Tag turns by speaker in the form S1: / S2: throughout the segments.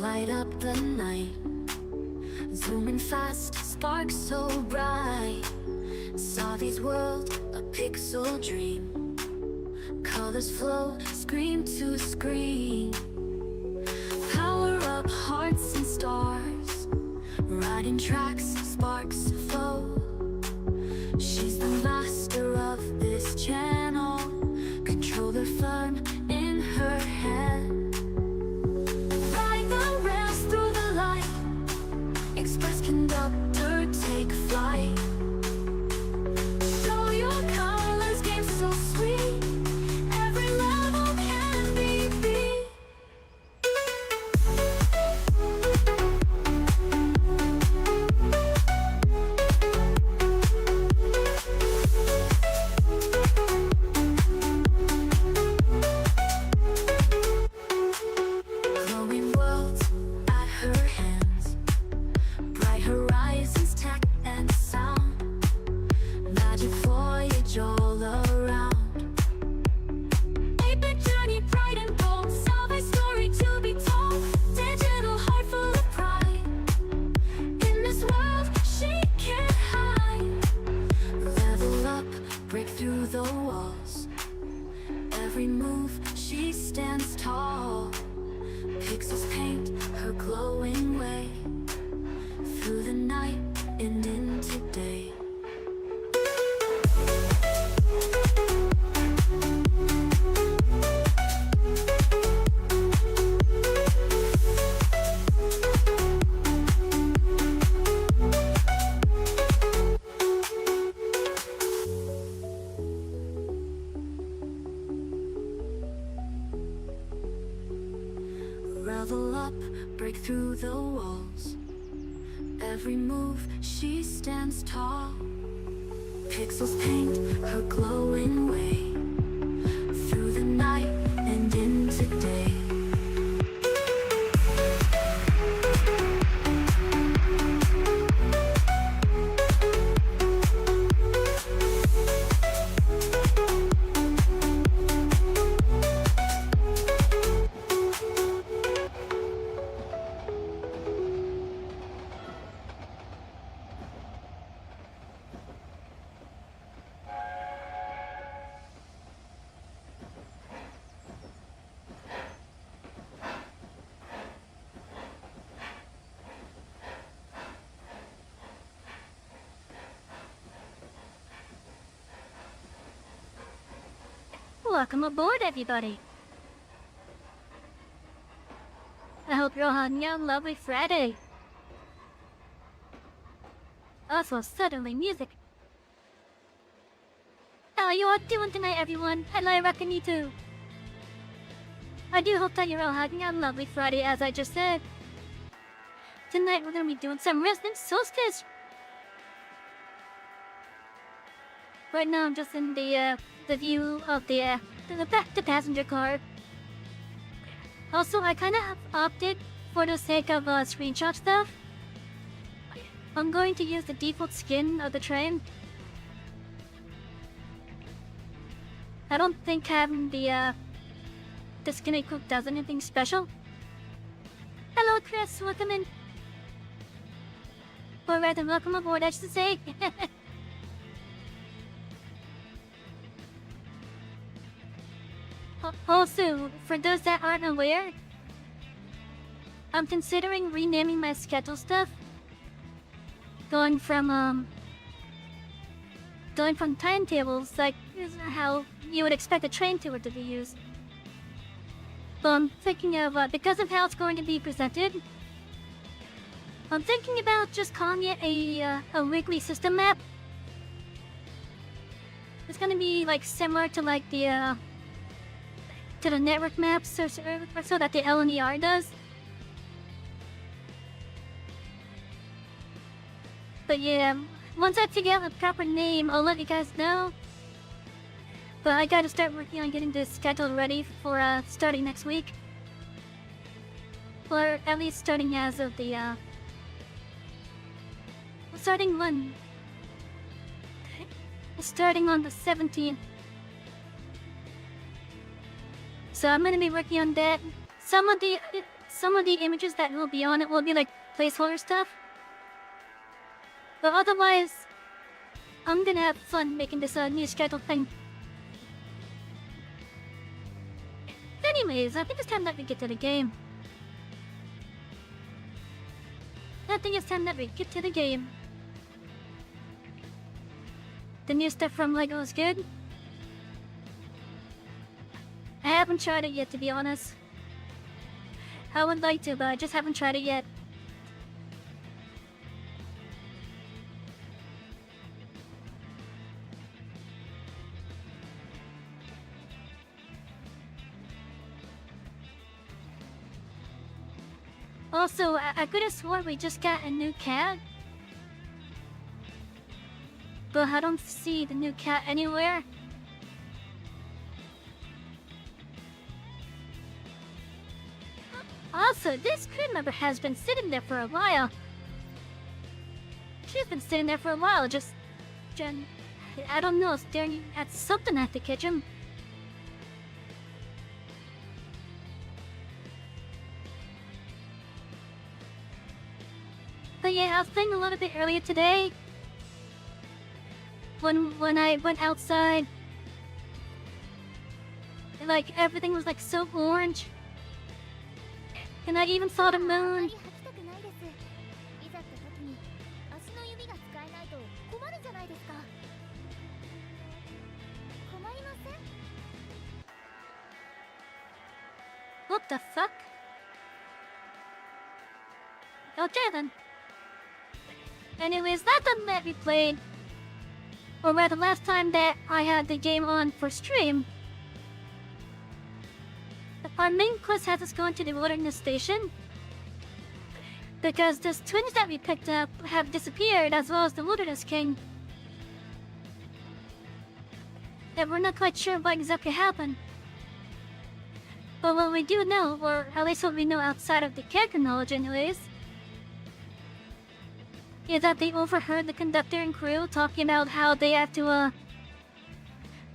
S1: light up the night, zooming fast, sparks so bright. Savy's world, a pixel dream, colors flow, screen to screen. Power up hearts and stars, riding tracks, sparks flow. She's the master of this channel, controller firm in her hand. Ride the rails through the light, express conductor, take flight. Show your colors, game so sweet, every level can be beat. Glowing worlds at her hands, bright horizons, tech and sound, magic voyage all around. Epic journey, pride and bold, Savy's story to be told. Digital heart full of pride, in this world she can't hide. Level up, break through the walls, every move she stands tall. Pixels paint her glowing way, through the night and into day. Level up, break through the walls, every move she stands tall. Pixels paint her glowing way, through the night and into day.
S2: Welcome aboard, everybody. I hope you're all having a lovely Friday. Also, suddenly music. How are you all doing tonight, everyone? I reckon you too. I do hope that you're all having a lovely Friday, as I just said. Tonight we're gonna be doing some Resonance Solstice. Right now I'm just in the view of the passenger car. Also, I kind of have opted, for the sake of screenshot stuff, I'm going to use the default skin of the train. I don't think having the skin equip does anything special. Hello, Chris. Welcome in. Or rather, welcome aboard, I should say. Also, for those that aren't aware, I'm considering renaming my schedule stuff. Going from timetables, like how you would expect a train tour to be used. But I'm thinking of, because of how it's going to be presented, I'm thinking about just calling it a weekly system map. It's gonna be like similar to like the network maps, so that the LNER does. But yeah, once I figure out the proper name, I'll let you guys know. But I gotta start working on getting this schedule ready for starting next week. Or at least starting as of the starting when? Starting on the 17th. So I'm gonna be working on that. Some of some of the images that will be on it will be like placeholder stuff. But otherwise, I'm gonna have fun making this new schedule thing. Anyways, I think it's time that we get to the game. I think it's time that we get to the game. The new stuff from LEGO is good. I haven't tried it yet, to be honest. I would like to, but I just haven't tried it yet. Also, I could have sworn we just got a new cat. But I don't see the new cat anywhere. Also, this crew member has been sitting there for a while. She's been sitting there for a while, just I don't know, staring at something at the kitchen. But yeah, I was playing a little bit earlier today. When I went outside, like everything was like so orange. And I even saw the moon. What the fuck? Okay then. Anyways, that time that we played, or rather last time that I had the game on for stream, our main quest has us going to the wilderness station because the twins that we picked up have disappeared, as well as the wilderness king. And we're not quite sure what exactly happened. But what we do know, or at least what we know outside of the character knowledge anyways, is that they overheard the conductor and crew talking about how they have to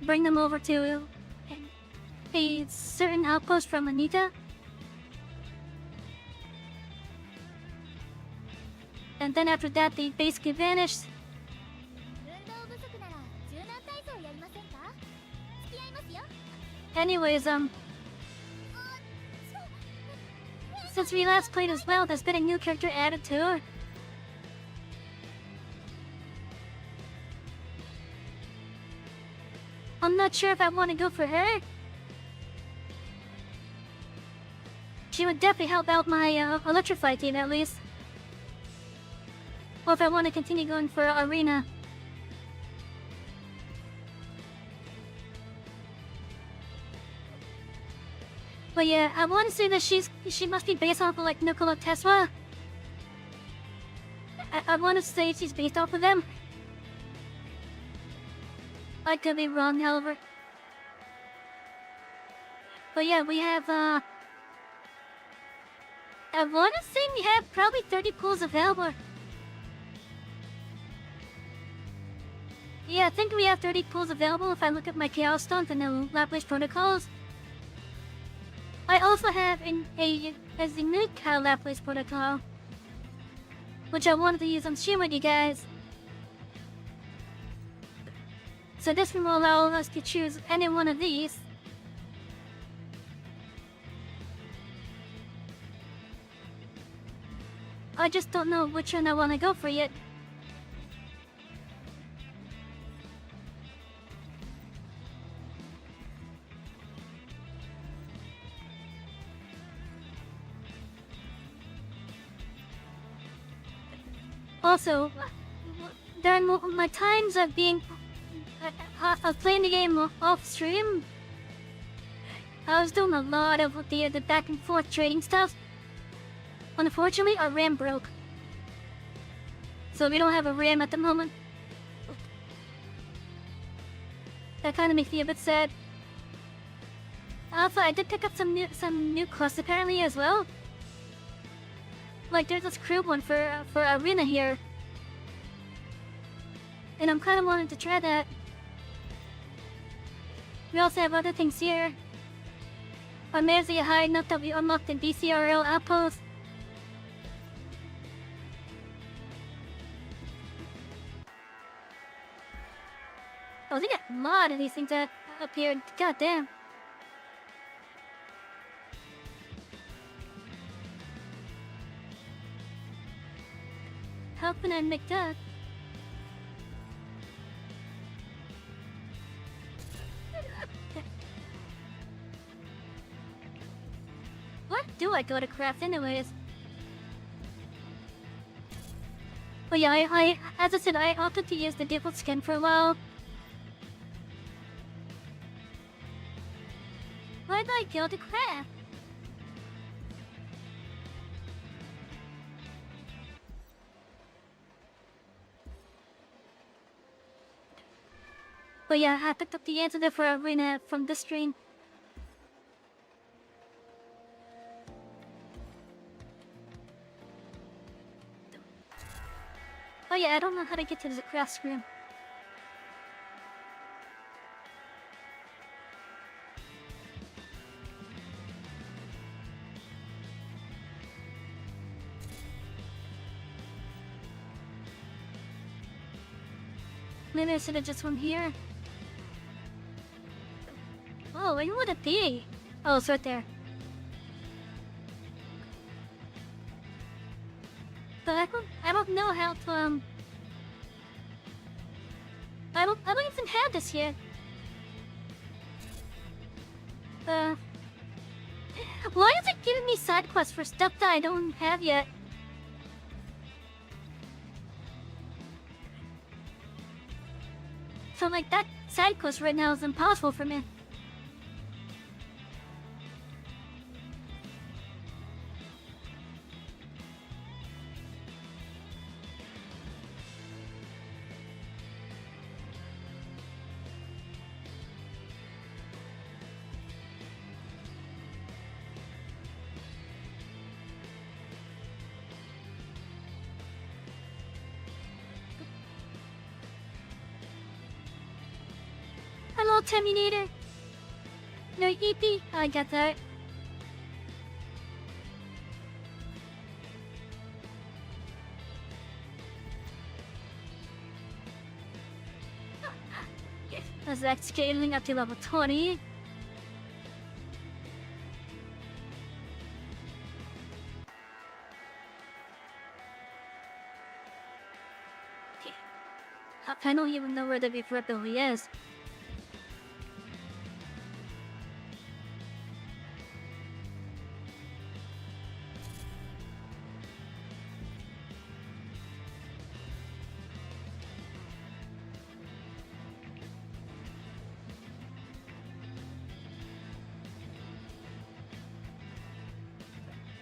S2: bring them over to a certain outpost from Anita. And then after that they basically vanished. Anyways, since we last played as well, there's been a new character added to her. I'm not sure if I want to go for her. She would definitely help out my Electrify team at least. Or if I want to continue going for Arena. But yeah, I want to say that she must be based off of like Nikola Tesla. I want to say she's based off of them. I could be wrong, however. But yeah, we have, I want to say we have probably 30 pools available. Yeah, I think we have 30 pools available if I look at my Chaos Stones and the Laplace Protocols. I also have a unique Laplace Protocol, which I wanted to use on stream with you guys. So this one will allow us to choose any one of these. I just don't know which one I want to go for yet. Also, during my times of being of playing the game off stream, I was doing a lot of the back and forth trading stuff. Unfortunately, our RAM broke, so we don't have a RAM at the moment. That kind of makes me a bit sad. Also, I did pick up some new quests apparently as well. Like there's this crew one for Arena here, and I'm kind of wanting to try that. We also have other things here. Or maybe high enough that we unlock the DCRL outpost. Oh, they got a lot of these things up here. God damn. How can I make that? What do I go to craft anyways? But yeah, as I said, I opted to use the default skin for a while. Why did I go to craft? But yeah, I picked up the antidote for Arena from this stream. Oh yeah, I don't know how to get to the craft room. Maybe I should have just went here. Oh, where would it be? Oh, it's right there. But I don't know how to, I don't even have this yet. Why is it giving me side quests for stuff that I don't have yet? So like that side quest right now is impossible for me. Hello, Terminator. No, EP. I got that. That's like scaling up to level 20. I don't even know where the reverb really is.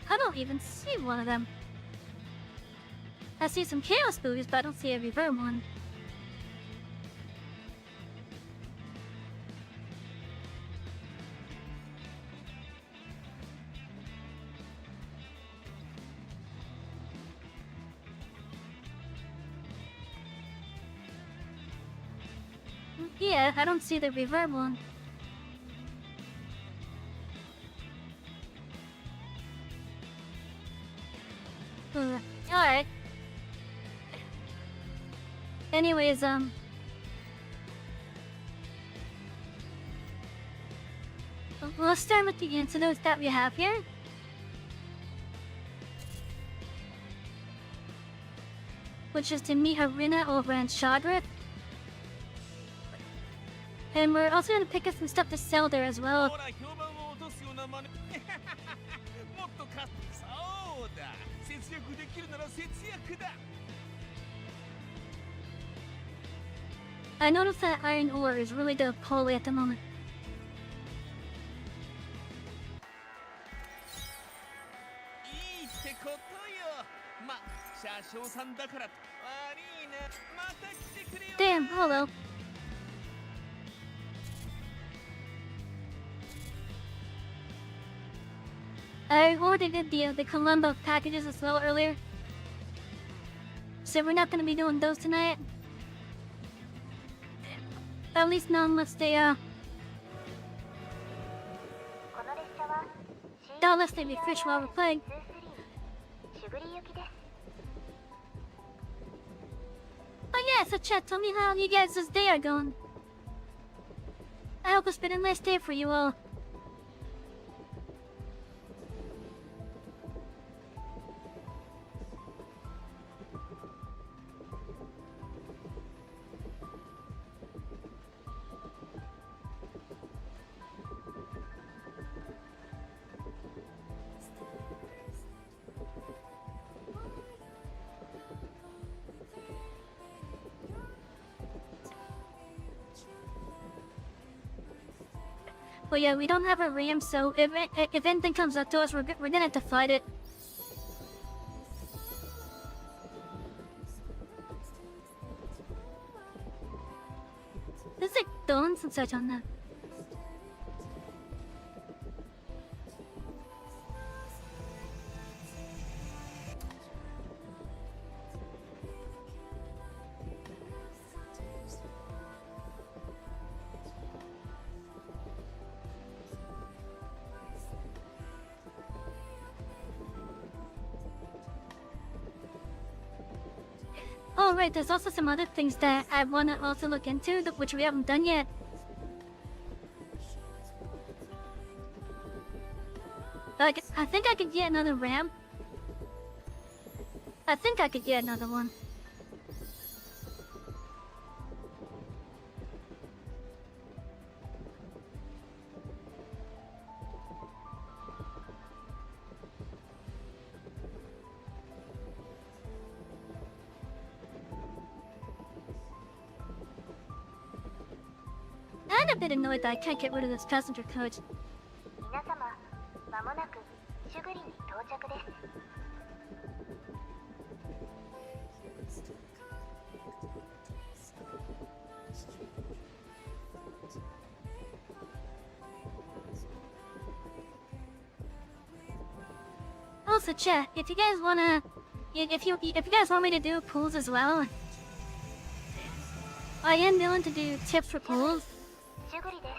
S2: I don't even see one of them. I see some chaos movies, but I don't see a reverb one. Yeah, I don't see the reverb one. Alright. Anyways, let's start with the antidotes that we have here. Which is to meet Harina over in Shadrift. And we're also gonna pick up some stuff to sell there as well. I noticed that iron ore is really the pull at the moment. Damn, hello. I ordered the Columbo packages as well earlier. So we're not gonna be doing those tonight. At least not unless they
S3: この列車は
S2: Don't let's let me fish while we're playing. Oh yeah, so chat, tell me how you guys' day are going. I hope it's been a nice day for you all. But yeah, we don't have a ram, so if anything comes up to us, we're gonna have to fight it. There's like thorns and such on that. Oh right, there's also some other things that I wanna also look into, which we haven't done yet. Like, I think I could get another ram. I think I could get another one. I'm a bit annoyed that I can't get rid of this passenger coach.
S3: 皆様、まもなくシュグリに到着です。
S2: Also, chat, if you guys wanna, if you guys want me to do pools as well, I am willing to do tips for pools.
S3: シュグリです。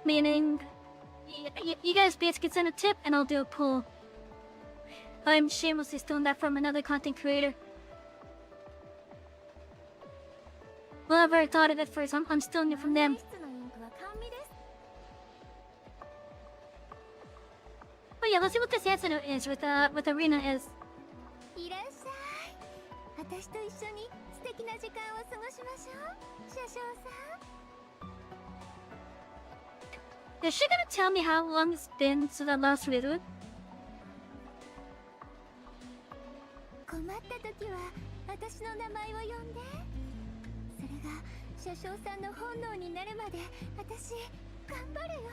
S2: Meaning, you guys basically send a tip and I'll do a pool. I'm shamelessly stealing that from another content creator. Whoever thought of it first, I'm stealing it from them. But yeah, let's see what this answer is with Arena is.
S3: いらっしゃい。私と一緒に素敵な時間を過ごしましょう。車掌さん。
S2: Is she gonna tell me how long it's been since I last read it?
S3: 困った時は私の名前を呼んで。それが車掌さんの本能になるまで私頑張るよ。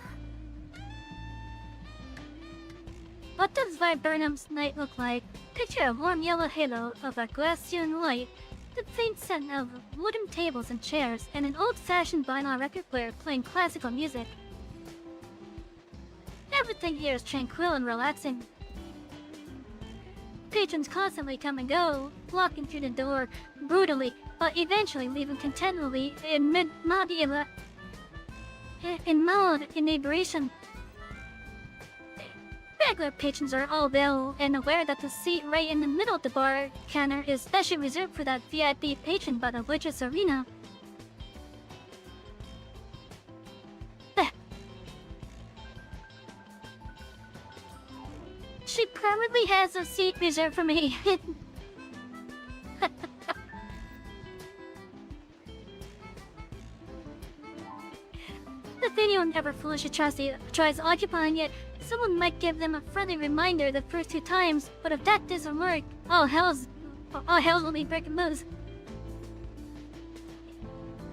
S2: What does Viburnum's night look like? Picture a warm yellow halo of a glacian light, the faint scent of wooden tables and chairs, and an old-fashioned vinyl record player playing classical music. Everything here is tranquil and relaxing. Patrons constantly come and go, walking through the door brutally, but eventually leaving contentedly in mild inebriation. Regular patrons are all well and aware that the seat right in the middle of the bar counter is specially reserved for that VIP patron by the Witch's Arena. She probably has a seat reserved for me. If anyone ever foolishly tries occupying it, someone might give them a friendly reminder the first 2 times, but if that doesn't work, all hells will be breaking loose.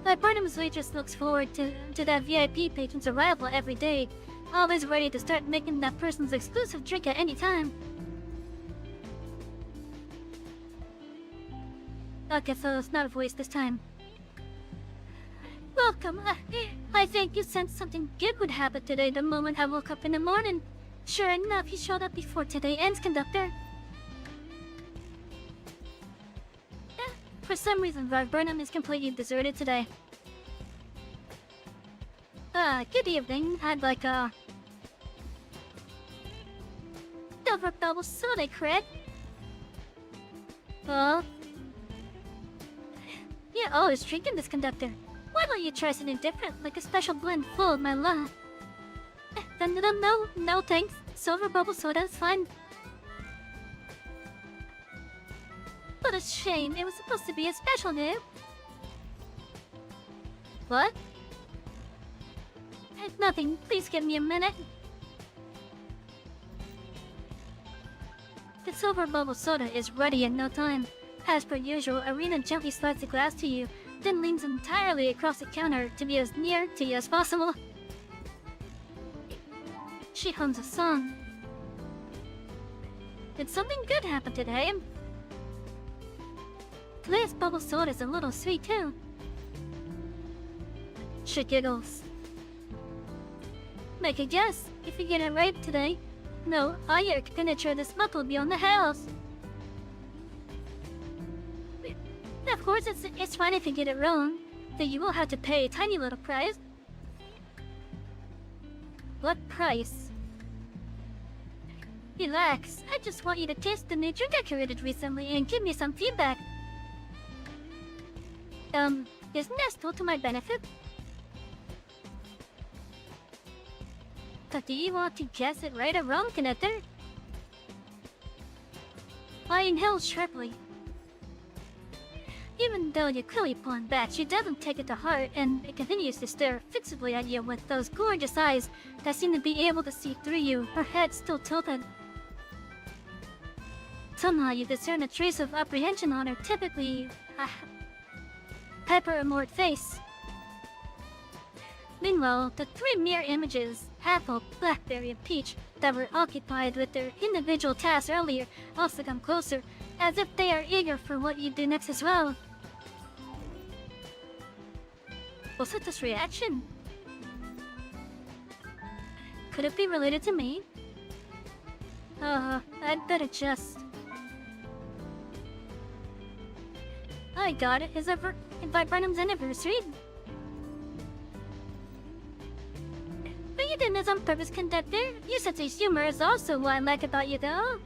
S2: My Barnum's waitress looks forward to that VIP patron's arrival every day, always ready to start making that person's exclusive drink at any time. Okay, so it's not a voice this time. Welcome. I think you sensed something good would happen today the moment I woke up in the morning. Sure enough, he showed up before today ends, Conductor. For some reason, Viburnum is completely deserted today. Good evening. I'd like silver bubble soda, correct? Well, you're always drinking this, Conductor. Why don't you try something different, like a special blend full of my love? No thanks. Silver bubble soda is fine. What a shame, it was supposed to be a special name. What? Nothing, please give me a minute. The silver bubble soda is ready in no time. As per usual, Arena gently slides the glass to you, then leans entirely across the counter to be as near to you as possible. She hums a song. Did something good happen today? Today's bubble soda is a little sweet too. She giggles. Make a guess. If you get it right today, no higher expenditure this month will be on the house. Of course, it's fine if you get it wrong, then you will have to pay a tiny little price. What price? Relax, I just want you to taste the new drink I created recently and give me some feedback. Isn't that still to my benefit? But do you want to guess it right or wrong, Conductor? I inhaled sharply. Even though you're clearly pulling back, she doesn't take it to heart and it continues to stare fixedly at you with those gorgeous eyes that seem to be able to see through you, her head still tilted. Somehow you discern a trace of apprehension on her typically pepper-amored face. Meanwhile, the three mirror images, apple, blackberry, and peach, that were occupied with their individual tasks earlier also come closer, as if they are eager for what you do next as well. Was it this reaction? Could it be related to me? I'd better just... I got it. It's Viburnum's anniversary. But you did this on purpose, Conductor. Your sense of humor is also what I like about you, though.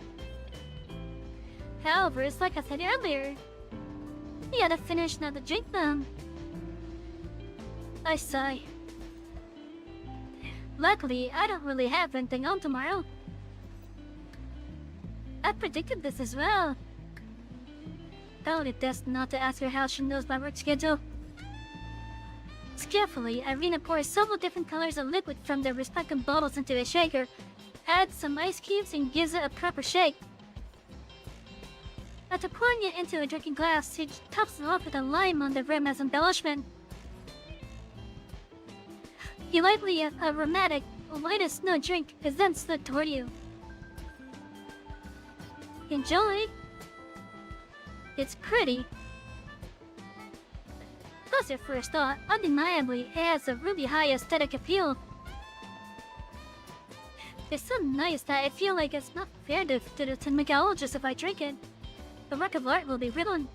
S2: However, it's like I said earlier. You gotta finish now to drink them. I sigh. Luckily, I don't really have anything on tomorrow. I predicted this as well. Found it best not to ask her how she knows my work schedule. Skillfully, Irina pours several different colors of liquid from their respective bottles into a shaker, adds some ice cubes, and gives it a proper shake. After pouring it into a drinking glass, she tops it off with a lime on the rim as embellishment. You lightly aromatic, light as snow drink is then slid toward you. Enjoy! It's pretty. Plus at first thought, undeniably, it has a really high aesthetic appeal. It's so nice that I feel like it's not fair to the mixologist if I drink it. The work of art will be ruined.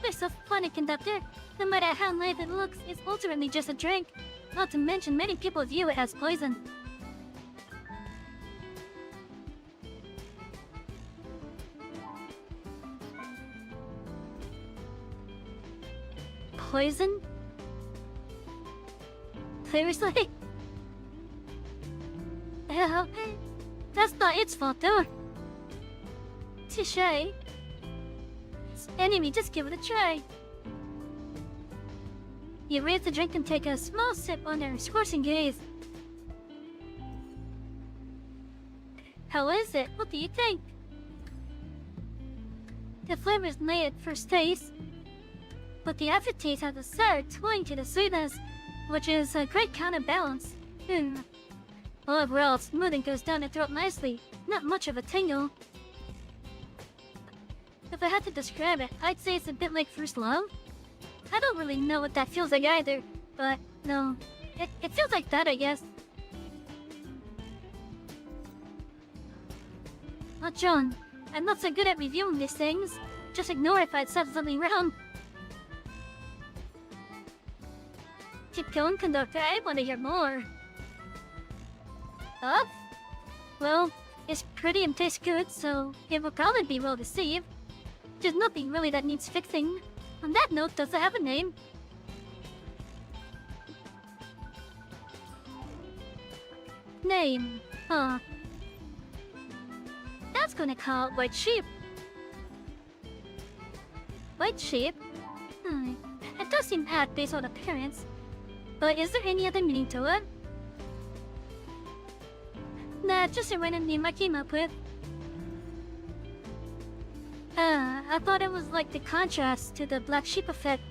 S2: They're so funny, Conductor. No matter how nice it looks, it's ultimately just a drink. Not to mention, many people view it as poison. Poison? Seriously? Hell, that's not its fault, though. Touché. Enemy, just give it a try. You raise the drink and take a small sip under her scorching gaze. How is it? What do you think? The flavors lay at first taste, but the aftertaste has a sour twang to the sweetness, which is a great counterbalance. Overall, smoothing goes down the throat nicely, not much of a tingle. If I had to describe it, I'd say it's a bit like first love. I don't really know what that feels like either, but no, it feels like that, I guess. Oh, John, I'm not so good at reviewing these things. Just ignore if I'd said something wrong. Keep going, Conductor, I want to hear more. Up? Well, it's pretty and tastes good, so it will probably be well received. There's nothing really that needs fixing. On that note, does it have a name? Name, huh? That's gonna call it White Sheep. White Sheep? It does seem odd based on appearance. But is there any other meaning to it? Nah, just a random name I came up with. I thought it was like the contrast to the black sheep effect.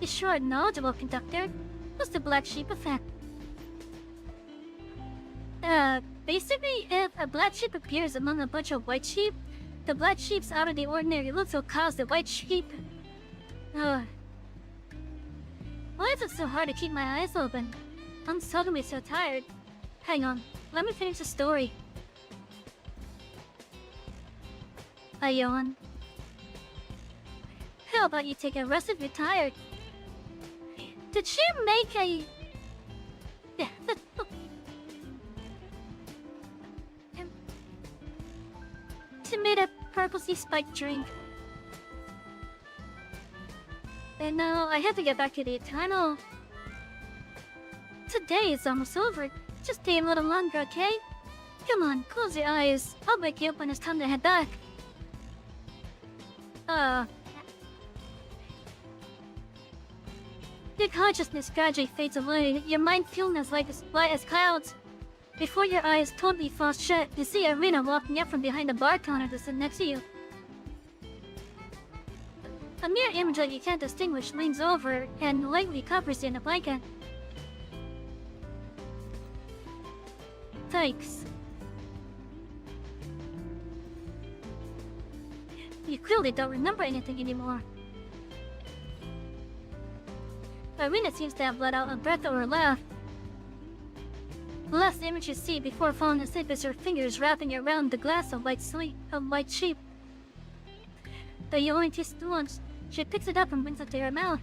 S2: You sure are knowledgeable, Conductor. What's the black sheep effect? Basically, if a black sheep appears among a bunch of white sheep, the black sheep's out of the ordinary looks will cause the white sheep... Why is it so hard to keep my eyes open? I'm suddenly so tired. Hang on, let me finish the story. I yawn. How about you take a rest if you're tired? Did she make a... Yeah, she made a purposely spiked drink. And now I have to get back to the Eternal. Today is almost over. Just stay a little longer, okay? Come on, close your eyes. I'll wake you up when it's time to head back. Your consciousness gradually fades away, your mind feeling as light as clouds. Before your eyes totally fall shut, you see Irina walking up from behind the bar counter to sit next to you. A mere image that you can't distinguish leans over and lightly covers you in a blanket. Thanks. You clearly don't remember anything anymore. Irina seems to have let out a breath or a laugh. The last image you see before falling asleep is her fingers wrapping around the glass of white sheep. Though you only taste it once, she picks it up and brings it to her mouth.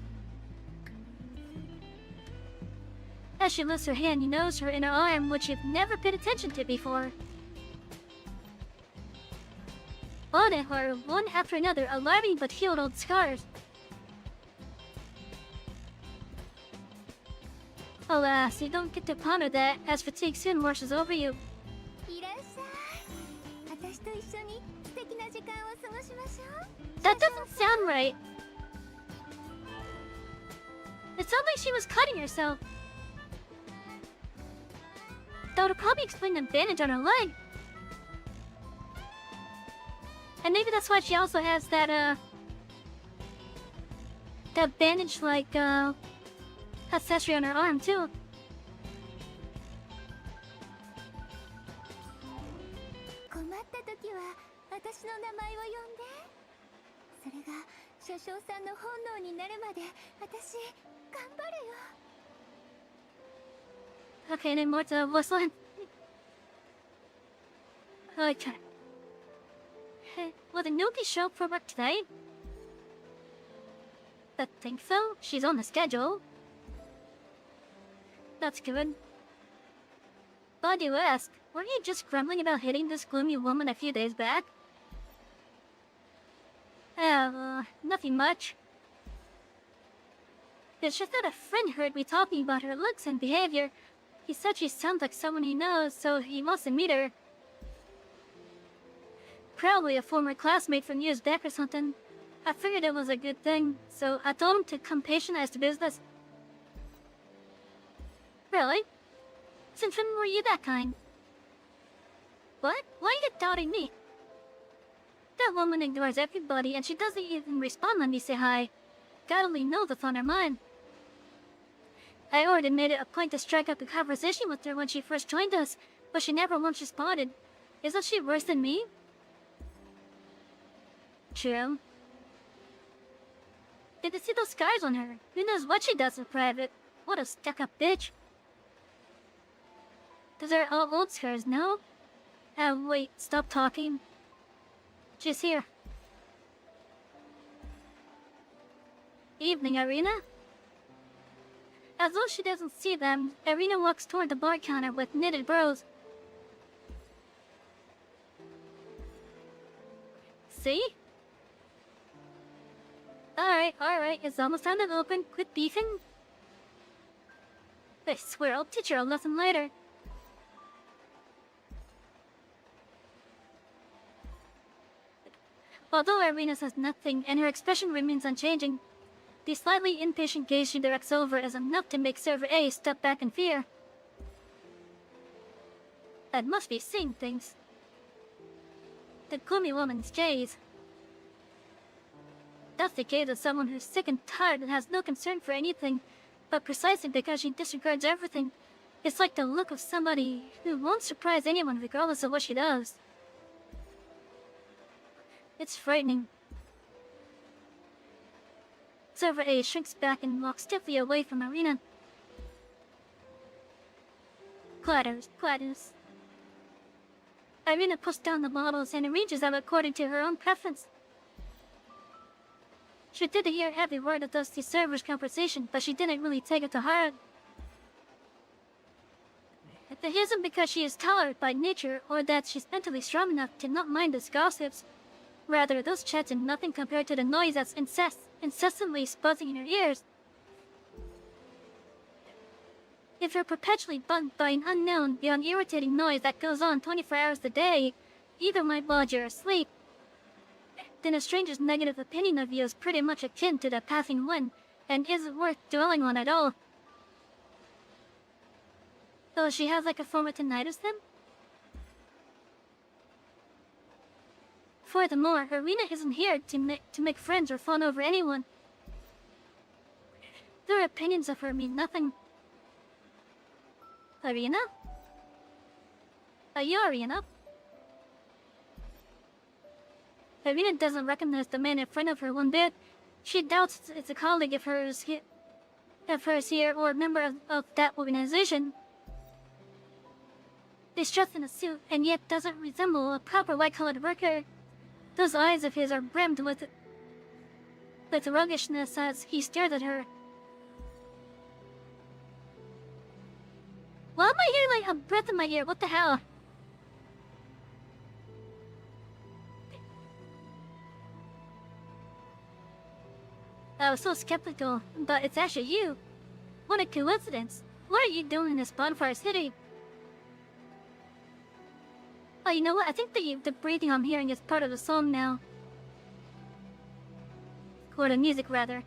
S2: As she lifts her hand, you notice her inner arm, which you've never paid attention to before. On it are, one after another, alarming but healed old scars. Alas, you don't get to ponder that, as fatigue soon washes over you.
S3: いらっしゃい。私と一緒に素敵な時間を過ごしましょう。
S2: That doesn't sound right. It sounds like she was cutting herself. That would probably explain the bandage on her leg. And maybe that's why she also has that, that bandage, like, accessory on her arm, too. Okay, then more to whistling. Okay. Hey, will the newbie show for work today? I think so. She's on the schedule. That's good. But you ask, weren't you just grumbling about hitting this gloomy woman a few days back? Nothing much. It's just that a friend heard me talking about her looks and behavior. He said she sounds like someone he knows, so he wants to meet her. Probably a former classmate from years back or something. I figured it was a good thing, so I told him to come patronize the business. Really? Since when were you that kind? What? Why are you doubting me? That woman ignores everybody and she doesn't even respond when we say hi. God only knows what's on her mind. I already made it a point to strike up a conversation with her when she first joined us, but she never once responded. Isn't she worse than me? True. Did you see those scars on her? Who knows what she does in private? What a stuck-up bitch. Those are all old scars, no? Wait, stop talking. She's here. Evening, Irina. As though she doesn't see them, Irina walks toward the bar counter with knitted brows. See? Alright, it's almost time to open. Quit beefing. I swear I'll teach her a lesson later. Although Irina says nothing and her expression remains unchanging, the slightly impatient gaze she directs over is enough to make Server A step back in fear. That must be seeing things. The gloomy woman's gaze. That's the gaze of someone who's sick and tired and has no concern for anything, but precisely because she disregards everything. It's like the look of somebody who won't surprise anyone regardless of what she does. It's frightening. Server A shrinks back and walks stiffly away from Irina. Clatters. Irina puts down the bottles and arranges them according to her own preference. She did hear every word of the server's conversation, but she didn't really take it to heart. It isn't because she is tolerant by nature or that she's mentally strong enough to not mind those gossips. Rather, those chats are nothing compared to the noise that's incessantly buzzing in her ears. If you're perpetually bugged by an unknown, beyond irritating noise that goes on 24 hours a day, either my while you're asleep, then a stranger's negative opinion of you is pretty much akin to the passing wind, and isn't worth dwelling on at all. So she has like a form of tinnitus then? Furthermore, Irina isn't here to make friends or fawn over anyone. Their opinions of her mean nothing. Irina? Are you Irina? Irina doesn't recognize the man in front of her one bit. She doubts it's a colleague of hers here or a member of that organization. He's dressed in a suit and yet doesn't resemble a proper white-collared worker. Those eyes of his are brimmed with roguishness as he stares at her. Why am I hearing like a breath in my ear? What the hell? I was so skeptical, but it's actually you. What a coincidence. What are you doing in this bonfire city? Oh, you know what? I think the breathing I'm hearing is part of the song now. Or the music, rather.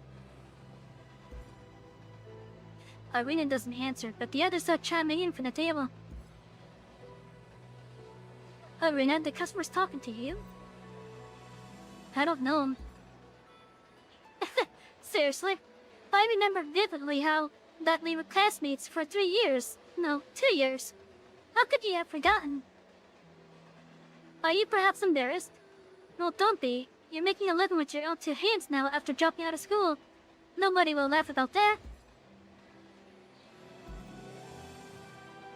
S2: Irina doesn't answer, but the others start chiming in from the table. Irina, the customer's talking to you? I don't know him. Seriously? I remember vividly that we were classmates for 3 years. No, 2 years. How could you have forgotten? Are you perhaps embarrassed? Well, don't be. You're making a living with your own 2 hands now after dropping out of school. Nobody will laugh about that.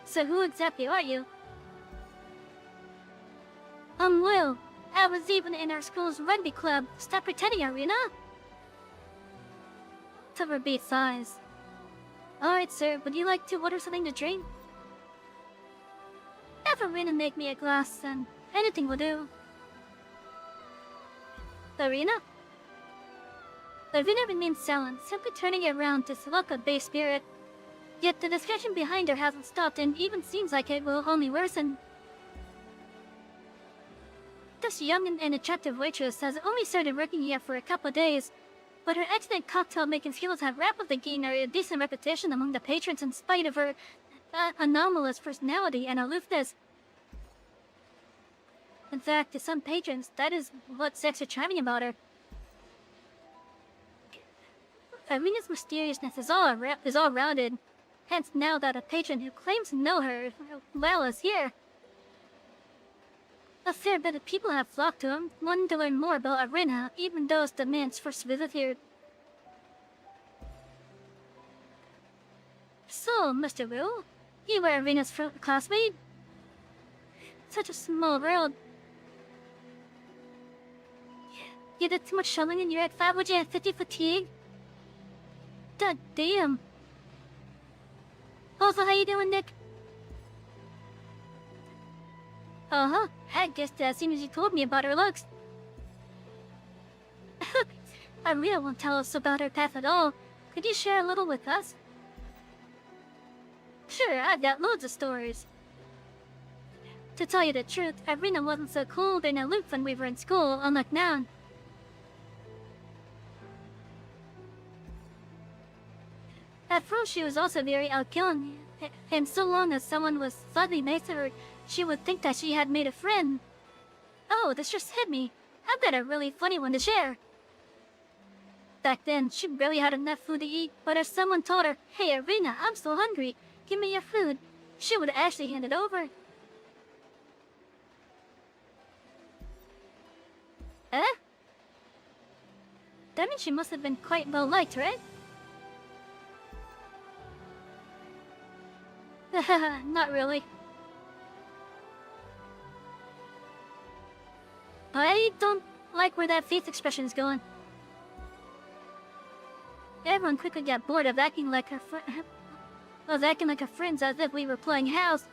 S2: So who exactly are you? I'm Will. I was even in our school's rugby club. Stop pretending, Irina. Silver beat sighs. Alright, sir, would you like to order something to drink? Have Irina make me a glass, and anything will do. Irina? Irina remains silent, simply turning around to select a base spirit. Yet the discussion behind her hasn't stopped and even seems like it will only worsen. This young and attractive waitress has only started working here for a couple of days, but her excellent cocktail-making skills have rapidly gained her a decent reputation among the patrons in spite of her anomalous personality and aloofness. In fact, to some patrons, that is what sets her charming about her. Irina's mysteriousness is all rounded. Hence, now that a patron who claims to know her well is here, a fair bit of people have flocked to him, wanting to learn more about Irina, even though it's the man's first visit here. So, Mr. Will, you were Irina's classmate? Such a small world. You did too much shoveling and you're at 550 fatigue? God damn. Also, how you doing, Nick? Uh-huh. I guessed as soon as you told me about her looks. Arena won't tell us about her path at all. Could you share a little with us? Sure, I've got loads of stories. To tell you the truth, Arena wasn't so cold and aloof when we were in school, unlike now. At first, she was also very outgoing, and so long as someone was slightly nice to her, she would think that she had made a friend. Oh, this just hit me. I've got a really funny one to share. Back then, she barely had enough food to eat, but if someone told her, "Hey, Arena, I'm so hungry, give me your food," she would actually hand it over. Eh? That means she must have been quite well liked, right? Not really. I don't like where that face expression is going. Everyone quickly got bored of acting like her friends as if we were playing house.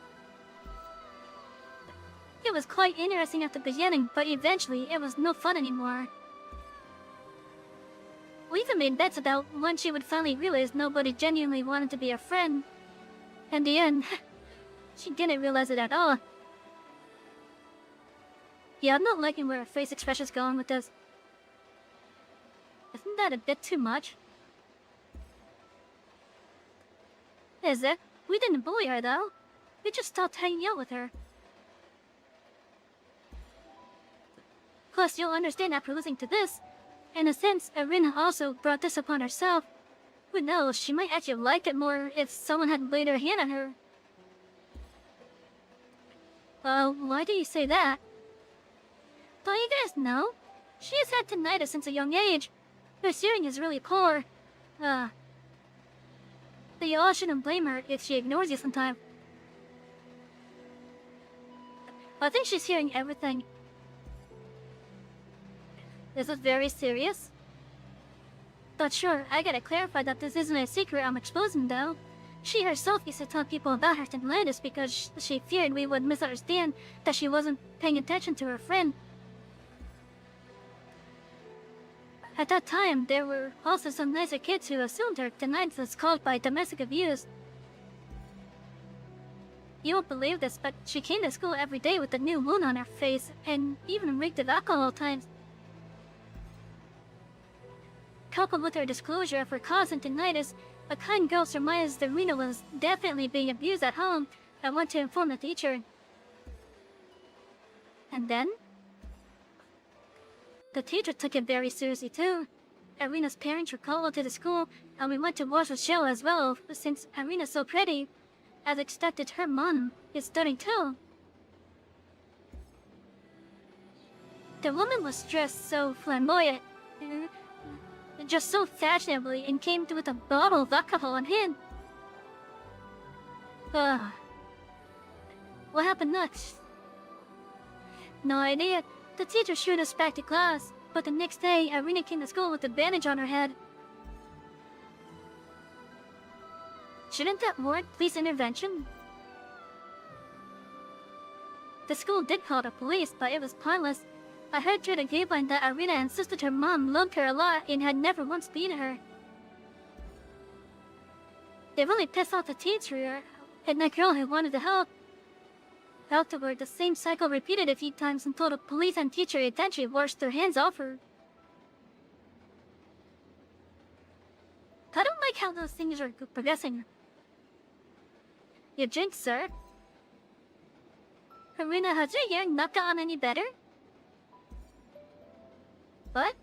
S2: It was quite interesting at the beginning, but eventually it was no fun anymore. We even made bets about when she would finally realize nobody genuinely wanted to be a friend. In the end, she didn't realize it at all. Yeah, I'm not liking where her face expression's going with this. Isn't that a bit too much? Is it? We didn't bully her though. We just stopped hanging out with her. Plus, you'll understand after listening to this. In a sense, Arena also brought this upon herself. Who knows, she might actually like it more if someone had laid their hand on her. Why do you say that? Don't you guys know? She has had tinnitus since a young age. Her hearing is really poor. But you all shouldn't blame her if she ignores you sometimes. I think she's hearing everything. This is very serious. But sure, I gotta clarify that this isn't a secret I'm exposing though. She herself used to tell people about her tinnitus because she feared we would misunderstand that she wasn't paying attention to her friend. At that time, there were also some nicer kids who assumed her tinnitus was caused by domestic abuse. You won't believe this, but she came to school every day with a new wound on her face and even reeked of alcohol at times. Coupled with her disclosure of her cause and tinnitus, a kind girl surmised that Rena was definitely being abused at home and went to inform the teacher. And then? The teacher took it very seriously too. Arena's parents were called to the school, and we went to watch the show as well, since Arena's so pretty. As expected, her mom is studying too. The woman was dressed so flamboyant, just so fashionably, and came with a bottle of alcohol in hand. What happened next? No idea. The teacher shooed us back to class, but the next day, Arena came to school with a bandage on her head. Shouldn't that warrant police intervention? The school did call the police, but it was pointless. I heard through the grapevine that Arena insisted her mom loved her a lot and had never once beaten her. They really pissed off the teacher and that girl who wanted to help. Afterward, the same cycle repeated a few times until the police and teacher eventually washed their hands off her. I don't like how those things are progressing. You drink, sir? Arena, has your hearing not gotten any better? What?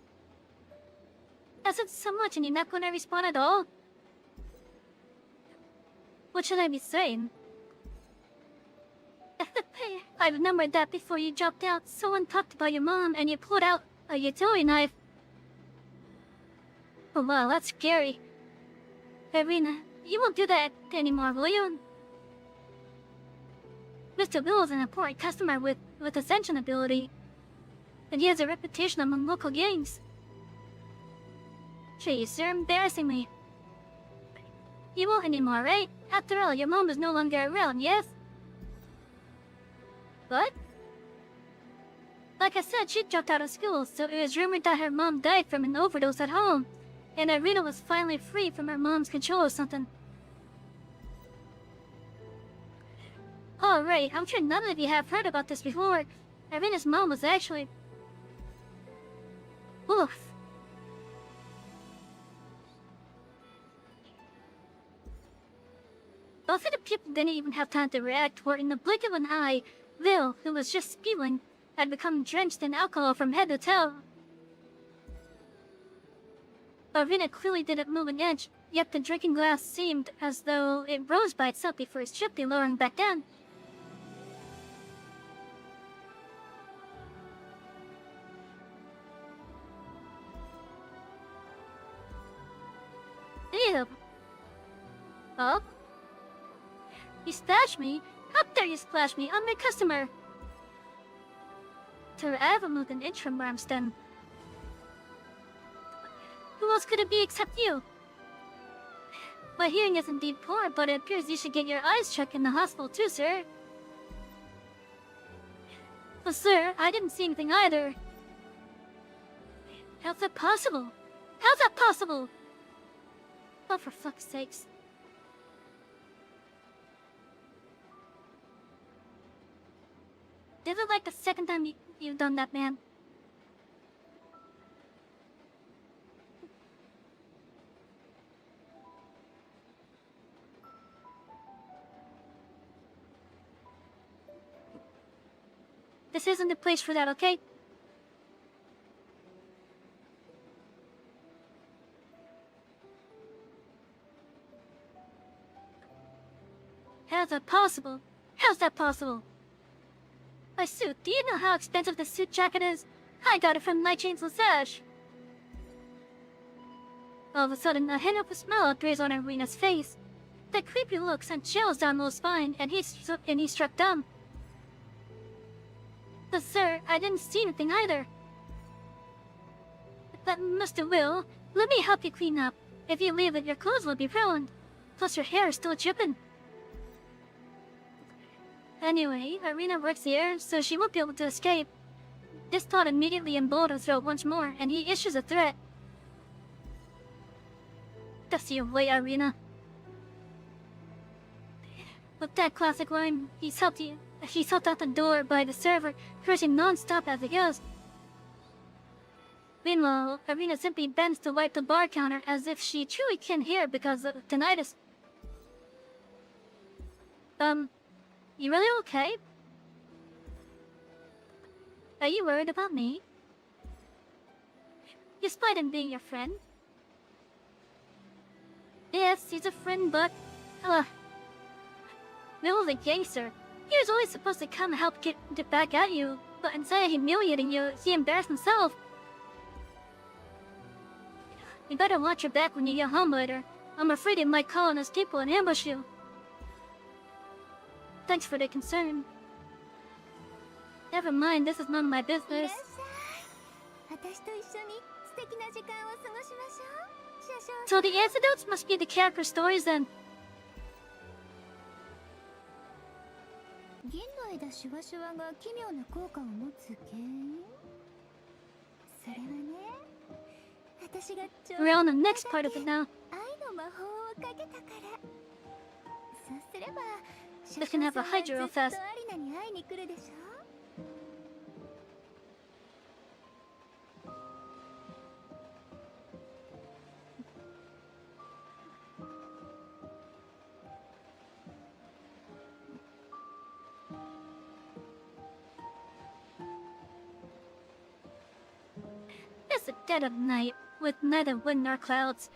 S2: I said so much and you're not gonna respond at all? What should I be saying? I remembered that before you dropped out, someone talked about your mom and you pulled out a utility knife. Oh wow, that's scary. Arena, you won't do that anymore, will you? Mr. Bill is an important customer with ascension ability. And he has a reputation among local gangs. Jeez, you're embarrassing me. You won't anymore, right? After all, your mom is no longer around, yes? What? Like I said, she dropped out of school, so it was rumored that her mom died from an overdose at home. And Irina was finally free from her mom's control or something. Oh, right, I'm sure none of you have heard about this before. Irina's mom was actually... Oof. Both of the people didn't even have time to react, for in the blink of an eye, Vil, who was just spewing, had become drenched in alcohol from head to toe. Irina clearly didn't move an inch, yet the drinking glass seemed as though it rose by itself before it should be lowering back down. Ew. Oh? You splashed me? How dare you splash me? I'm a customer! I haven't moved an inch from where I'm standing. Who else could it be except you? My hearing is indeed poor, but it appears you should get your eyes checked in the hospital too, sir. But sir, I didn't see anything either. How's that possible? How's that possible? Oh, for fuck's sakes. This is like the second time you've done that, man. This isn't the place for that, okay? How's that possible? How's that possible? My suit, do you know how expensive the suit jacket is? I got it from Nightchain's Lassage. All of a sudden, a hint of a smile appears on Irina's face. That creepy look sent chills down Will's spine, and he struck dumb. But sir, I didn't see anything either. But Mr. Will, let me help you clean up. If you leave it, your clothes will be ruined. Plus your hair is still dripping. Anyway, Irina works here, so she won't be able to escape. This thought immediately emboldened Throat once more, and he issues a threat. That's your way, Irina. With that classic line, he's helped out the door by the server, cursing non-stop as he goes. Meanwhile, Irina simply bends to wipe the bar counter as if she truly can't hear because of tinnitus. You really okay? Are you worried about me? Despite him being your friend? Yes, he's a friend, but... Will's a gangster. He was always supposed to come help get back at you, but instead of humiliating you, he embarrassed himself. You better watch your back when you get home later. I'm afraid he might call on his people and ambush you. Thanks for the concern. Never mind, this is none of my business. So the antidotes must be the character stories then.
S3: 銀の枝シュワシュワが奇妙な効果を持つ原因それはね私がちょうど
S2: We're on the next part of it now.
S3: 愛の魔法をかけたからそうすれば
S2: This can have a hydro real fast.
S3: アリナに会いに来るでしょ
S2: It's the dead of night, with neither wind nor clouds.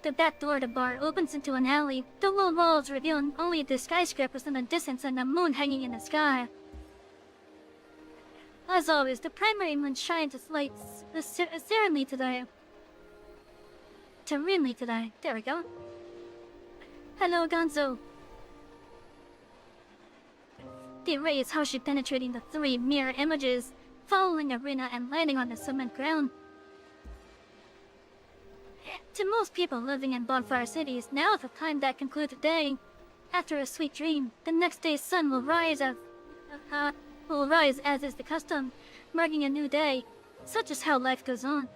S2: The back door of the bar opens into an alley, the low walls revealing only the skyscrapers in the distance and the moon hanging in the sky. As always, the primary moon shines its lights serenely today. Serenely today. There we go. Hello, Gonzo. The ray is harshly penetrating the three mirror images, following Irina and landing on the cement ground. To most people living in bonfire cities, now is the time that concludes the day. After a sweet dream, the next day's sun will rise as is the custom, marking a new day. Such is how life goes on.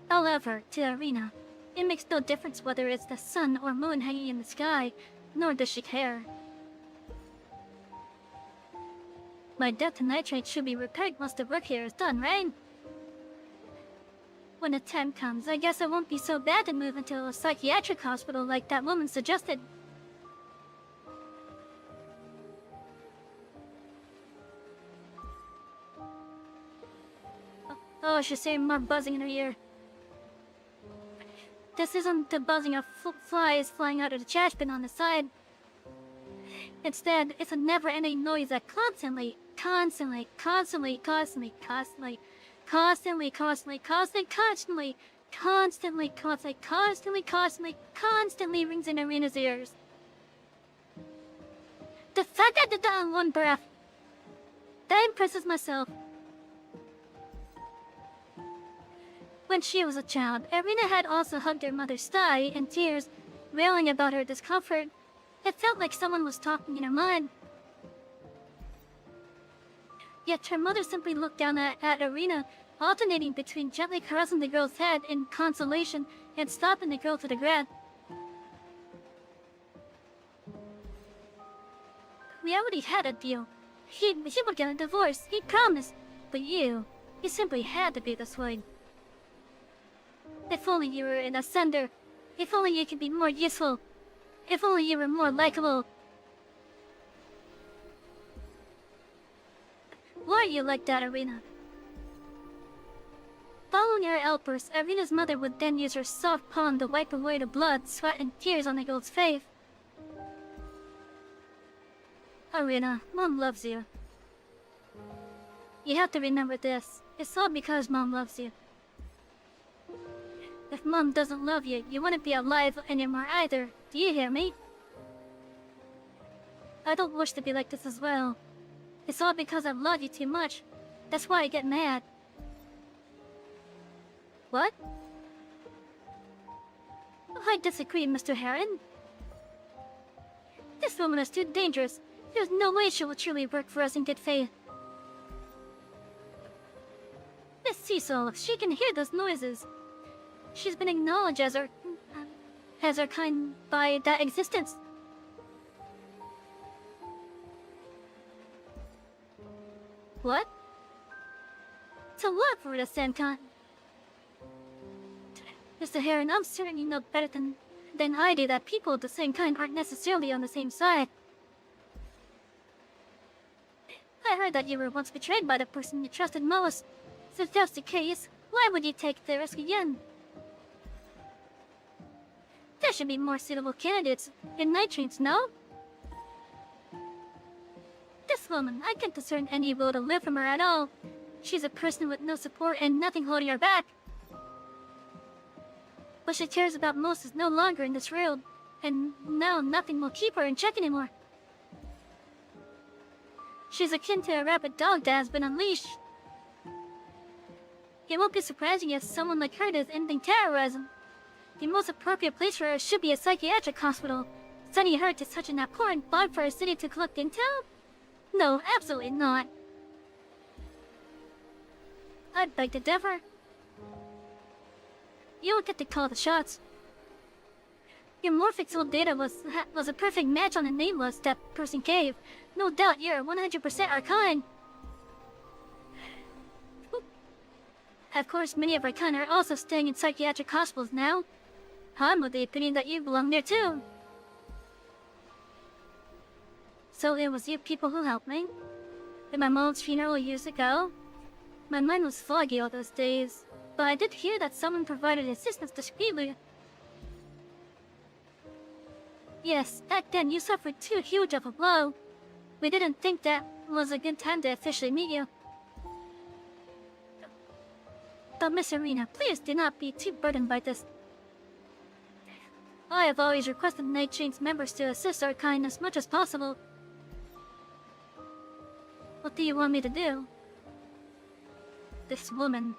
S2: However, to Arena, it makes no difference whether it's the sun or moon hanging in the sky, nor does she care. My death to nitrate should be repaired once the work here is done, right? When the time comes, I guess it won't be so bad to move into a psychiatric hospital like that woman suggested. Oh, she's saying more buzzing in her ear. This isn't the buzzing of flies flying out of the trash bin on the side. Instead, it's a never-ending noise that constantly rings in Arena's ears. The fact that I did that in one breath, that impresses myself. When she was a child, Arena had also hugged her mother's thigh in tears, wailing about her discomfort. It felt like someone was talking in her mind. Yet her mother simply looked down at Arena, alternating between gently caressing the girl's head in consolation and slapping the girl to the ground. We already had a deal. He would get a divorce, he promised. But you simply had to be this way. If only you were in Ascender. If only you could be more useful. If only you were more likable. Why are you like that, Arena? Following her outburst, Arena's mother would then use her soft palm to wipe away the blood, sweat, and tears on the girl's face. Arena, Mom loves you. You have to remember this. It's all because Mom loves you. If Mom doesn't love you, you wouldn't be alive anymore either. Do you hear me? I don't wish to be like this as well. It's all because I love you too much. That's why I get mad. What? I disagree, Mr. Heron. This woman is too dangerous. There's no way she will truly work for us in good faith. Miss Cecil, she can hear those noises. She's been acknowledged as our kind by that existence. What? To what for the Senkan? Mr. Heron, I'm certain you know better than I do that people of the same kind aren't necessarily on the same side. I heard that you were once betrayed by the person you trusted most. So if that's the case, why would you take the risk again? There should be more suitable candidates in nitrates, no? This woman, I can't discern any will to live from her at all. She's a person with no support and nothing holding her back. What she cares about most is no longer in this world, and now nothing will keep her in check anymore. She's akin to a rabid dog that has been unleashed. It won't be surprising if someone like her does anything terrorizing. The most appropriate place for her should be a psychiatric hospital. Sending her to such an abhorrent bonfire city to collect intel? No, absolutely not. I'd beg to differ. You don't get to call the shots. Your Morphixel data was a perfect match on the name list that person gave. No doubt you're 100% our kind. Of course, many of our kind are also staying in psychiatric hospitals now. I'm of the opinion that you belong there too. So it was you people who helped me? At my mom's funeral years ago? My mind was foggy all those days, but I did hear that someone provided assistance discreetly. Yes, back then you suffered too huge of a blow. We didn't think that was a good time to officially meet you. But Miss Arena, please do not be too burdened by this. I have always requested Night Chain's members to assist our kind as much as possible. What do you want me to do? This woman.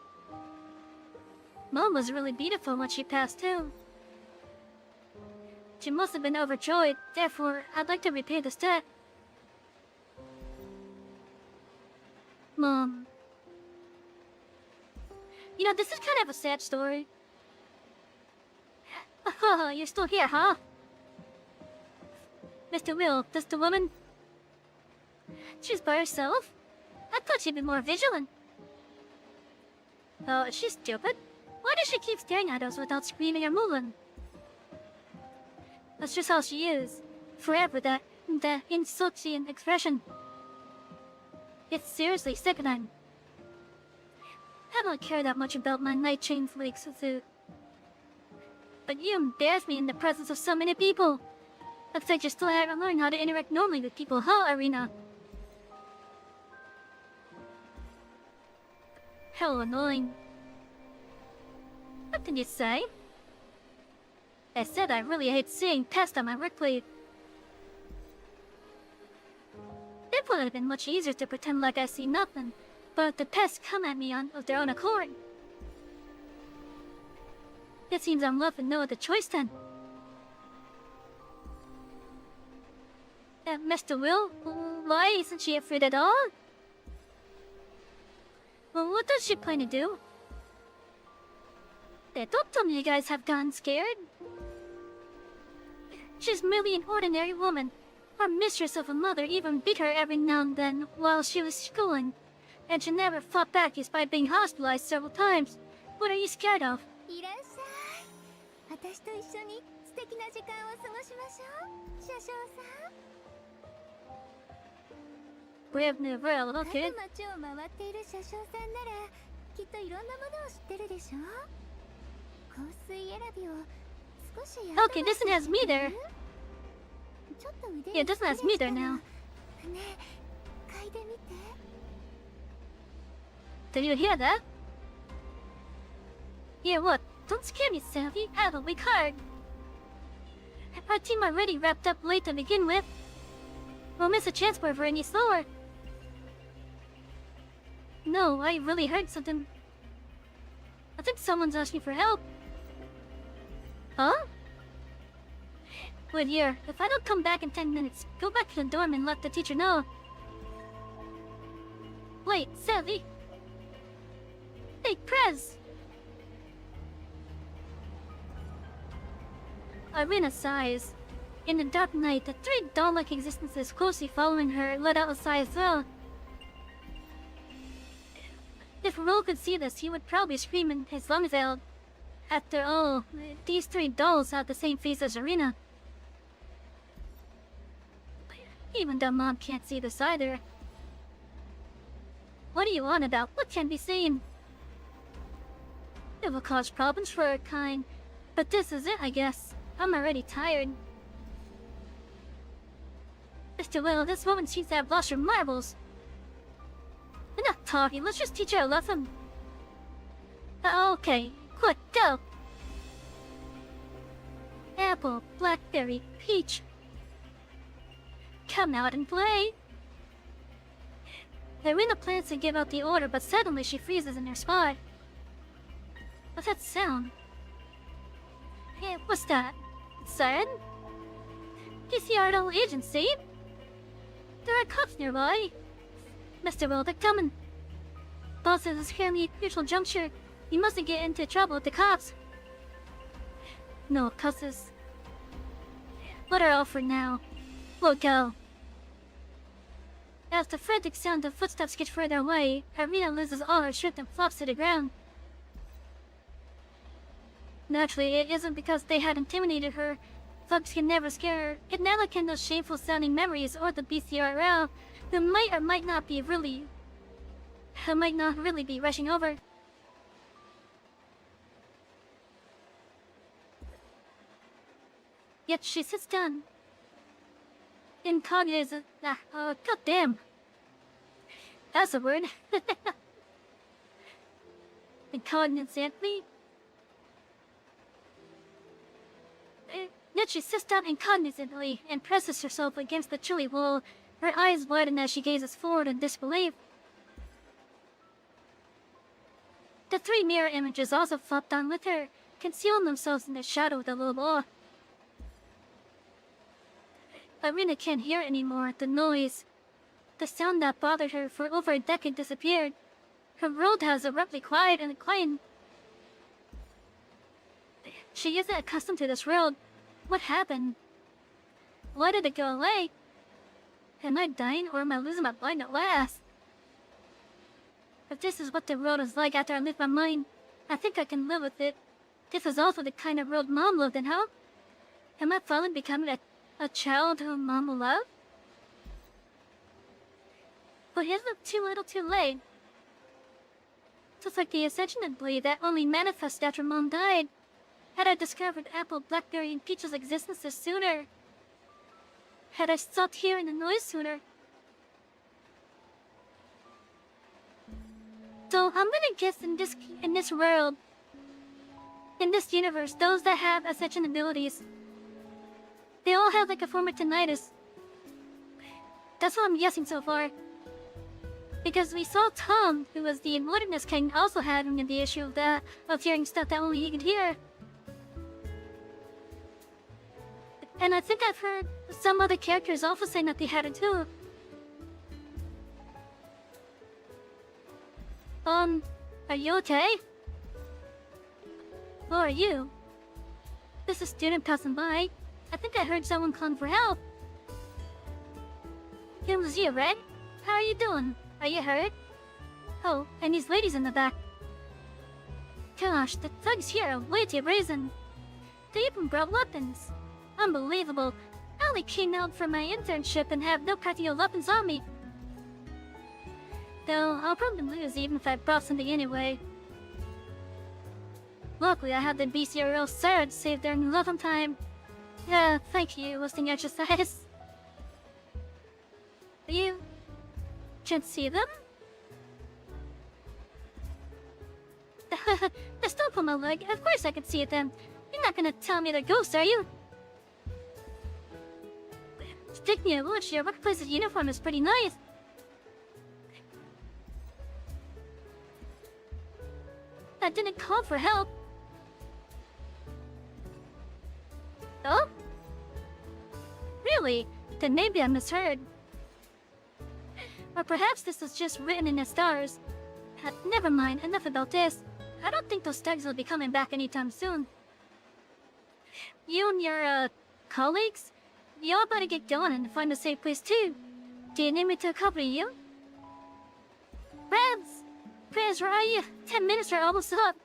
S2: Mom was really beautiful when she passed too. She must have been overjoyed, therefore I'd like to repay this debt. Mom. You know, this is kind of a sad story. Oh, you're still here, huh? Mr. Will, does the woman... She's by herself? I thought she'd be more vigilant. Oh, is she stupid? Why does she keep staring at us without screaming or moving? That's just how she is. Forever that insulting expression. It's seriously sickening. I don't care that much about my night chain flakes, Suzu. But you embarrass me in the presence of so many people. Looks like you still haven't learned how to interact normally with people, huh, Arena? How annoying. What did you say? I said I really hate seeing pests on my workplace. It would have been much easier to pretend like I see nothing, but the pests come at me of their own accord. It seems I'm left with no other choice then. Mr. Will, why isn't she afraid at all? Well, what does she plan to do? Don't tell me you guys have gotten scared. She's merely an ordinary woman. Our mistress of a mother even beat her every now and then while she was schooling. And she never fought back despite being hospitalized several times. What are you scared of?
S3: いらっしゃい。私と一緒に素敵な時間を過ごしましょう。車掌さん。
S2: Brave new world,
S3: 各
S2: okay.
S3: 町を回っている車掌さんならきっといろんなものを知ってるでしょ。香水選びを少しやって
S2: Okay, this one has me there.
S3: ちょっと腕
S2: Yeah, this one has me there now.
S3: ねえ嗅いでみて。
S2: Did you hear that? Yeah, what? Don't scare me, Savy. I have a weak heart. Our team already wrapped up late to begin with. We'll miss a chance for any slower. No, I really heard something. I think someone's asking for help. Huh? Wait here. If I don't come back in 10 minutes, go back to the dorm and let the teacher know. Wait, Savy. Hey, Prez! Irina sighs. In the dark night, the three doll-like existences closely following her let out a sigh as well. If Ro could see this, he would probably scream his lungs out. After all, these three dolls have the same face as Irina. Even though Mom can't see this either. What are you on about? What can be seen? It will cause problems for our kind, but this is it, I guess. I'm already tired. Mr. Will, this woman seems to have lost her marbles. Enough talking, let's just teach her a lesson. Okay, quick, go! Apple, blackberry, peach. Come out and play! Irina plans to give out the order, but suddenly she freezes in her spot. What's that sound? Hey, what's that? Siren? PCRL agency? There are cops nearby. Mr. Will, they're coming. Boss says it's currently a crucial juncture. You mustn't get into trouble with the cops. No cusses. Let her off for now. We'll go. As the frantic sound of footsteps gets further away, Irina loses all her strength and flops to the ground. Naturally, it isn't because they had intimidated her. Thugs can never scare her. It never can those shameful-sounding memories or the BCRL, who might or might not really be rushing over. Yet she sits down. Incognito. Goddamn. That's a word. Incognizantly. Yet she sits down incognizantly and presses herself against the chilly wall, her eyes widen as she gazes forward in disbelief. The three mirror images also flopped down with her, concealing themselves in the shadow of the little ball. Irina can't hear anymore. The noise, the sound that bothered her for over a decade disappeared. Her world has abruptly quiet and quiet. She isn't accustomed to this world. What happened? Why did it go away? Am I dying or am I losing my mind at last? If this is what the world is like after I leave my mind, I think I can live with it. This is also the kind of world Mom lived in, huh? Am I finally becoming a child whom Mom will love? But it's too little too late. Just like the ascension and belief that only manifested after Mom died. Had I discovered Apple, Blackberry, and Peach's existences sooner? Had I stopped hearing the noise sooner? So I'm gonna guess in this world, in this universe, those that have ascension abilities, they all have like a form of tinnitus. That's what I'm guessing so far. Because we saw Tom, who was the Wilderness King, also having the issue of hearing stuff that only he could hear. And I think I've heard some other characters also saying that they had it too. Are you okay? Who are you? This is a student passing by. I think I heard someone calling for help. It was you, right? How are you doing? Are you hurt? Oh, and these ladies in the back. Gosh, the thugs here are way too brazen. They even brought weapons. Unbelievable. I only came out for my internship and have no practical weapons on me. Though, I'll probably lose even if I brought something anyway. Luckily, I had the BCRL sword saved during 11 time. Yeah, thank you, listening exercise. You can't see them? The stump on my leg, of course I can see them. You're not gonna tell me they're ghosts, are you? Speaking of which, your workplace's uniform is pretty nice. I didn't call for help. Oh? Really? Then maybe I misheard. Or perhaps this was just written in the stars. Never mind, enough about this. I don't think those thugs will be coming back anytime soon. You and your, colleagues? You all better get going and find a safe place too. Do you need me to accompany you? Friends! Friends, where are you? 10 minutes are almost up.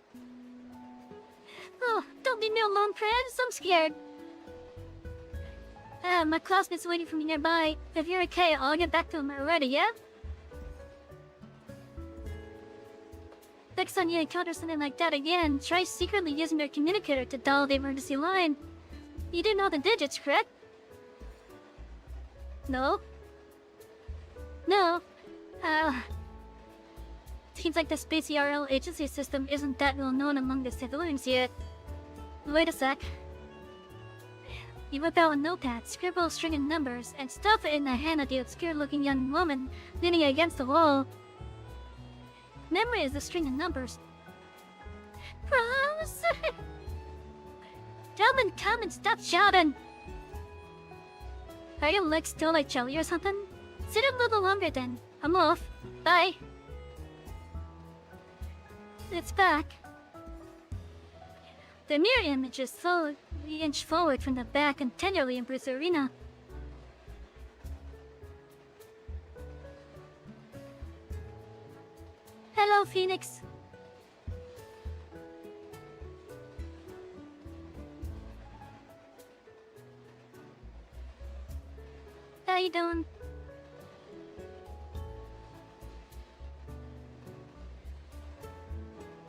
S2: Oh, don't leave me alone, friends. I'm scared. My classmate's waiting for me nearby. If you're okay, I'll get back to him already, yeah? Next time you encounter something like that again, try secretly using your communicator to dial the emergency line. You do know the digits, correct? No? No. Seems like the Space ERL agency system isn't that well known among the civilians yet. Wait a sec. You whip out a notepad, scribble a string of numbers, and stuff it in the hand of the obscure-looking young woman leaning against the wall. Memory is a string of numbers. Rose! Gentlemen, come and stop shouting! Are your legs still like jelly or something? Sit a little longer then. I'm off. Bye. It's back. The mirror image is slowly inched forward from the back and tenderly embraces Arena. Hello, Phoenix. How you doing?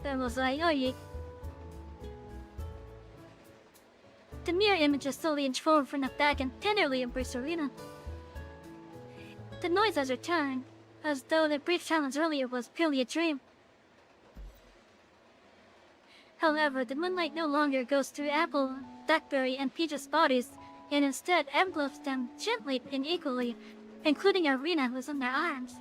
S2: That was Ayoyi. The mirror images slowly inch forward from the back and tenderly embrace Arena. The noise has returned, as though the brief challenge earlier was purely a dream. However, the moonlight no longer goes through Apple, Blackberry, and Peach's bodies, and instead envelopes them gently and equally, including Arena who's in their arms.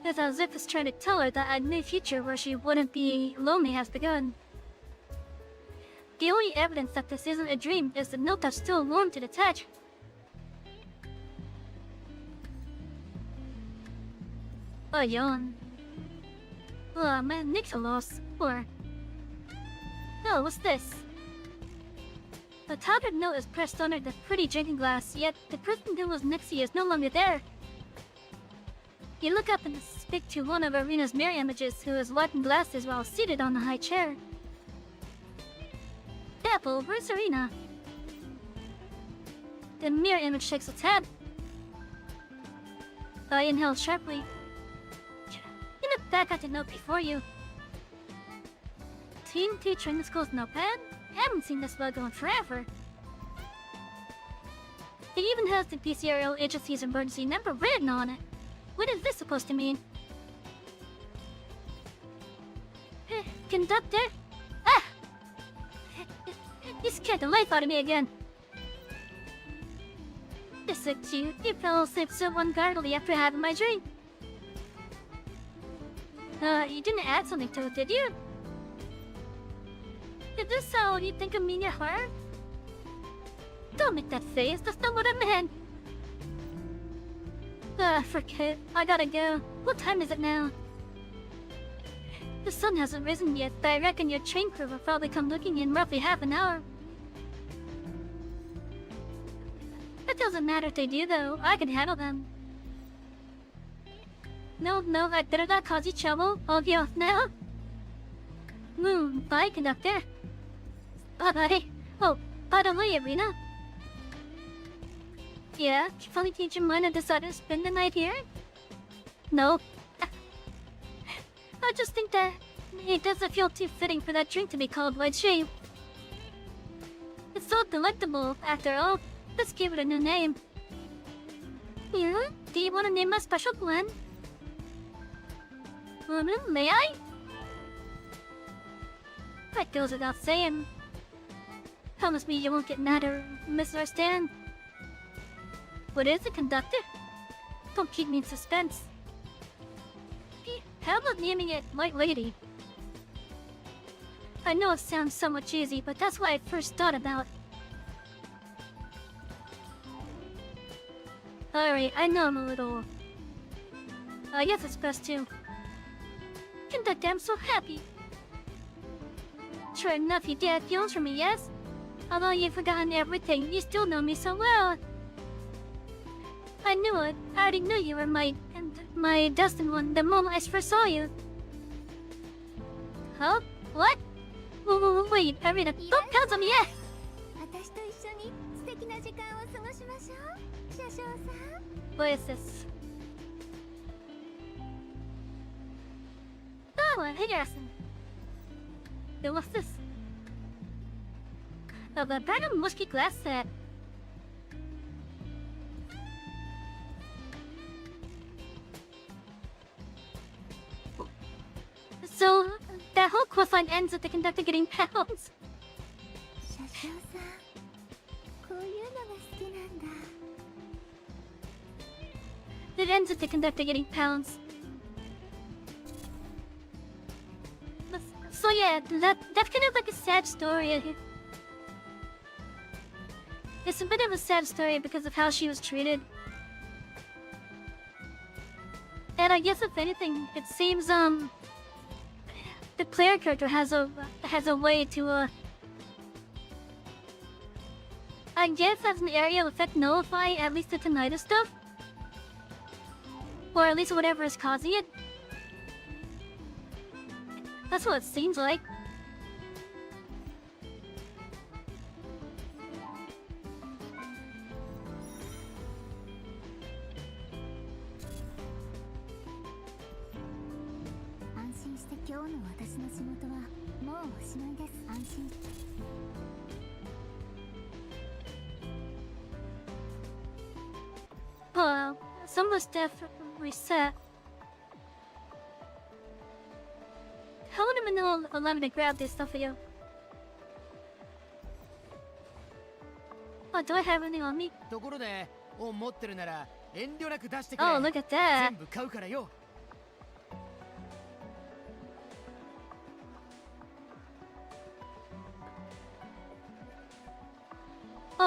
S2: It's as if it's trying to tell her that a new future where she wouldn't be lonely has begun. The only evidence that this isn't a dream is the note that's still warm to the touch. Ayun. Man, Nicholas. Or... No, what's this? The tattered note is pressed under the pretty drinking glass, yet the person who was next to you is no longer there. You look up and speak to one of Arena's mirror images who is wiping glasses while seated on a high chair. Apple, where's Arena? The mirror image shakes its head. I inhale sharply. You look back at the note before you. Teen teacher in the school's notepad? Haven't seen this logo in forever. It even has the PCRL agency's emergency number written on it. What is this supposed to mean? Conductor? Ah! You scared the life out of me again. Just like you fell asleep so unguardedly after having my drink. You didn't add something to it, did you? Is this how you think of me in your heart? Don't make that face, that's not what I meant. Forget it. I gotta go. What time is it now? The sun hasn't risen yet, but I reckon your train crew will probably come looking in roughly half an hour. It doesn't matter if they do, though. I can handle them. No, I better not cause you trouble. I'll be off now. Bye, Conductor. Bye-bye. Oh, by the way, Arena. Yeah, you finally changed your mind and decided to spend the night here? No. I just think that it doesn't feel too fitting for that drink to be called White Sheep. It's so delectable, after all. Let's give it a new name. Yeah? Do you want to name my special blend? May I? That goes without saying. Promise me you won't get mad or misunderstand. What is it, Conductor? Don't keep me in suspense. How about naming it White Lady? I know it sounds somewhat cheesy, but that's what I first thought about. Alright, I know I'm a little... yes, it's best too. Conductor, I'm so happy. Sure enough, you did have feelings for me, yes? Although you've forgotten everything, you still know me so well. I knew it. I already knew you were my destined one the moment I first saw you. Huh? What? Wait, Arena, don't count on me yet!
S3: 私と一緒に素敵な時間を過ごしましょう。車掌さん。
S2: What is this? Oh, hey, Jason. Then what's this? Oh, the bag of musky glass set. So, that whole quest line ends with the conductor getting pounds.
S3: 車掌さん、こういうのが好きなんだ。
S2: It ends with the conductor getting pounds. So yeah, that's kind of like a sad story. It's a bit of a sad story because of how she was treated. And I guess if anything, it seems the player character has a way to I guess as an area of effect nullify at least the tinnitus stuff. Or at least whatever is causing it. That's what it seems like. Some of the stuff reset. How would I know allow me to grab this stuff for you? Oh, do I have anything on me?
S4: ところで、持ってるなら遠慮なく出してくれ。
S2: Oh, look at that.
S4: 全部買うからよ。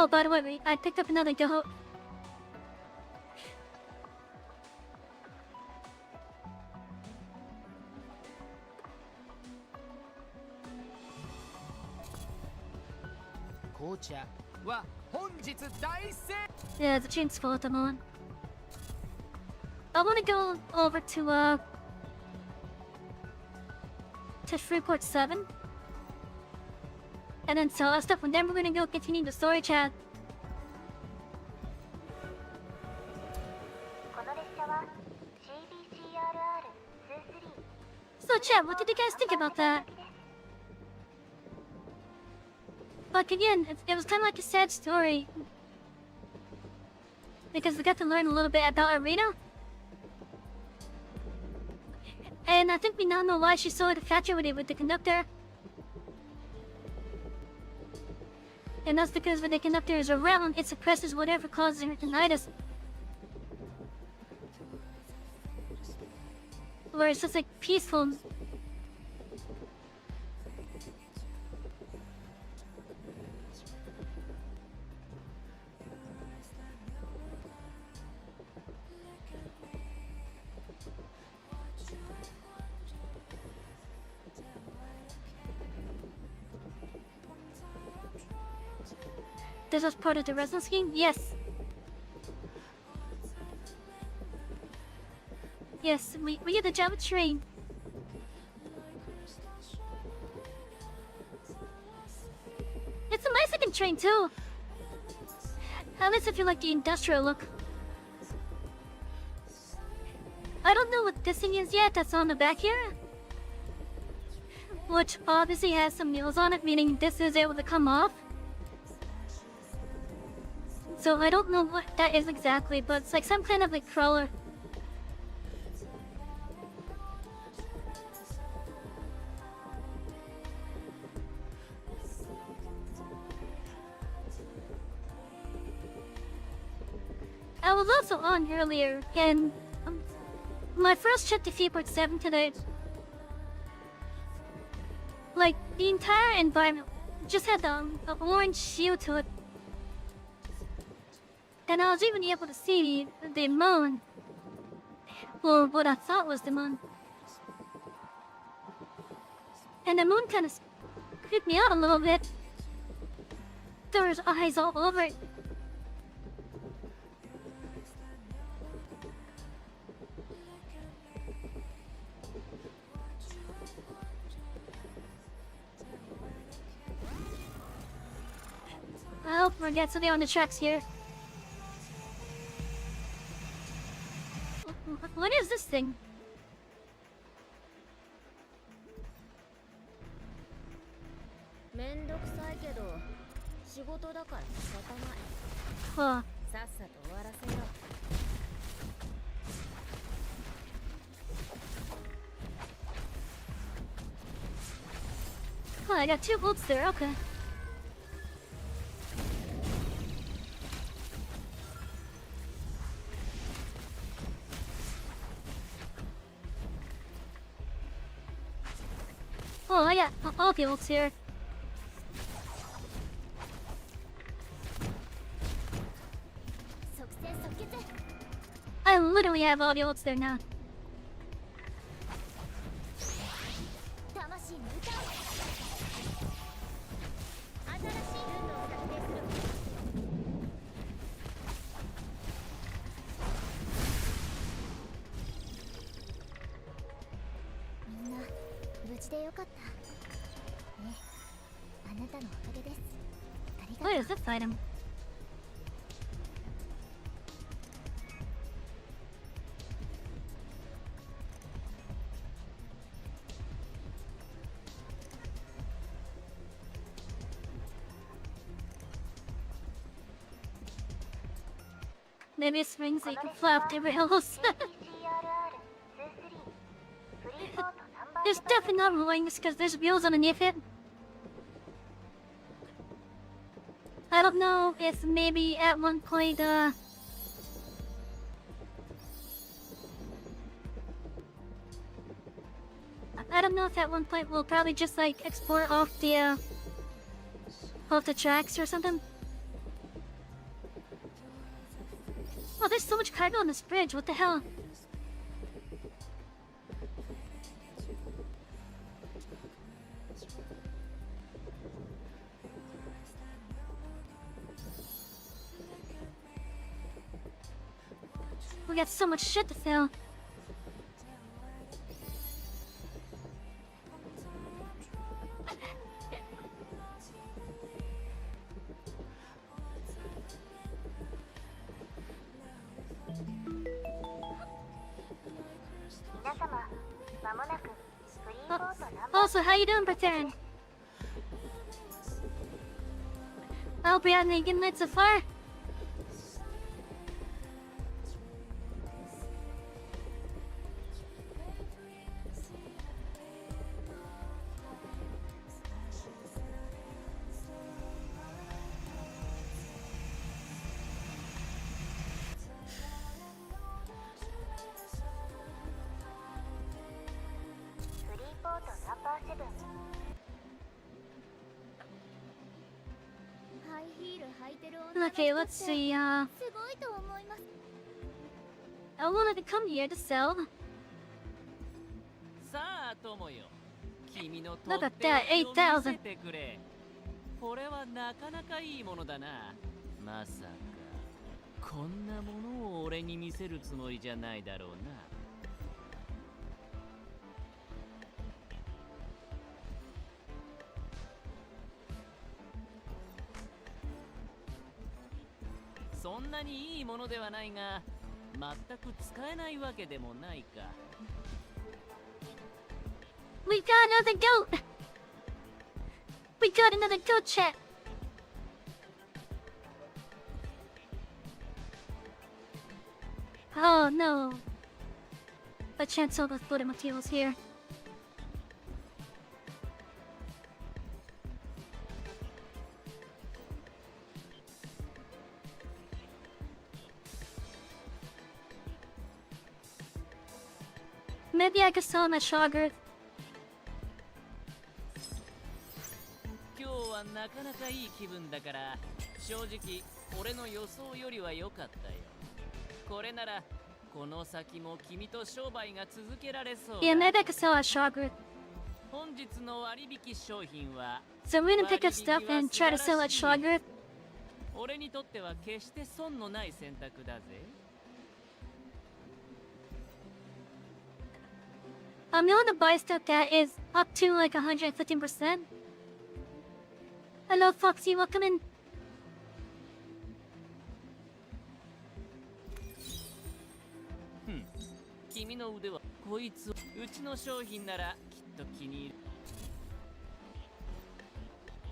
S2: Oh, by the way, I picked up another goat. Yeah, the chain's full at the moment. I want to go over to Freeport 7. And then sell our stuff, and then we're gonna go continue the story chat.
S3: この列車は CBCRR23
S2: So chat, what did you guys think about that? Like again, it was kind of like a sad story. Because we got to learn a little bit about Arena. And I think we now know why she's so infatuated with the Conductor. And that's because when the Conductor is around, it suppresses whatever causes her tinnitus. Where it's just like peaceful. This was part of the Resonance scheme? Yes. Yes, we had the Java train. It's a nice looking train too. At least if you like the industrial look. I don't know what this thing is yet that's on the back here. Which obviously has some wheels on it, meaning this is able to come off. So I don't know what that is exactly, but it's like some kind of like crawler. I was also on earlier, and my first trip to Freeport 7 today, like the entire environment just had an orange hue to it. And I was even able to see the moon. Or what I thought was the moon. And the moon kind of creeped me out a little bit. There was eyes all over it. I hope we're getting on the tracks here. What is this thing?
S3: めんどくさいけど仕事だから仕方ない。
S2: Huh.
S3: さっさと終わらせろ。
S2: Oh, I got 2 bolts there, okay. Oh, I got all the bolts here. I literally have all the bolts there now.
S3: 魂に歌う。新しいルートを作成する。みんな無事でよかった。ね、あなたのおかげです。ありがとう。
S2: What is this item? Maybe it's rings that you can fly off the rails. There's definitely not wings because there's wheels underneath it. I don't know if maybe at one point, I don't know if at one point we'll probably just like export off the tracks or something. Oh, there's so much cargo on this bridge. What the hell? We got so much shit to fill. Also, how you doing, Brethren? I hope you're having a good night so far. Okay, let's see, I wanted to come here to sell. Look at that, 8,000.
S4: これはなかなかいいものだな。まさかこんなものを俺に見せるつもりじゃないだろうな。そんなにいいものではないが、全く使えないわけでもないか。
S2: We got another goat! We got another goat chat! Oh no! A chance of the materials here. Maybe I could sell him at Shogger.
S4: 今日はなかなかいい気分だから、正直俺の予想よりは良かったよ。これならこの先も君と商売が続けられそうだ。
S2: Yeah, maybe I could sell at Shogger.
S4: 本日の割引商品は
S2: So we're gonna pick up stuff and try to sell at Shogger.
S4: 俺にとっては決して損のない選択だぜ。
S2: I'm willing to buy stuff that is up to like 115%. Hello, Foxy, welcome in.
S4: 君の腕はこいつうちの商品ならきっと気に入る。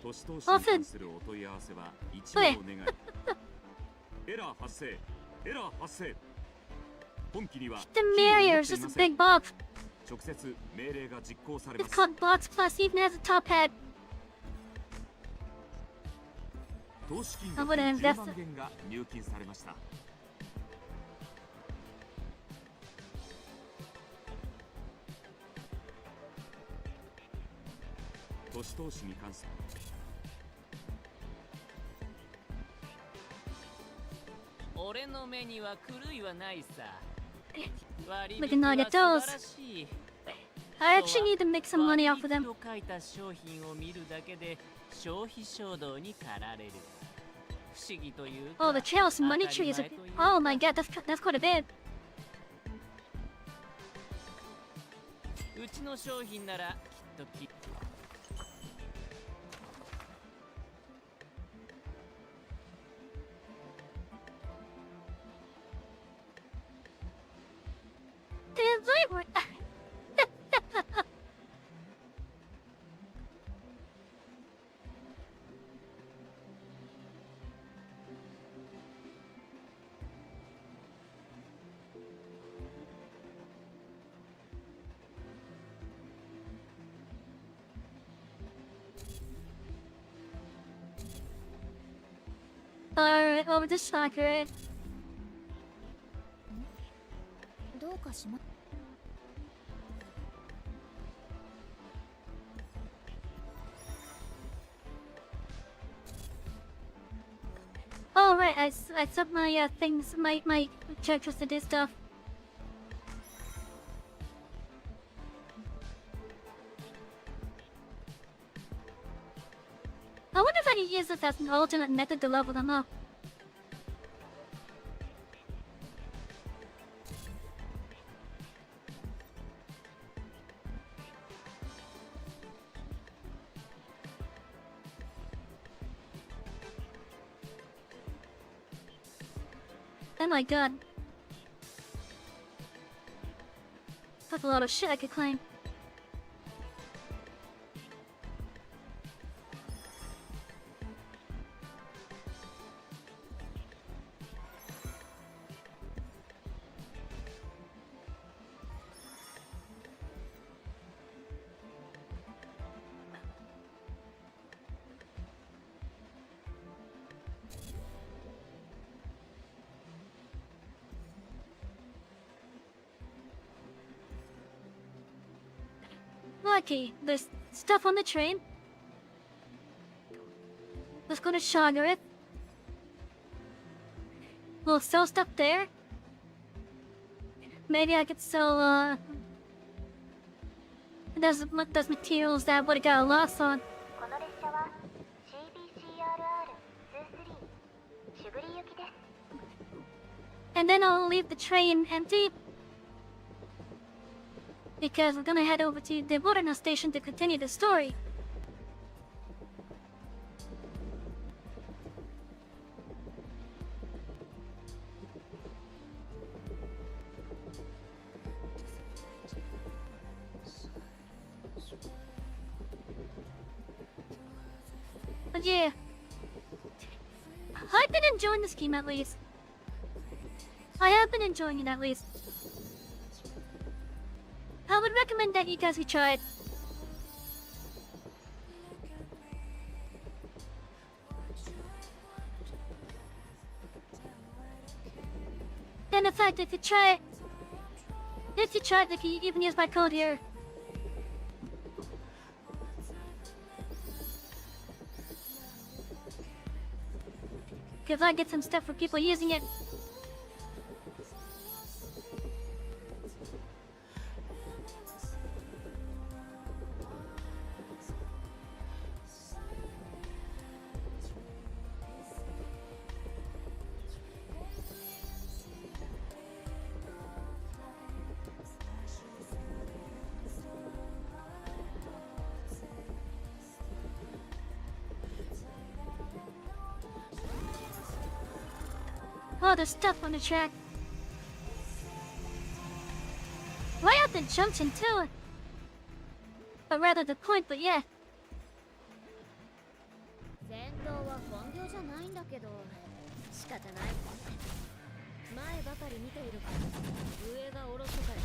S5: 都市投資に関するお問い合わせは一部お願い。エラー発生。エラー発生。本機には
S2: The Marrier is just a big box.
S5: 直接命令が実行されま
S2: It's
S5: す。
S2: called Box Plus, even has a top hat.
S5: 投資金
S2: I
S5: 額
S2: wouldn't
S5: 10
S2: invest
S5: 万
S2: it.
S5: 元が入金されました。都市投資に関する
S4: 俺の目には狂いはないさ。割
S2: Look
S4: 引
S2: at
S4: は
S2: all
S4: 素
S2: your
S4: 晴らしい。
S2: I actually need to make some money off of
S4: 割
S2: them.
S4: 引と書いた商品を見るだけで消費衝動に駆られる。不思議というか
S2: Oh, the trail of some money trees.
S4: 当たり前という
S2: Oh my god, that's quite a bit.
S4: うちの商品ならきっとき
S2: Alright, over to Sakura.
S3: どうかしま
S2: Alright, I set my things, my characters to do stuff. I wonder if I could use this as an alternate method to level them up. Oh my god. That's a lot of shit I could claim. Lucky, there's stuff on the train. Let's go to Shagaret. We'll sell stuff there. Maybe I could sell, those materials that would've got lost on.
S3: この列車は CBCRR23 シグリ行きです。
S2: And then I'll leave the train empty. Because we're gonna head over to the Resonance station to continue the story. But yeah, I've been enjoying this game at least. I have been enjoying it at least. I would recommend that you guys could try it. And in fact, if you try it, you can even use my code here. Because I get some stuff for people using it. Oh, there's stuff on the track. Why have the junction too? Or rather the point, but yeah.
S3: 先導は本業じゃないんだけど仕方ない前ばかり見ているから上がおろそかになる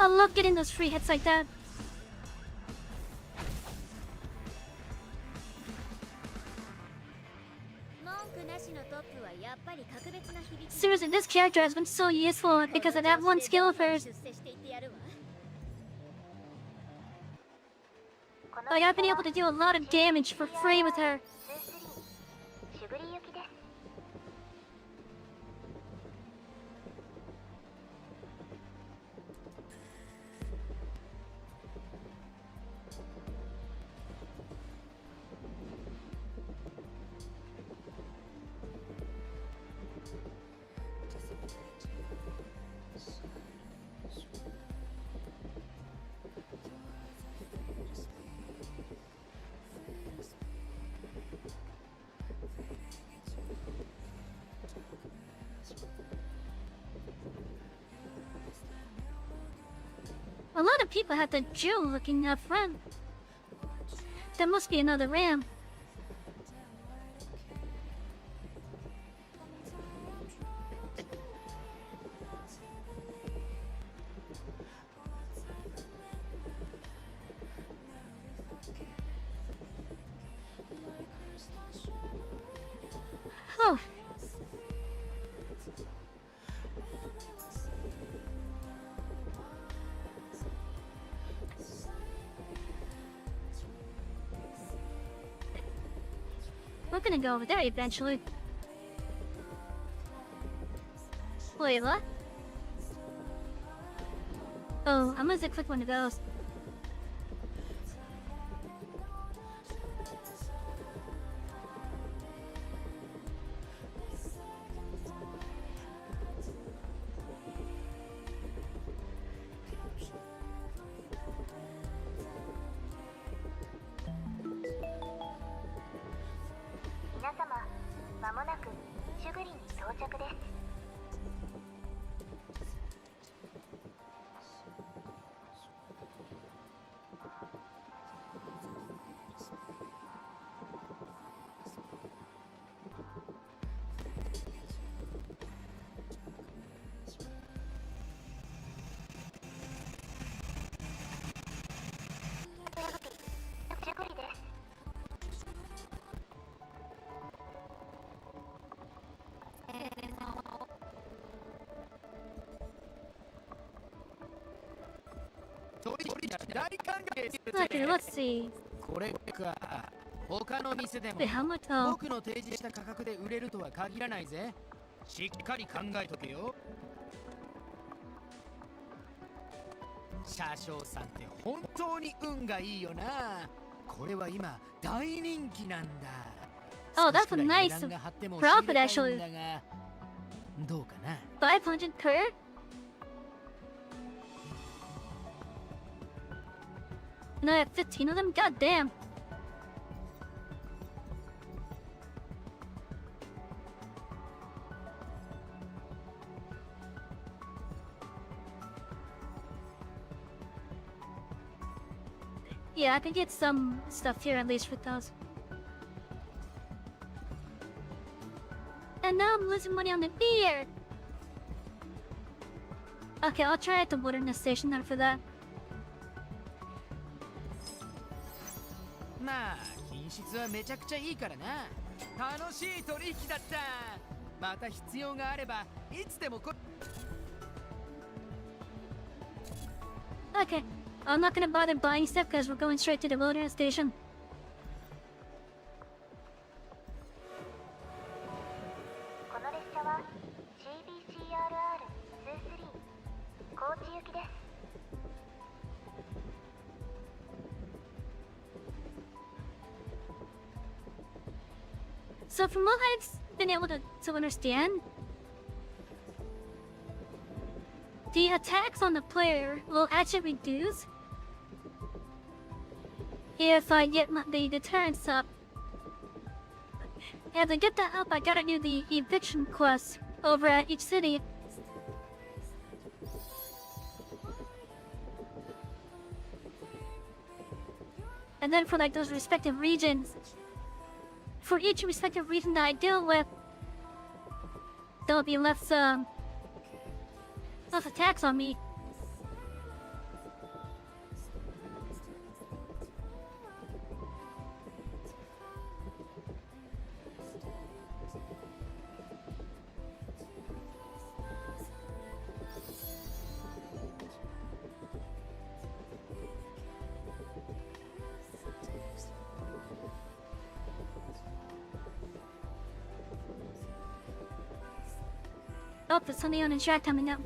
S2: I love getting those free hits like that. Seriously, this character has been so useful because of that one skill of hers. Like, I've been able to do a lot of damage for free with her. A lot of people have the Jew looking up front. There must be another ram. Oh. We're gonna go over there eventually. Wait, what? Oh, I'm gonna click one of those. Okay, let's see.
S6: これか。他の店でも
S2: Wait, how much? Oh,
S6: 僕の提示した価格で売れるとは限らないぜ。しっかり考えとけよ。車掌さんって本当に運がいいよな。これは今大人気なんだ。
S2: Oh, that's a
S6: 少しくらい
S2: nice
S6: 値段が張っても
S2: profit,
S6: 仕入れたい
S2: actually.
S6: んだがどうかな。
S2: 500 per? And I have 15 of them? God damn. Yeah, I can get some stuff here at least with those. And now I'm losing money on the beer. Okay, I'll try at the wilderness station then for that.
S6: まあ品質はめちゃくちゃいいからな。楽しい取引だった。また必要があればいつでもこ。
S2: Okay, I'm not gonna bother buying stuff because we're going straight to the wilderness station.
S3: この列車は CBCRR23 高知行きです。
S2: So from what I've been able to understand, the attacks on the player will actually reduce if I get the deterrence up. And to get that up, I gotta do the eviction quest over at each city. And then for like those respective regions, for each respective region that I deal with, there'll be less attacks on me. Oh, there's something on the track coming up.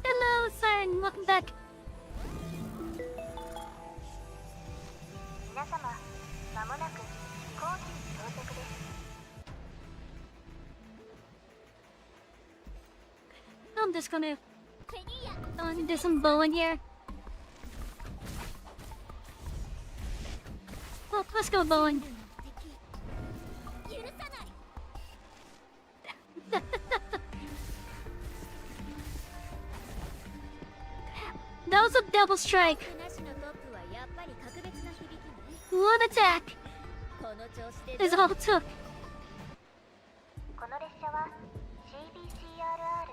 S2: Hello, Siren. Welcome back.
S3: 皆様、まもなく高知に到着です。
S2: I'm just gonna do some bowling here. Well, let's go bowling.
S3: 許さない。
S2: That was a double strike.
S3: なしのトップはやっぱり格別な響きね。
S2: One attack
S3: この調子で
S2: is all it took.
S3: この列車は CBCRR23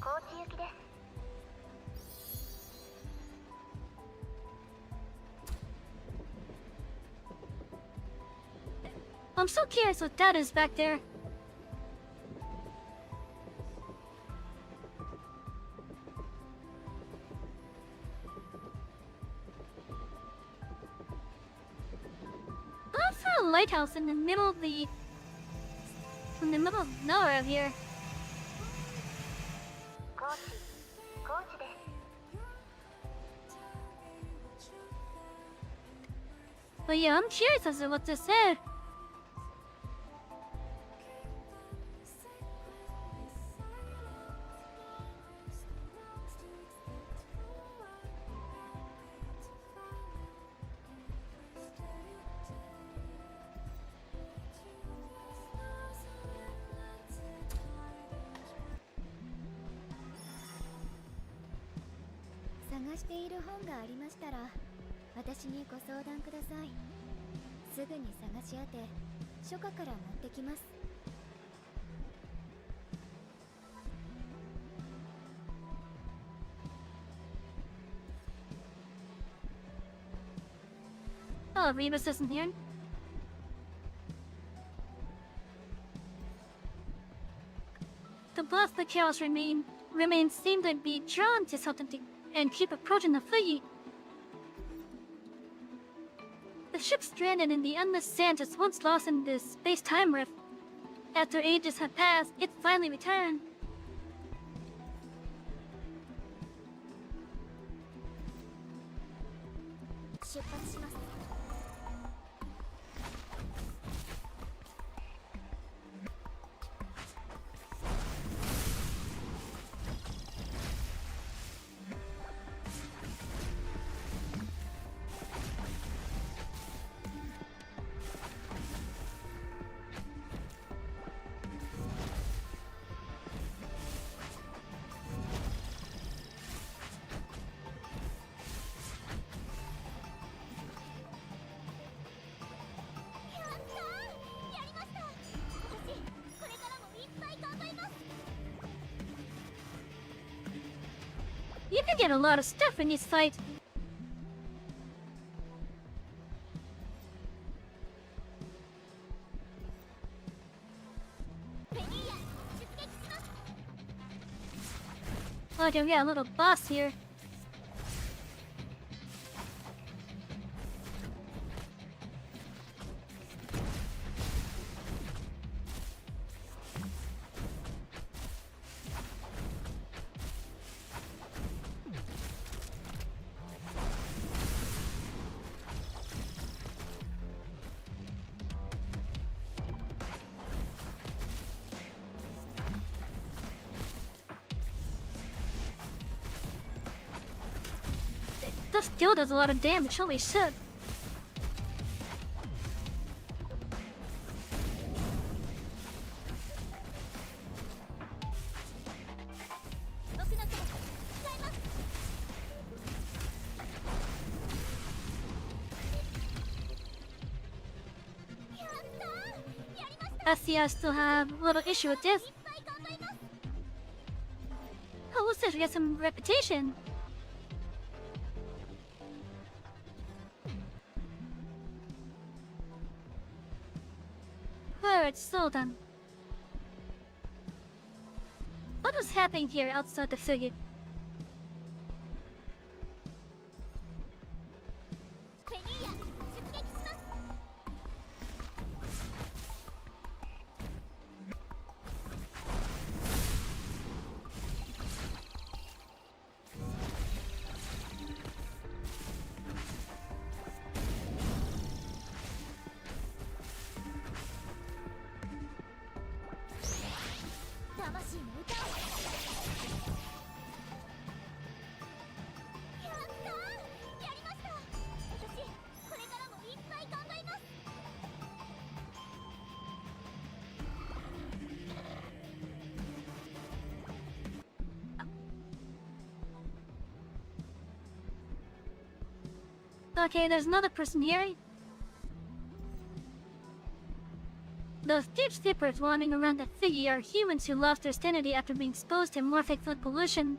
S3: 高知行きです。
S2: I'm so curious what that is back there. I saw a lighthouse in the middle of nowhere here.
S3: 高知です。
S2: But yeah, I'm curious as to what this said.
S3: 「探している本がありましたら私にご相談ください。すぐに探し当て書家から持ってきます。
S2: Oh, Rebus isn't here. The blast the chaos remains seem to be drawn to something and keep approaching the fleet. The ship stranded in the endless sands is once lost in this space-time rift. After ages have passed, it finally returned. You can get a lot of stuff in this fight. Oh, we got a little boss here. That still does a lot of damage, holy shit. I see I still have a little issue with this. Oh, what's this? We got some reputation. Alright, so done. What was happening here outside the frigate? Okay, there's another person here. Those deep sleepers wandering around the city are humans who lost their sanity after being exposed to morphic food pollution.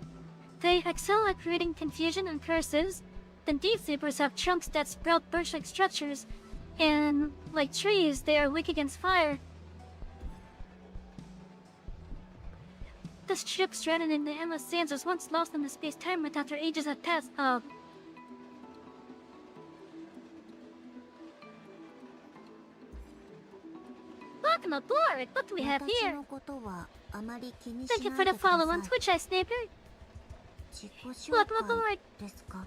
S2: They excel at creating confusion and curses. The deep sleepers have trunks that sprout birch-like structures, and like trees, they are weak against fire. This ship stranded in the endless sands was once lost in the space-time myth after ages had passed. Welcome aboard! What do we have
S3: 私
S2: here?
S3: のことはあまり気に
S2: Than
S3: し
S2: you
S3: な
S2: for
S3: いで
S2: the
S3: くだ
S2: follow
S3: さ
S2: on
S3: い。
S2: Twitch, Sniper.
S3: 自己紹
S2: Welcome aboard.
S3: 介ですか？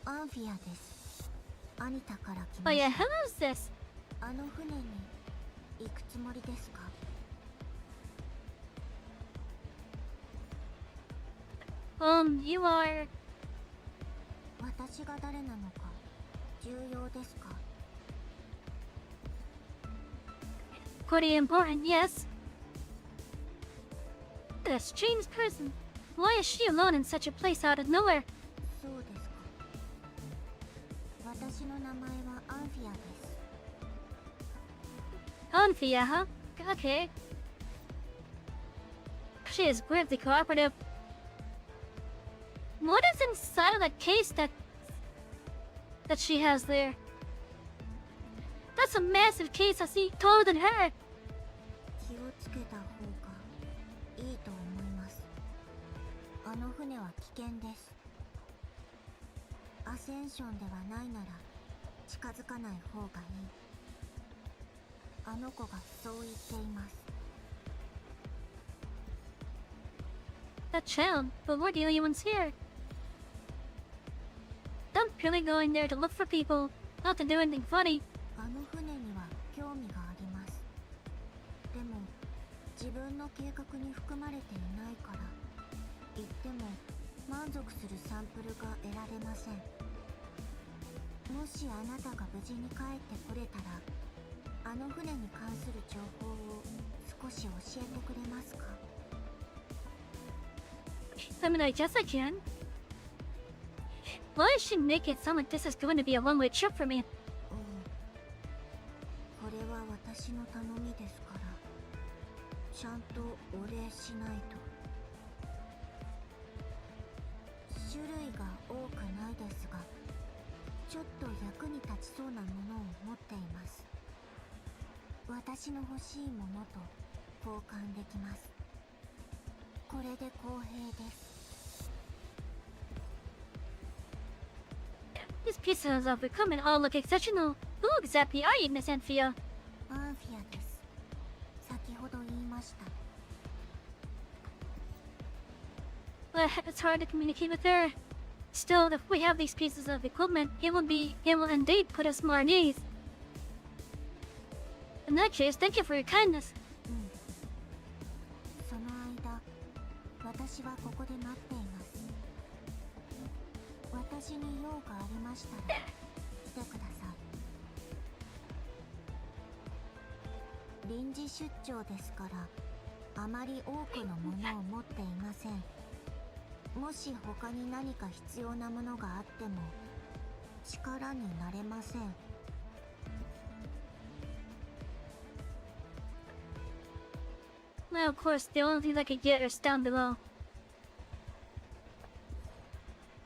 S3: アンフィアです。アニタから来
S2: Oh
S3: まし
S2: yeah,
S3: た。
S2: who's this?
S3: あの船に行くつもりですか？
S2: You are...
S3: 私が誰なのか重要ですか？
S2: pretty important, yes. A strange person. Why is she alone in such a place out of nowhere?
S3: そうですか。私の名前はアンフィアです。
S2: Anfia, huh? Okay. She is weirdly cooperative. What is inside of that case that she has there? That's a massive case I see taller than her.
S3: 気をつけた方がいいと思います。あの船は危険です。アセンションではないなら近づかない方がいい。あの子がそう言っています。
S2: That child, but we're the only ones here. I'm purely going there to look for people, not to do anything funny.
S3: あの船には興味があります。でも自分の計画に含まれていないから言っても満足するサンプルが得られません。もしあなたが無事に帰ってこれたらあの船に関する情報を少し教えてくれますか？
S2: I mean, I guess I can. Why does she make it sound like this is going to be a one-way trip for me?
S3: これは私の頼みですからちゃんとお礼しないと。種類が多くないですがちょっと役に立ちそうなものを持っています。私の欲しいものと交換できます。これで公平です。
S2: These pieces of equipment all look exceptional. Who exactly are you, Miss Anfia?
S3: アンフィアです。先ほど言いました。
S2: It's hard to communicate with her. Still, if we have these pieces of equipment, it will indeed put us more at ease. In that case, thank you for your kindness.
S3: その間、私はここで待っています。私に用がありましたら来てください。臨時出張ですからあまり多くのものを持っていません。もし他に何か必要なものがあっても力になれません。
S2: Well, of course, the only thing I could get is down below.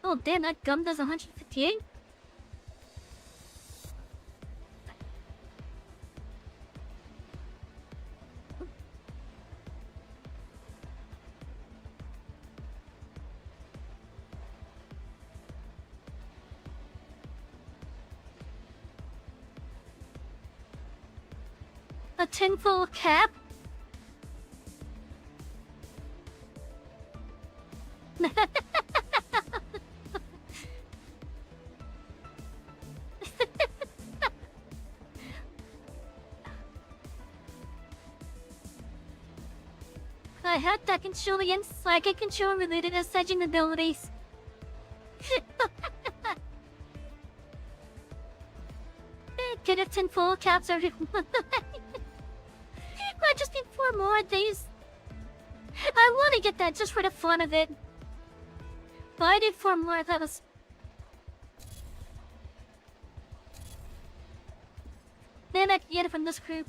S2: Oh, damn, that gum does 158? A tinfoil cap? I had that control against psychic control related ascending abilities. Get a tinfoil caps or might just be 4 more days. I want to get that just for the fun of it. But I did 4 more, that was... name I can get from this group.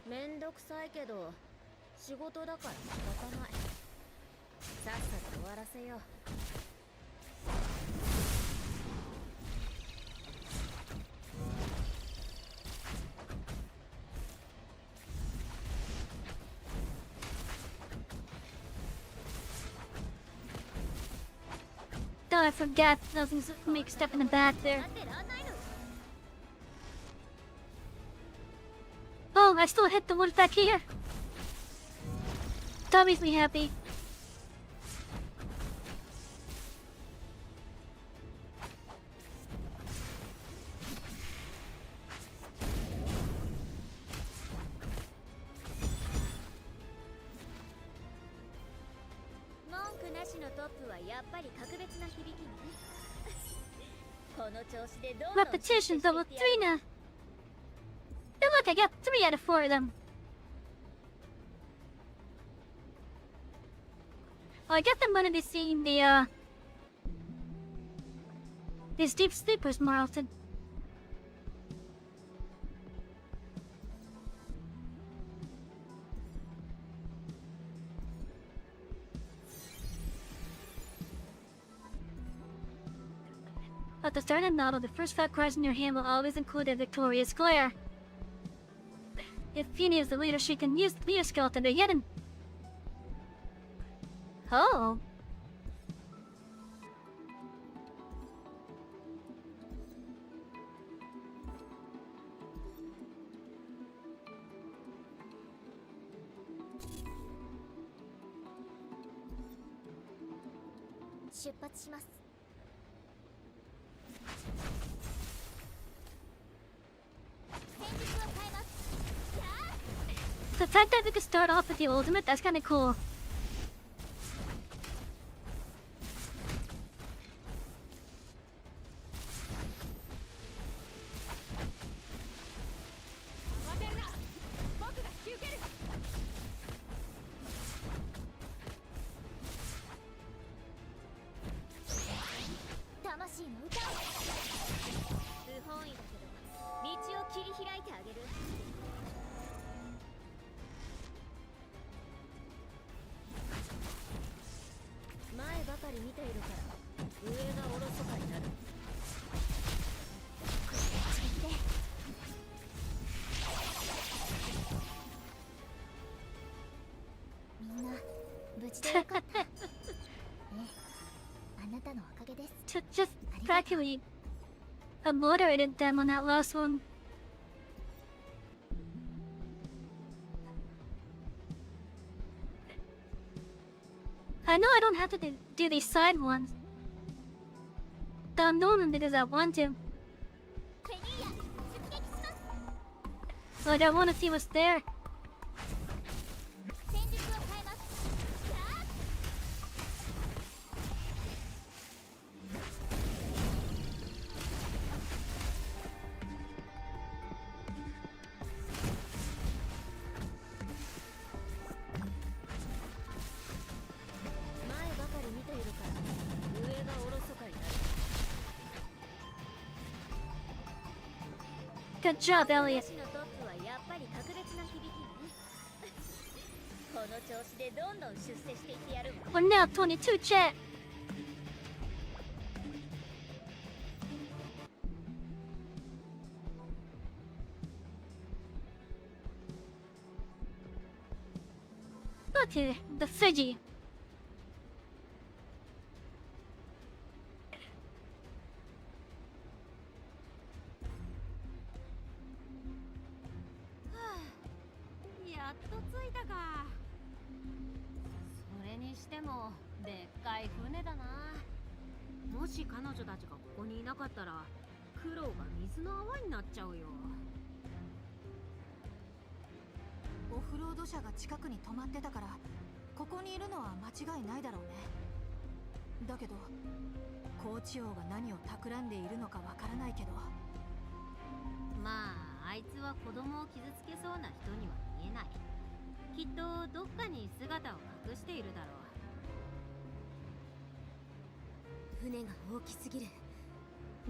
S3: めんどくさいけど仕事だから仕方ない。さっさと終わらせよう。
S2: Oh, I forgot. Nothing's mixed up in the back there. Oh, I still hit the wood back here. That makes me happy. Repetitions level 3 now. And look, I got 3 out of 4 of them. Oh, I guess I'm gonna be seeing these deep sleepers more often. At the start of the novel, the first 5 cards in your hand will always include a victorious glare. If Feeny is the leader, she can use the leader skeleton to hit him. Oh. The fact that we could start off with the ultimate, that's kinda cool. Just practically obliterated them on that last one. I know I don't have to do these side ones. I'm doing them because I want to. Like I want to see what's there. Good job, Elliot. We're now 22, chat. Okay, the Fiji.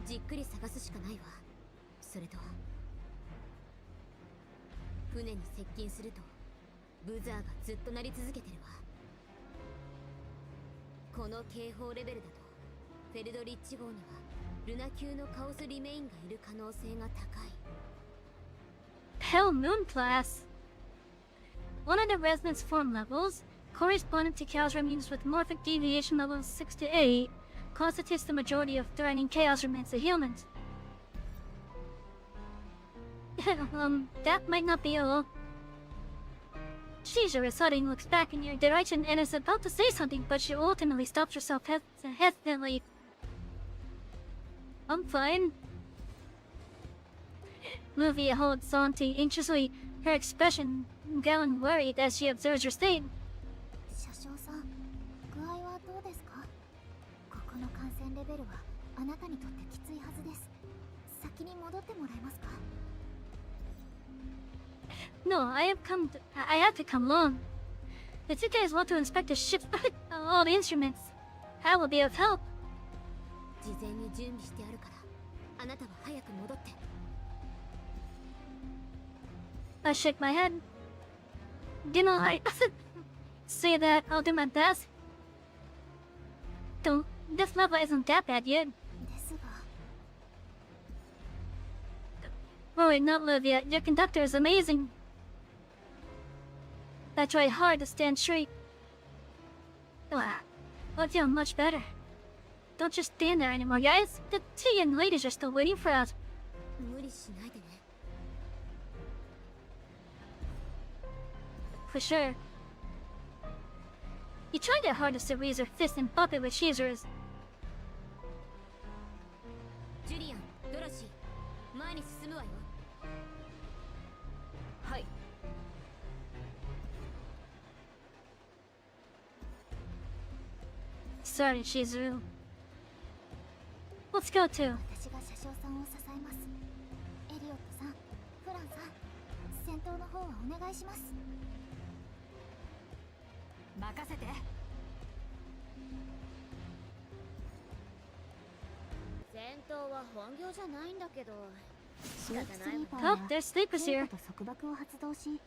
S3: じっくり探すしかないわ。それと船に接近するとブザーがずっと鳴り続けてるわ。この警報レベルだとフェルドリッチ号にはルナ級のカオスリメインがいる可能性が高い。
S2: Hell Moon class. One of the resonance form levels, corresponding to chaos remains with morphic deviation levels 6 to 8, constitutes the majority of threatening chaos remains to humans. That might not be all. Shizu is suddenly looks back in your direction and is about to say something, but she ultimately stops herself hesitantly. I'm fine. Luvia holds Santi anxiously, her expression gallon worried as she observes her state.
S3: 車掌さん、具合はどうですか？ここの感染レベルはあなたにとってきついはずです。先に戻ってもらえますか？
S2: No, I have to come along. If you guys want to inspect the ship, all the instruments, I will be of help.
S3: 事前に準備してあるから、あなたは早く戻って。
S2: I shake my head. Didn't I say that I'll do my best? Don't. This level isn't that bad yet.
S3: ですが、
S2: Worry not, Livia. Your conductor is amazing. I tried hard to stand straight. I feel much better. Don't just stand there anymore, guys. The two young ladies are still waiting for us.
S3: 無理しないでね。
S2: For sure. You tried their hardest to raise her fist and bump it with Shizur's.
S3: ジュリアン、ドロシー、前に進むわよ。はい。
S2: Sorry, Shizuru. Let's go too.
S3: 私が車掌さんを支えます。エリオットさん、フランさん、先頭の方はお願いします。任せて。戦闘は本業じゃないんだけど。仕方ないわね。
S2: Oh, there's sleepers here.
S3: と束縛を発動し、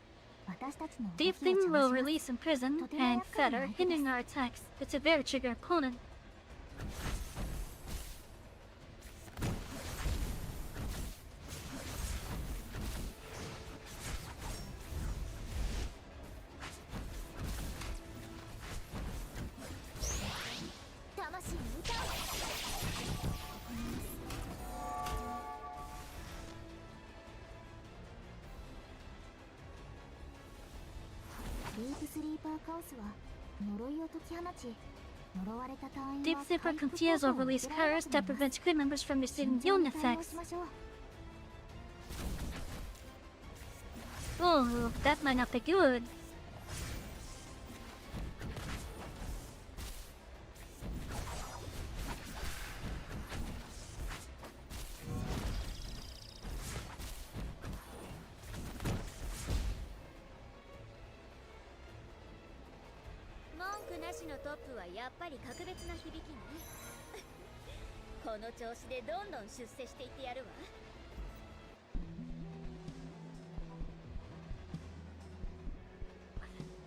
S3: 私たちの
S2: Deep
S3: 動きを
S2: Thing
S3: 邪魔
S2: will
S3: します。
S2: release in prison and fetter, hindering our attacks. It's a very trigger opponent. Deep Sleeper continues will release curse that prevents crew members from receiving ill effects. Oh, that might not be good.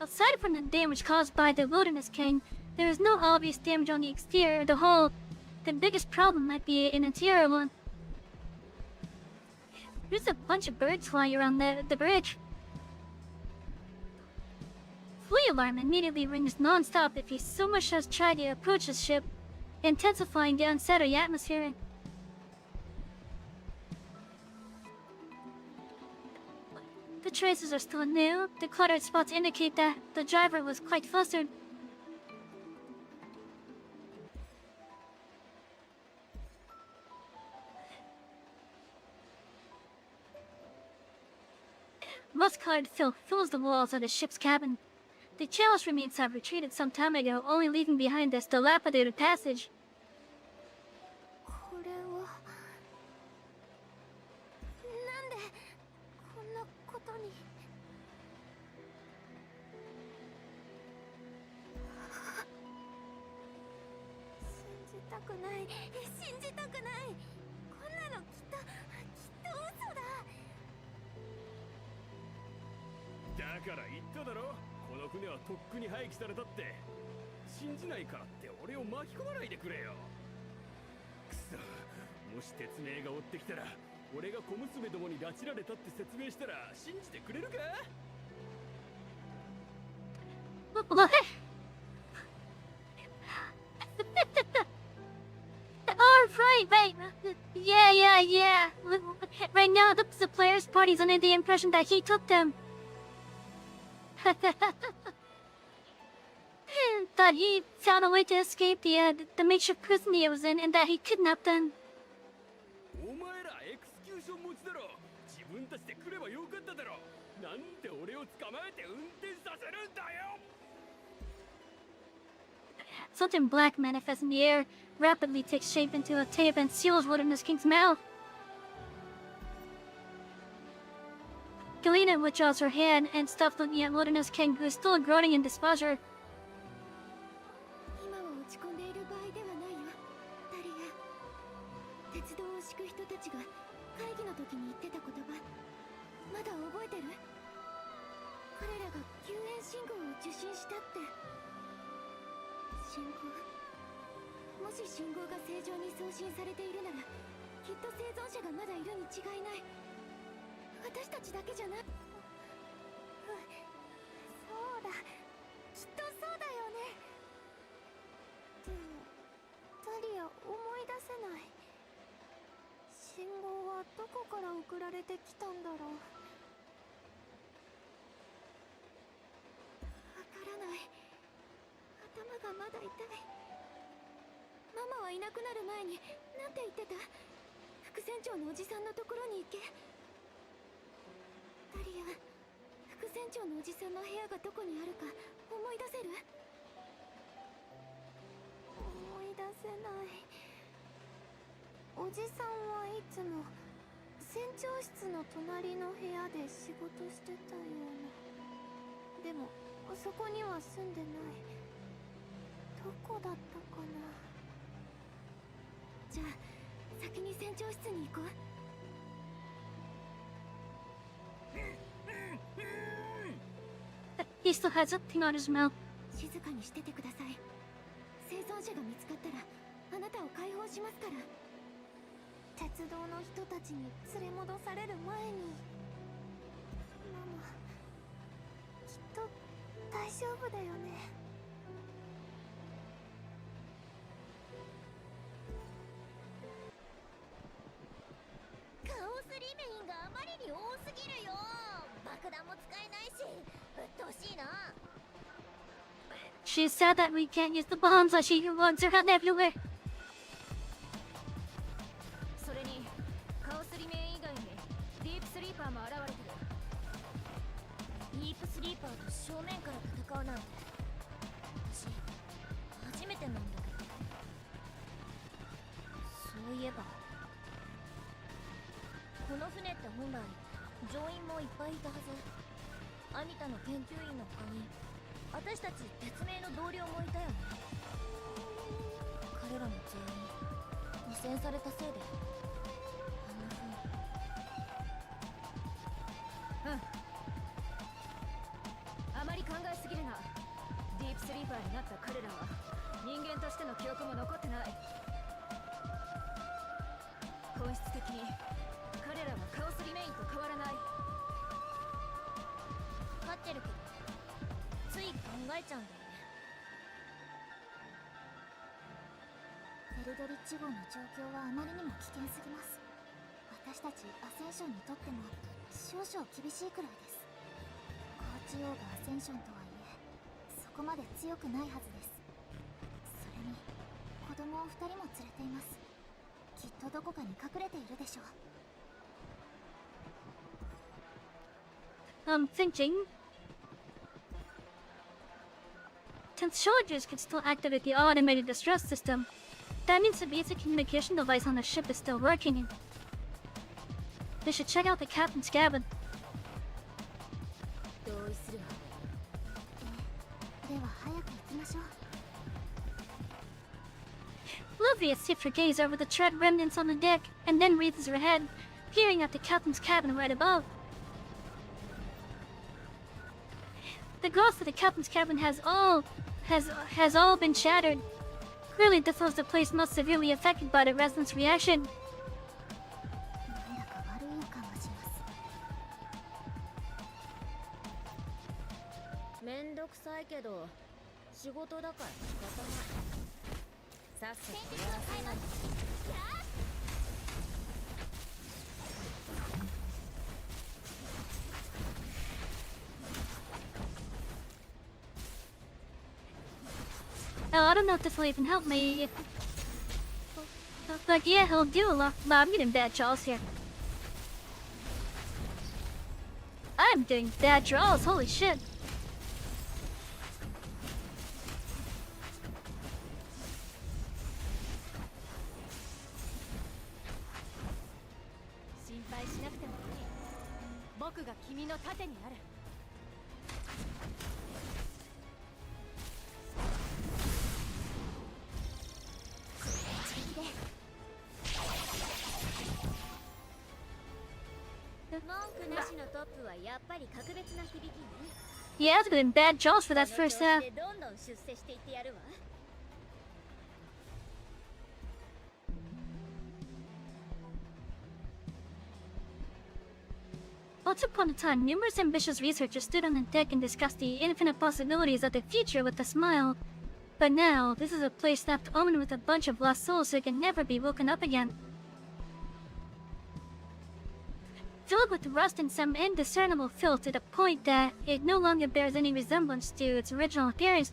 S2: Aside from the damage caused by the Wilderness King, there is no obvious damage on the exterior of the hull. The biggest problem might be an interior one. There's a bunch of birds flying around the bridge. Flea alarm immediately rings non-stop if he so much as tried to approach his ship, intensifying the unsettled atmosphere. The traces are still new. The cluttered spots indicate that the driver was quite flustered. Musk-colored filth fills the walls of the ship's cabin. The chaos remains have retreated some time ago, only leaving behind this dilapidated passage.
S3: これはなんでこんなことに。信じたくない、信じたくない。
S7: だから言っただろ、この船はとっくに廃棄されたって。信じないからって俺を巻き込まないでくれよ。くそ、もし鉄名が追ってきたら俺が小娘どもに拉致られたって説明したら信じてくれるか？
S2: What? Oh, right. Yeah. Right now, the players' party's under the impression that he took them. That he found a way to escape the makeshift prison he was in, and that he kidnapped them.
S7: お前らエクスキューション持ちだろ。自分たちで来ればよかっただろ。なんで俺を捕まえて運転させるんだよ。
S2: Something black manifests in the air, rapidly takes shape into a tape and seals Wilderness King's mouth. Galena withdraws her hand and stops looking at Wilderness King, who is still groaning in displeasure.
S3: 今は落ち込んでいる場合ではないよ、ダリア。鉄道を敷く人たちが会議の時に言ってた言葉、まだ覚えてる？彼らが救援信号を受信したって。信号？もし信号が正常に送信されているなら、きっと生存者がまだいるに違いない。私たちだけじゃない。そうだ、きっとそうだよね。でもダリア思い出せない。信号はどこから送られてきたんだろう。わからない。頭がまだ痛い。ママはいなくなる前になんて言ってた？副船長のおじさんのところに行け。ダリア、副船長のおじさんの部屋がどこにあるか思い出せる？思い出せない。おじさんはいつも船長室の隣の部屋で仕事してたような。でもそこには住んでない。どこだったかな。じゃあ先に船長室に行こう。
S2: He still has something on his mouth.
S3: 静かにしててください。生存者が見つかったらあなたを解放しますから。鉄道の人たちに連れ戻される前に。ママ、きっと大丈夫だよね。カオスリメインがあまりに多すぎるよ。爆弾も使えないし、うっとうしいな。
S2: She's sad that we can't use the bombs as she wants around everywhere.
S3: それにカオスリメイン以外にディープスリーパーも現れてる。ディープスリーパーと正面から戦うなんて私初めてなんだけど。そういえばこの船って本来乗員もいっぱいいたはず。アニタの研究員の他に私たち鉄名の同僚もいたよね。彼らも全員汚染されたせいであんな風に。あまり考えすぎるな。ディープスリーパーになった彼らは人間としての記憶も残ってない。本質的に彼らはカオスリメインと変わらない。分かってるけどつい考えちゃうんだよね。エルドリッチ号の状況はあまりにも危険すぎます。私たちアセンションにとっても少々厳しいくらいです。コーチ王がアセンションとはいえそこまで強くないはずです。それに子供を2人も連れています。きっとどこかに隠れているでしょう。
S2: Thinking. Since soldiers can still activate the automated distress system, that means the basic communication device on the ship is still working. They should check out the captain's cabin.
S3: 同意するわ。では早く行きましょう。
S2: Livia shifts her gaze over the tread remnants on the deck and then raises her head, peering at the captain's cabin right above. The glass of the captain's cabin has all been shattered. Clearly, this was the place most severely affected by the resonance reaction.
S3: なんだか悪いかもします。めんどくさいけど仕事だから仕方ない。さっさと終わらせない。
S2: Oh, I don't know if this will even help me. But yeah, he'll do a lot. Wow, I'm getting bad draws here. I'm doing bad draws, holy shit. Yeah, I was getting bad draws for that first half. Once upon a time, numerous ambitious researchers stood on the deck and discussed the infinite possibilities of the future with a smile. But now, this is a place left open with a bunch of lost souls who can never be woken up again. Filled with rust and some indiscernible filth to the point that it no longer bears any resemblance to its original appearance.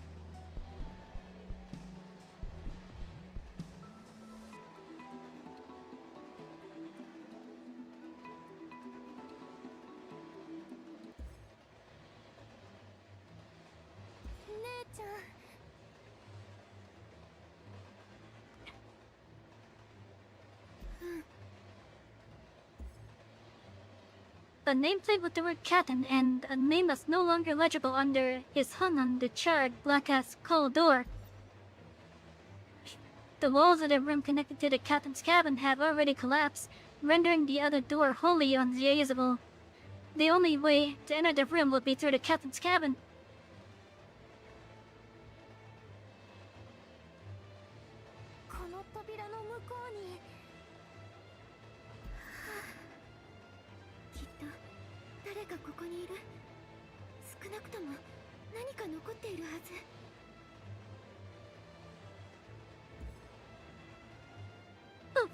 S2: A nameplate with the word captain and a name that's no longer legible under is hung on the charred, black-ass coal door. The walls of the room connected to the captain's cabin have already collapsed, rendering the other door wholly unusable. The only way to enter the room would be through the captain's cabin.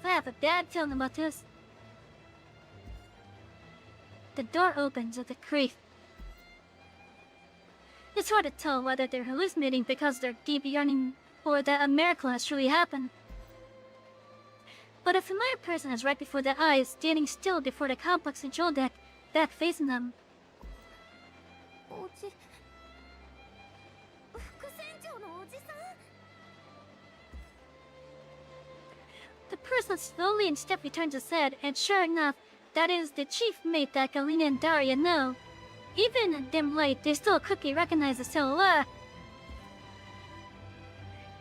S2: I have a bad feeling about this. The door opens with a creak. It's hard to tell whether they're hallucinating because they're deep yearning or that a miracle has truly happened. But a familiar person is right before their eyes, standing still before the complex control deck, back facing them. The person slowly and steadily turns his head, and sure enough, that is the chief mate that Galena and Daria know. Even in dim light, they still quickly recognize the silhouette.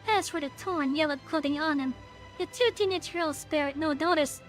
S2: As for the torn, yellowed clothing on him, the two teenage girls spare it no notice.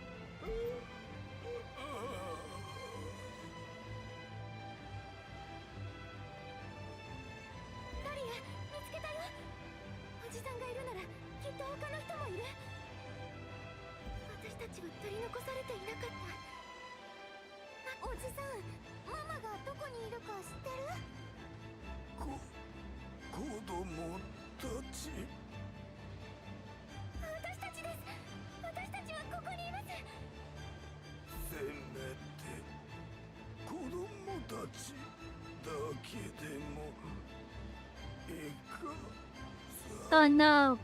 S2: Oh no.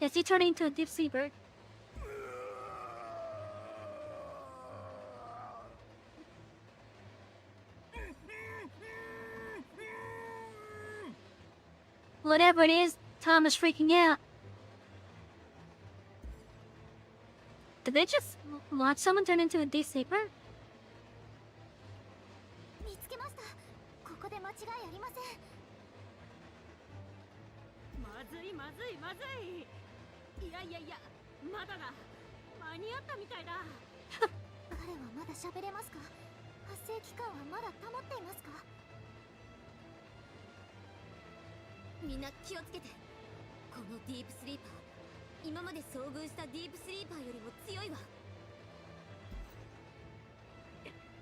S2: Is he turning into a deep sleeper? Whatever it is, Tom is freaking out. Did they just watch someone turn into a deep sleeper?
S3: 違いありません。
S8: まずいまずいまずい。いやいやいや、まだだ。間に合ったみたいだ。
S3: 彼はまだ喋れますか？発生期間はまだ保っていますか？
S9: みんな気をつけて。このディープスリーパー、今まで遭遇したディープスリーパーよりも強いわ。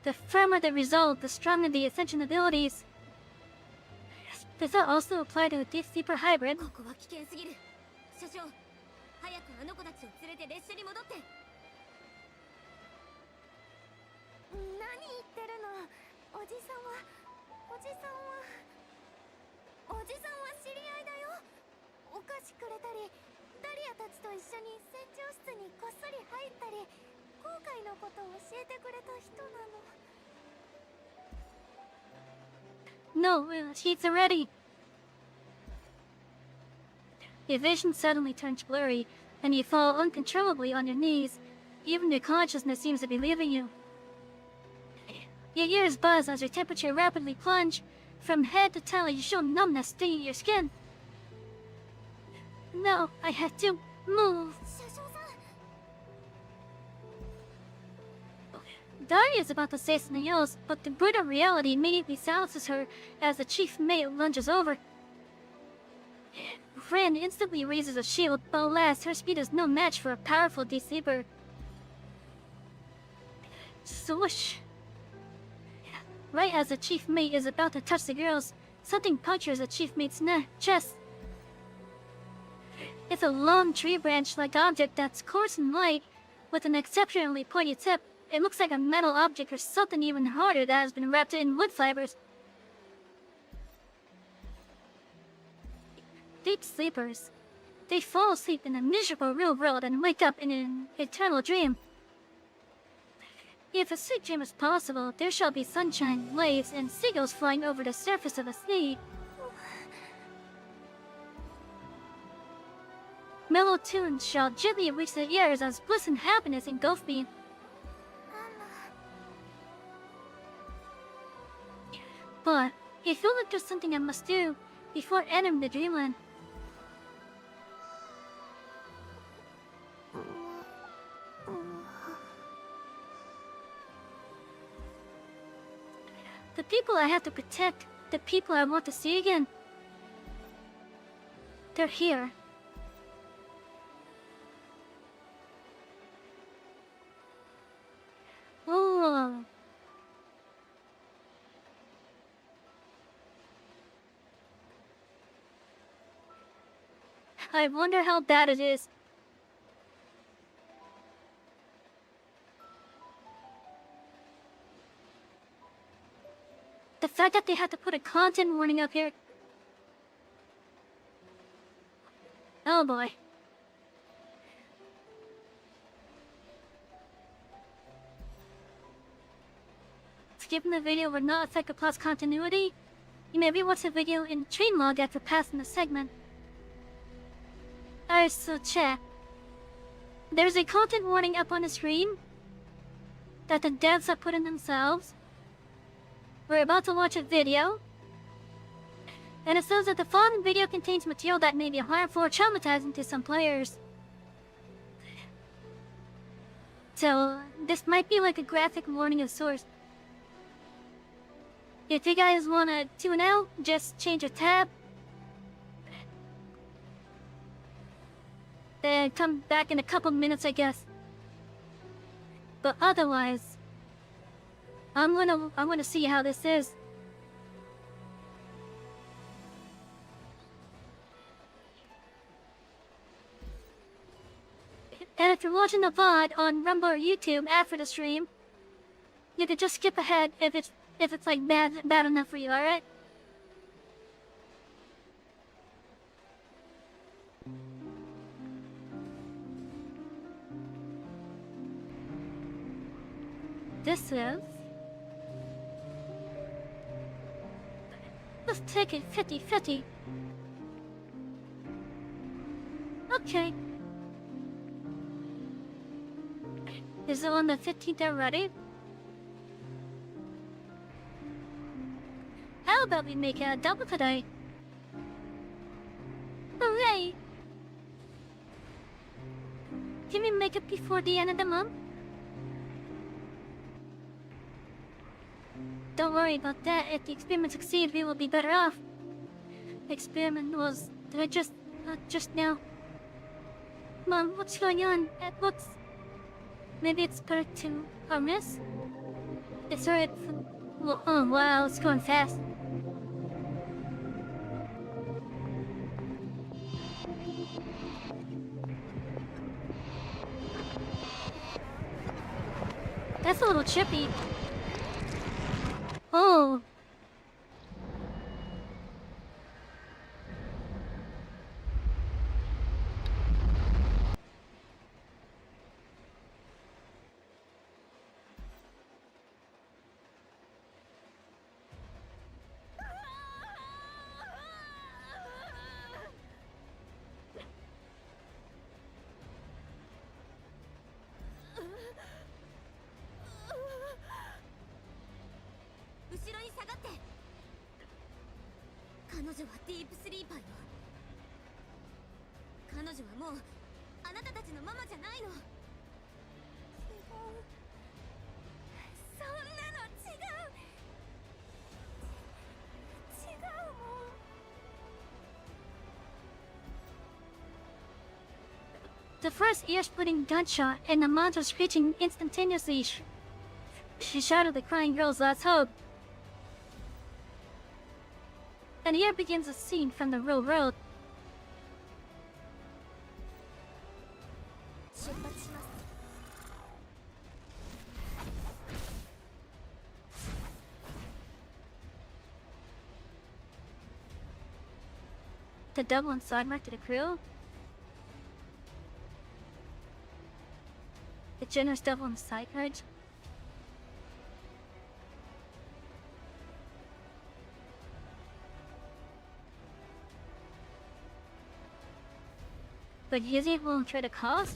S2: The firmer the result, the stronger the ascension abilities. Does that also apply to a Deep Sleeper hybrid?
S9: ここは危険すぎる。社長、早くあの子たちを連れて列車に戻って。
S3: 何言ってるの？おじさんは知り合いだよ。お菓子くれたり、ダリアたちと一緒に船長室にこっそり入ったり、後悔のことを教えてくれた人なの。
S2: No, she's already. Your vision suddenly turns blurry, and you fall uncontrollably on your knees. Even your consciousness seems to be leaving you. Your ears buzz as your temperature rapidly plunges. From head to toe, you show numbness stinging your skin. No, I have to move.
S3: 車掌さん。
S2: Daria is about to say something else, but the brutal reality immediately silences her as the chief mate lunges over. Ran instantly raises a shield, but alas, her speed is no match for a powerful deceiver. Swoosh. Right as the chief mate is about to touch the girls, something punctures the chief mate's chest. It's a long tree branch-like object that's coarse and light, with an exceptionally pointy tip. It looks like a metal object or something even harder that has been wrapped in wood fibers. Deep sleepers. They fall asleep in a miserable real world and wake up in an eternal dream. If a sweet dream is possible, there shall be sunshine, waves, and seagulls flying over the surface of the sea. Mellow tunes shall gently reach the ears as bliss and happiness engulf me. But I feel like there's something I must do before entering the dreamland. The people I have to protect, the people I want to see again. They're here. Oh. I wonder how bad it is. The fact that they had to put a content warning up here. Oh boy. Skipping the video would not affect the plot's continuity. You may rewatch the video in train log after passing the segment. Alright, so chat. There's a content warning up on the screen that the devs have put in themselves. We're about to watch a video, and it says that the following video contains material that may be harmful or traumatizing to some players. So, this might be like a graphic warning of sorts. If you guys wanna tune out, just change a tab. Then come back in a couple minutes, I guess. But otherwise, I'm gonna see how this is. And if you're watching the VOD on Rumble or YouTube after the stream, you could just skip ahead if it's like bad enough for you, alright? This is... Let's take it 50-50. Okay. Is it on the 15th already? How about we make a double today? Hooray! Can we make it before the end of the month? Don't worry about that. If the experiment succeeds, we will be better off. The experiment was just now. Mom, what's going on? What's... Maybe it's better to harmless? It's alright. Oh wow, it's going fast. That's a little chippy. Oh. The first ear-splitting gunshot and the monster screeching instantaneously. She shattered the crying girl's last hope. And here begins a scene from the real world. The devil inside back to the crew. The generous devil in the side cards. But Yuzi won't try to cause?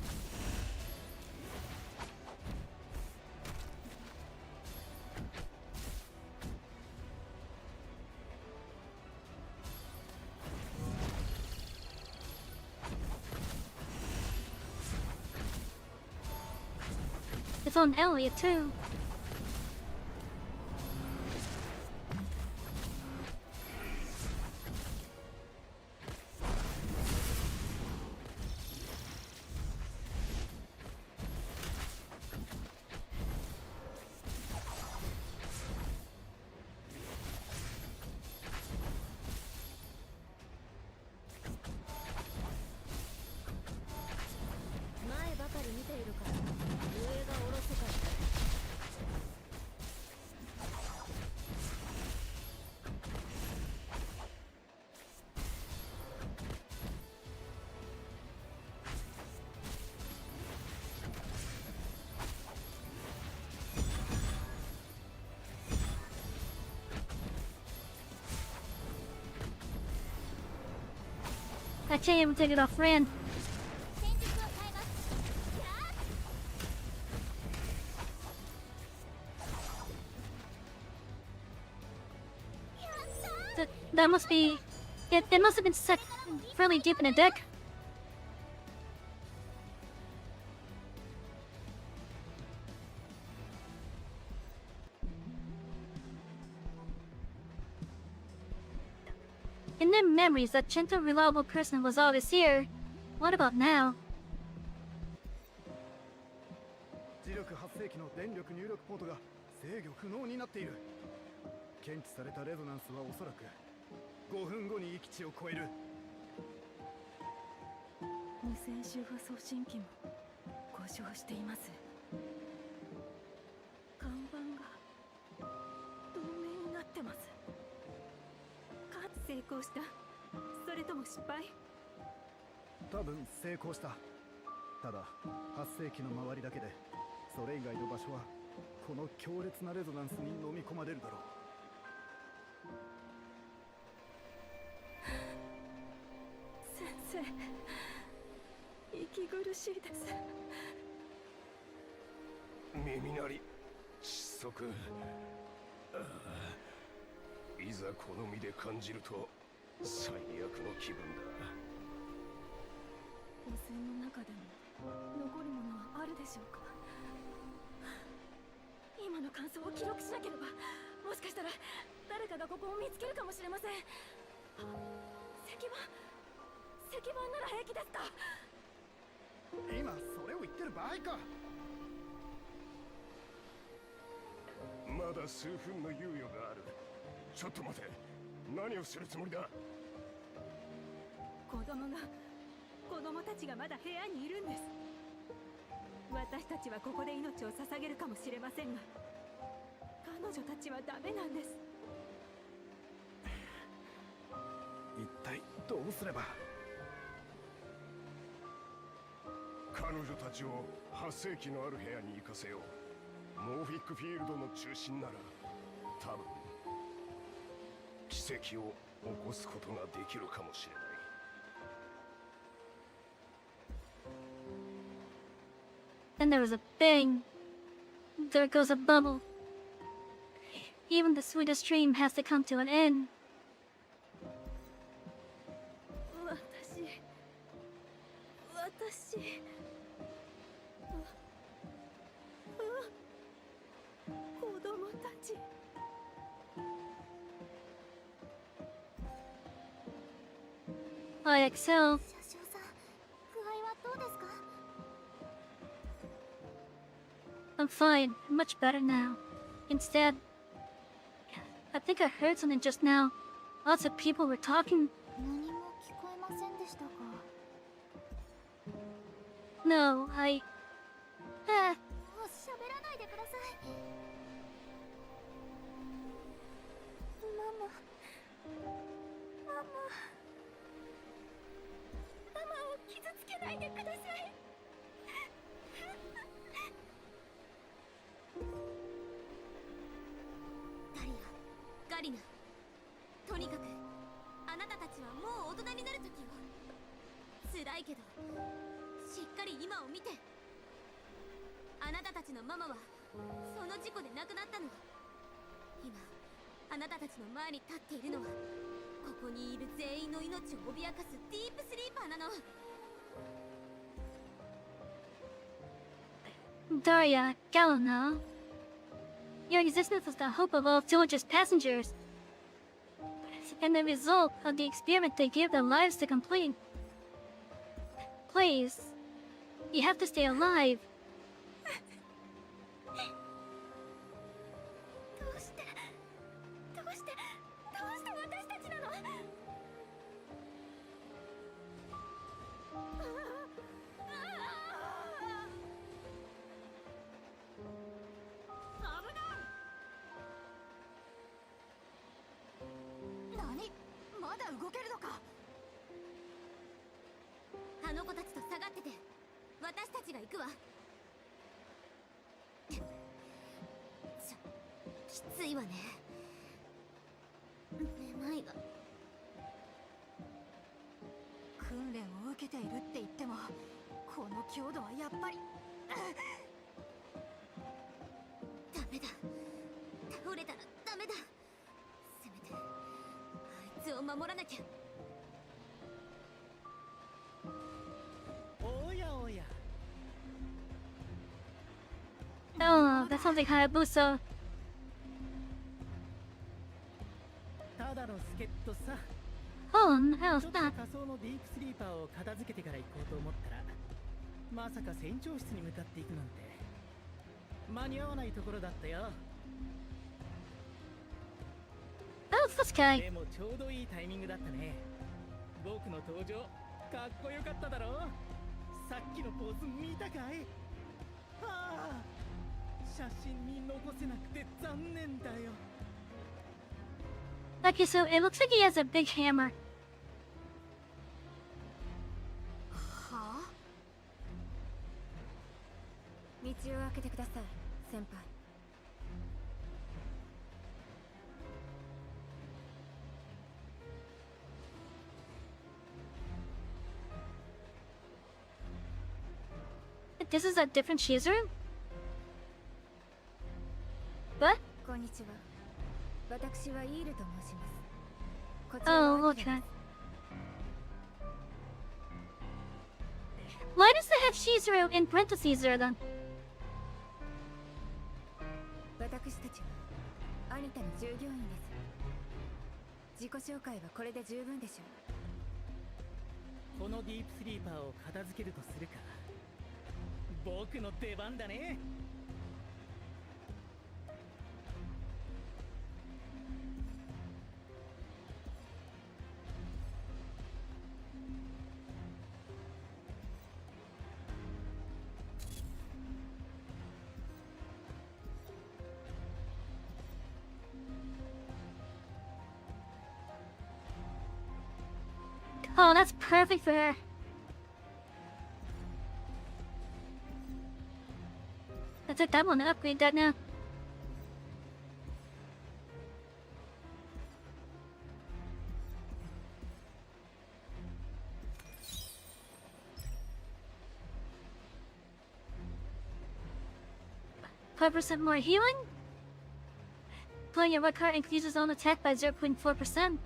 S2: It's on Elliot too. I can't even take it off Ran. That must be... It must have been stuck fairly deep in the deck. In their memories, that gentle, reliable person was always here. What about now?
S7: 磁力発生器の電力入力ポートが制御不能になっている。検知されたレゾナンスはおそらく5分後に域値を超える。
S8: 無線周波送信機も故障しています。看板が透明になってます。成功した。それとも失敗？
S7: 多分成功した。ただ発生器の周りだけで、それ以外の場所はこの強烈なレゾナンスに飲み込まれるだろう。
S8: 先生、息苦しいです。
S7: 耳鳴り、窒息、いざこの身で感じると最悪の気分だ。
S8: 汚染の中でも残るものはあるでしょうか。今の感想を記録しなければ、もしかしたら誰かがここを見つけるかもしれません。石板なら平気ですか？
S6: 今それを言ってる場合か。
S7: まだ数分の猶予がある。ちょっと待て、何をするつもりだ？
S8: 子供たちがまだ部屋にいるんです。私たちはここで命を捧げるかもしれませんが、彼女たちはダメなんです。
S6: 一体どうすれば。
S7: 彼女たちを発生器のある部屋に行かせよう。モーフィックフィールドの中心なら多分奇跡を起こすことができるかもしれない。
S2: Then there was a bang. There goes a bubble. Even the sweetest dream has to come to an end.
S8: 私子供たち。
S2: I excel.
S3: 車掌さん、具合はどうですか？
S2: I'm fine. Much better now. Instead, I think I heard something just now. Lots of people were talking.
S3: 何も聞こえませんでしたか？
S2: No, I...
S3: もう喋らないでください。
S8: ママを傷つけないでください。
S9: ダリア、ガリナ、とにかくあなたたちはもう大人になる時よ。辛いけどしっかり今を見て。あなたたちのママはその事故で亡くなったの。今あなたたちの前に立っているのは、ここにいる全員の命を脅かすディープスリーパーなの。
S2: Daria, Galena. Your existence was the hope of all George's passengers. And the result of the experiment they gave their lives to complete. Please, you have to stay alive.
S8: どうして私たちなの？
S3: 何？まだ動けるのか？
S9: あの子たちと下がってて、私たちが行くわ。きついわね。めまいが。
S3: 訓練を受けているって言っても、この強度はやっぱり。
S9: ダメだ。倒れたらダメだ。せめてあいつを守らなきゃ。
S6: おやおや。
S2: Oh, that sounds like Hayabusa.
S10: ただの助っ人さ。
S2: Oh, how's
S10: ちょっと
S2: that?
S10: 仮想のディープスリーパーを片付けてから行こうと思ったら、まさか船長室に向かっていくなんて間に合わないところだったよ。
S2: Oh, it's this guy.
S10: でもちょうどいいタイミングだったね。僕の登場かっこよかっただろ。さっきのポーズ見たかい？はあ、写真に残せなくて残念だよ。
S2: Okay, so it looks like he has a big hammer.
S3: はあ？
S8: 道を開けてください、先輩。
S2: This is a different Shizuru? What?
S8: こんにちは。私はイールと申します。こちらは
S2: Oh,
S8: アキラ
S2: okay.
S8: です。
S2: Why does it have Shizuru in parentheses there then?
S8: 私たちはアニタの従業員です。自己紹介はこれで十分でしょう。
S10: このディープスリーパーを片付けるとするか。僕の出番だね。
S2: Oh, that's perfect for her. That's it, that one, upgrade that now. %more healing? Playing your red card increases own attack by 0.4%.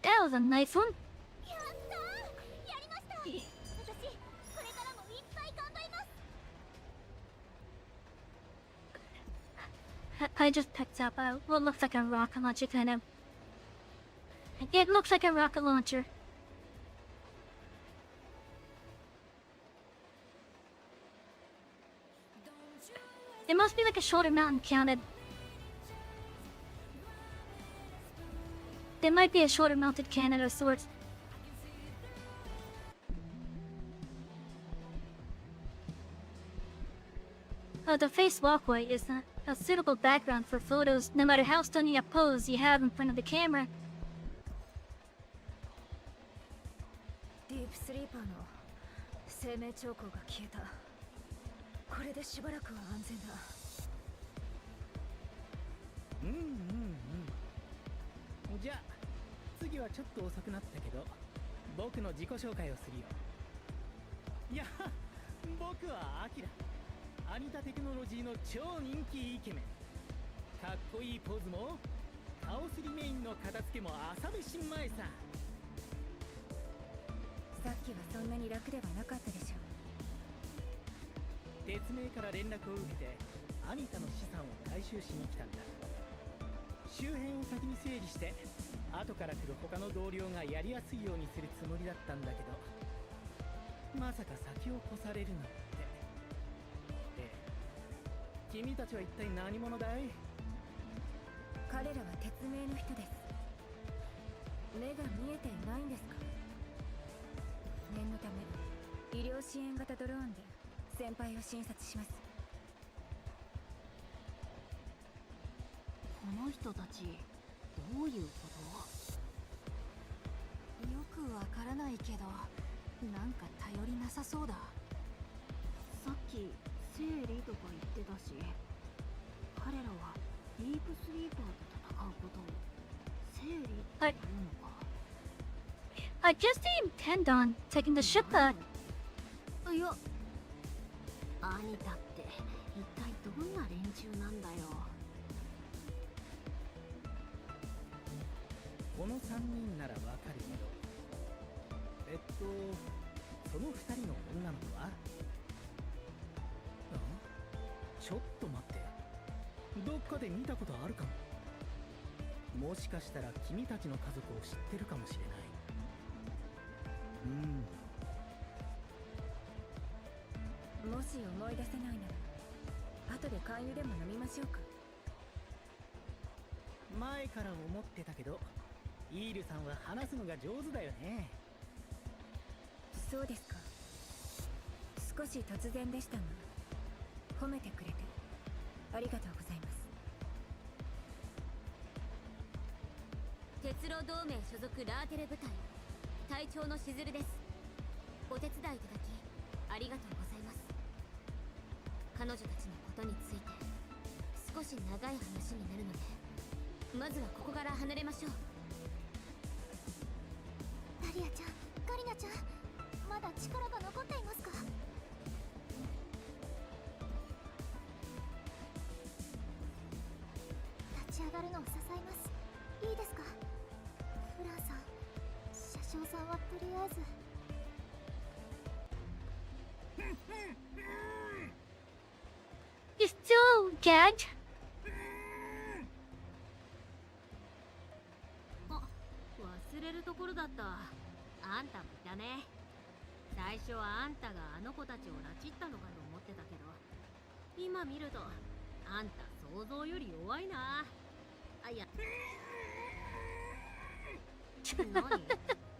S2: That was a nice one.
S9: やったー、やりました。私これからもいっぱい頑張ります。
S2: I just picked up what looks like a rocket launcher kind of. It looks like a rocket launcher. It must be like a shoulder mountain counted. There might be a shoulder mounted cannon of sorts. The face walkway is a suitable background for photos, no matter how stunning a pose you have in front of the camera.
S8: ディープスリーパーの生命兆候が消えた。これでしばらくは安全だ。
S10: じゃあ次はちょっと遅くなったけど僕の自己紹介をするよ。いや僕はアキラ、アニタテクノロジーの超人気イケメン。かっこいいポーズもカオスリメインの片付けも朝飯前さ。
S8: さっきはそんなに楽ではなかったでしょう。
S10: 鉄名から連絡を受けてアニタの資産を回収しに来たんだ。周辺を先に整理して後から来る他の同僚がやりやすいようにするつもりだったんだけど、まさか先を越されるなんて。君たちは一体何者だい？
S8: 彼らは鉄名の人です。目が見えていないんですか？念のため医療支援型ドローンで先輩を診察します。
S3: この人たちどういうこと？よくわからないけどなんか頼りなさそうだ。さっき生理とか言ってたし、彼らはディープスリーパーと戦うことを生理って言うのか。
S2: I just intend on taking the ship back.
S3: いや、アニタって一体どんな連中なんだよ。
S10: この3人ならわかるけど、その2人の女の子は？ちょっと待って、どっかで見たことあるかも。もしかしたら君たちの家族を知ってるかもしれない。
S8: もし思い出せないなら後で勧誘でも飲みましょうか。
S10: 前から思ってたけど、イールさんは話すのが上手だよね。
S8: そうですか。少し突然でしたが、褒めてくれてありがとうございます。
S9: 鉄路同盟所属ラーテレ部隊隊長のしずるです。お手伝いいただきありがとうございます。彼女たちのことについて少し長い話になるので、まずはここから離れましょう。
S3: ダリアちゃん、ガリナちゃん、まだ力が残っていますか？立ち上がるのを支えます。いいですか？フランさん、車掌さんはとりあえず。
S2: He's still gagged.
S9: 忘れるところだった。あんたもいたね。最初はあんたがあの子たちを拉致ったのかと思ってたけど、今見るとあんた想像より弱いな。あ、いや何？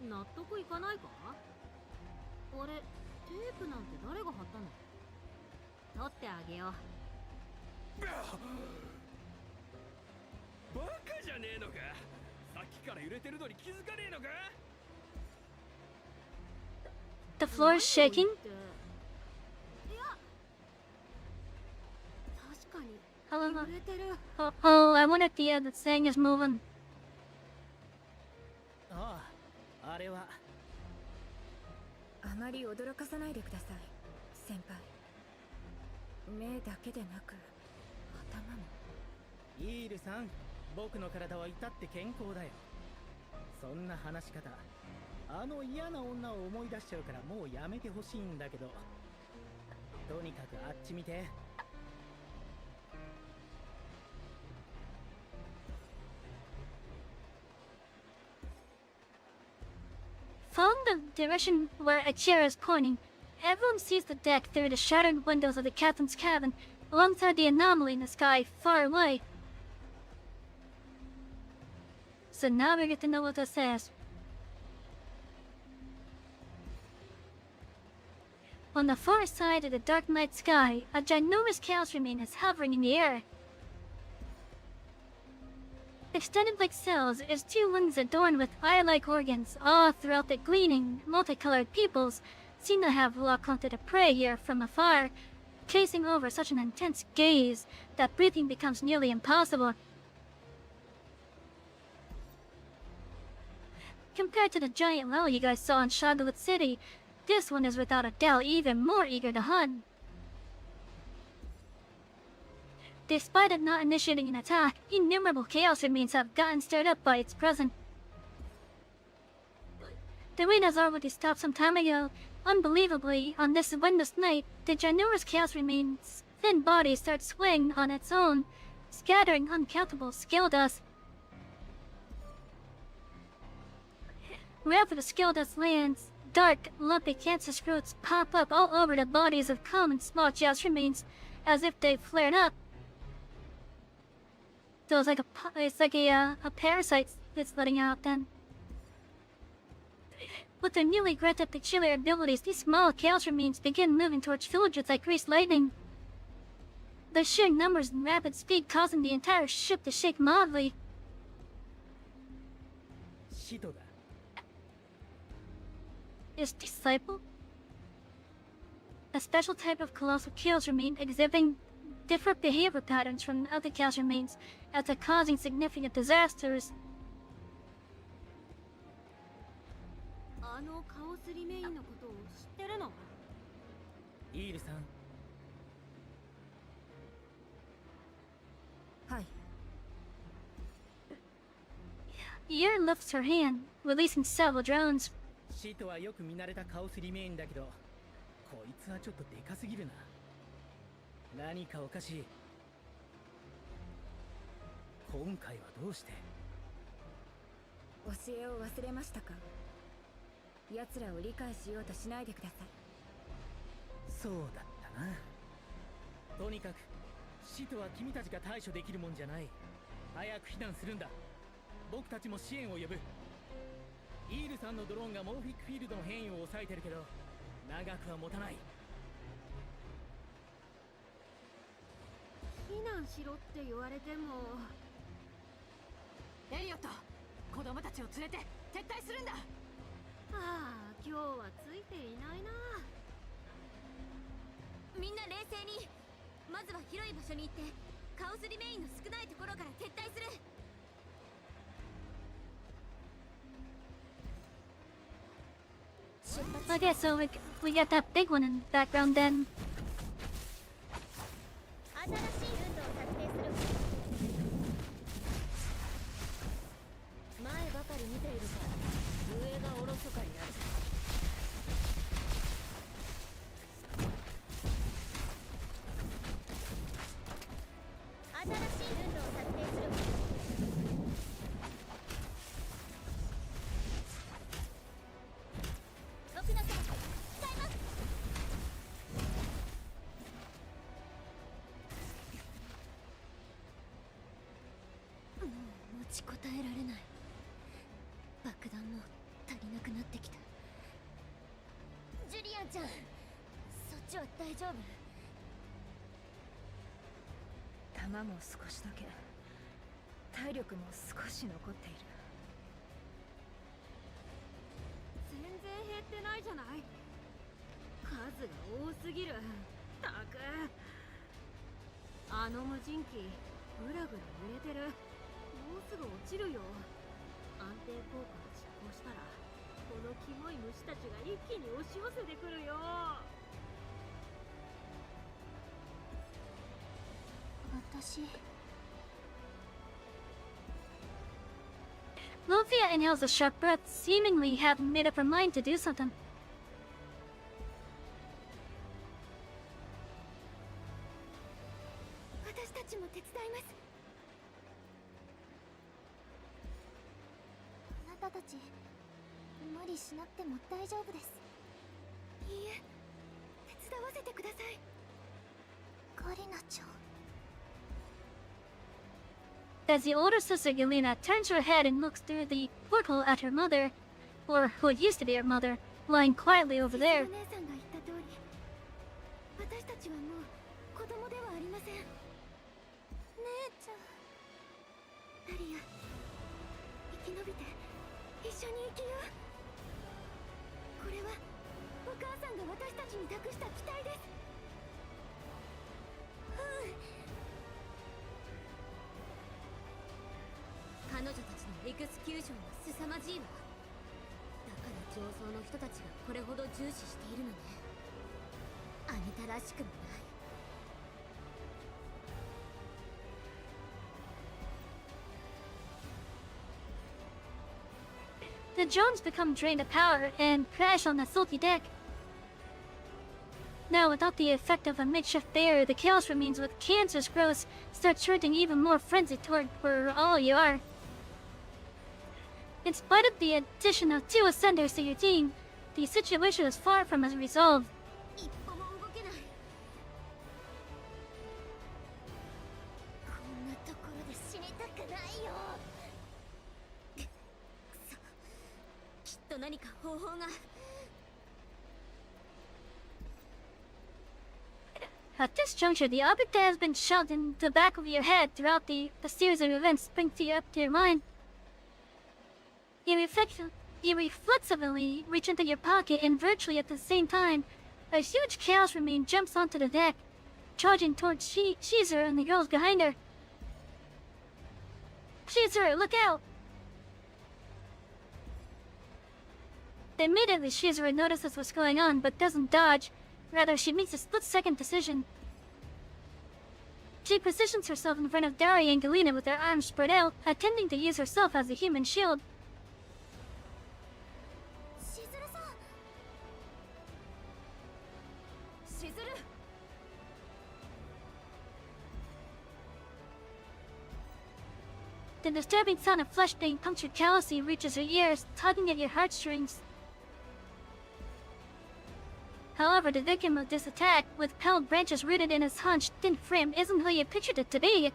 S9: 納得いかないか？あれ、テープなんて誰が貼ったの？取ってあげよう。
S7: バカじゃねえのか。さっきから揺れてるのに気づかねえのか。
S2: The floor is shaking.
S9: いや、確かに
S2: However,
S9: 揺れてる。
S2: I wonder if the thing is moving.
S10: ああ、あれは。
S8: あまり驚かさないでください、先輩。目だけでなく頭も。
S10: イールさん、僕の体は至って健康だよ。そんな話し方、あの嫌な女を思い出しちゃうからもうやめてほしいんだけど。とにかくあっち見て。
S2: Following the direction where a chair is pointing, everyone sees the deck through the shattered windows of the captain's cabin, alongside the anomaly in the sky far away. So now we get to know what this says. On the far side of the dark night sky, a ginormous chaos remain is hovering in the air. Extended like cells is two wings adorned with eye-like organs, all throughout the gleaming, multicolored pupils seem to have locked onto the prey here from afar, chasing over such an intense gaze that breathing becomes nearly impossible. Compared to the giant whale you guys saw in Shagalit City, this one is without a doubt even more eager to hunt. Despite it not initiating an attack, innumerable chaos remains have gotten stirred up by its presence. The wind has already stopped some time ago. Unbelievably, on this windless night, the ginormous chaos remains thin body starts swaying on its own, scattering uncountable scale dust. Wherever the scale dust lands, dark, lumpy cancer roots pop up all over the bodies of common small chaos remains, as if they've flared up. So it's like a parasite it's letting out then. With their newly granted peculiar abilities, these small chaos remains begin moving towards villagers like greased lightning. Their sheer numbers and rapid speed causing the entire ship to shake mildly.
S10: シトだ。
S2: Is disciple? A special type of colossal chaos remain exhibiting different behavior patterns from other chaos remains after causing significant disasters.
S9: あのカオスリメインのことを知ってるの？
S10: イールさん。
S8: はい。
S2: Yer lifts her hand, releasing several drones.
S10: シトはよく見慣れたカオスリメインだけど、こいつはちょっとでかすぎるな。何かおかしい。今回はどうして？
S8: 教えを忘れましたか？奴らを理解しようとしないでください。
S10: そうだったな。とにかくシトは君たちが対処できるもんじゃない。早く避難するんだ。僕たちも支援を呼ぶ。イールさんのドローンがモーフィックフィールドの変異を抑えてるけど、長くは持たない。
S8: 避難しろって言われても。エリオット、子供たちを連れて撤退するんだ。ああ、今日はついていないな。
S9: みんな冷静に。まずは広い場所に行ってカオスリメインの少ないところから撤退する。
S2: Okay, so we got that big one in the background then.
S9: 新しいルートを策定する。前ばかり見ているから上がおろそかになる。新しいルートを策定する。奥の手使います。もう持ちこたえられない。爆弾も足りなくなってきた。ジュリアンちゃん、そっちは大丈夫？
S8: 弾も少しだけ、体力も少し残っている。全然減ってないじゃない。数が多すぎる。たく、あの無人機ぐらぐら揺れてる。もうすぐ落ちるよ。安定効果が実行したらこのキモい虫たちが一気に押し寄せてくるよ。
S9: 私。
S2: Lovia inhales a sharp breath, seemingly having made up her mind to do something.
S9: 私たちも手伝います。あなたたち無理しなくても大丈夫です。いいえ、手伝わせてください。カリナちゃん。
S2: As the older sister Yelena turns her head and looks through the porthole at her mother, or who used to be her mother, lying quietly over there.
S9: お姉さんが言った通り、私たちはもう子供ではありません。姉ちゃん。ダリア、生き延びて一緒に生きよう。これはお母さんが私たちに託した期待です。彼女たちのエクスキューションは凄まじいわ。だから上層の人たちがこれほど重視しているのね。あなたらしくもない。
S2: The drones become drained of power and crash on the salty deck. Now, without the effect of a makeshift barrier, the chaos remains with cancerous growth starts turning even more frenzied toward where all you are. In spite of the addition of 2 ascenders to your team, the situation is far from as resolved.
S9: 一歩も動けない。こんなところで死にたくないよ。くそ、きっと何か方法が。
S2: At this juncture, the object that has been shoved in the back of your head throughout the series of events springs up to your mind. You reflexively reach into your pocket, and virtually at the same time, a huge chaos remain jumps onto the deck, charging towards Shizuru and the girls behind her. Shizuru, look out! Immediately, Shizuru notices what's going on, but doesn't dodge. Rather, she makes a split-second decision. She positions herself in front of Daria and Galena with her arms spread out, attempting to use herself as a human shield.
S9: しずるさしずる。
S2: The disturbing sound of flesh being punctured callously reaches her ears, tugging at your heartstrings. However, the victim of this attack, with pale branches rooted in his hunched, thin frame, isn't who you pictured it to be.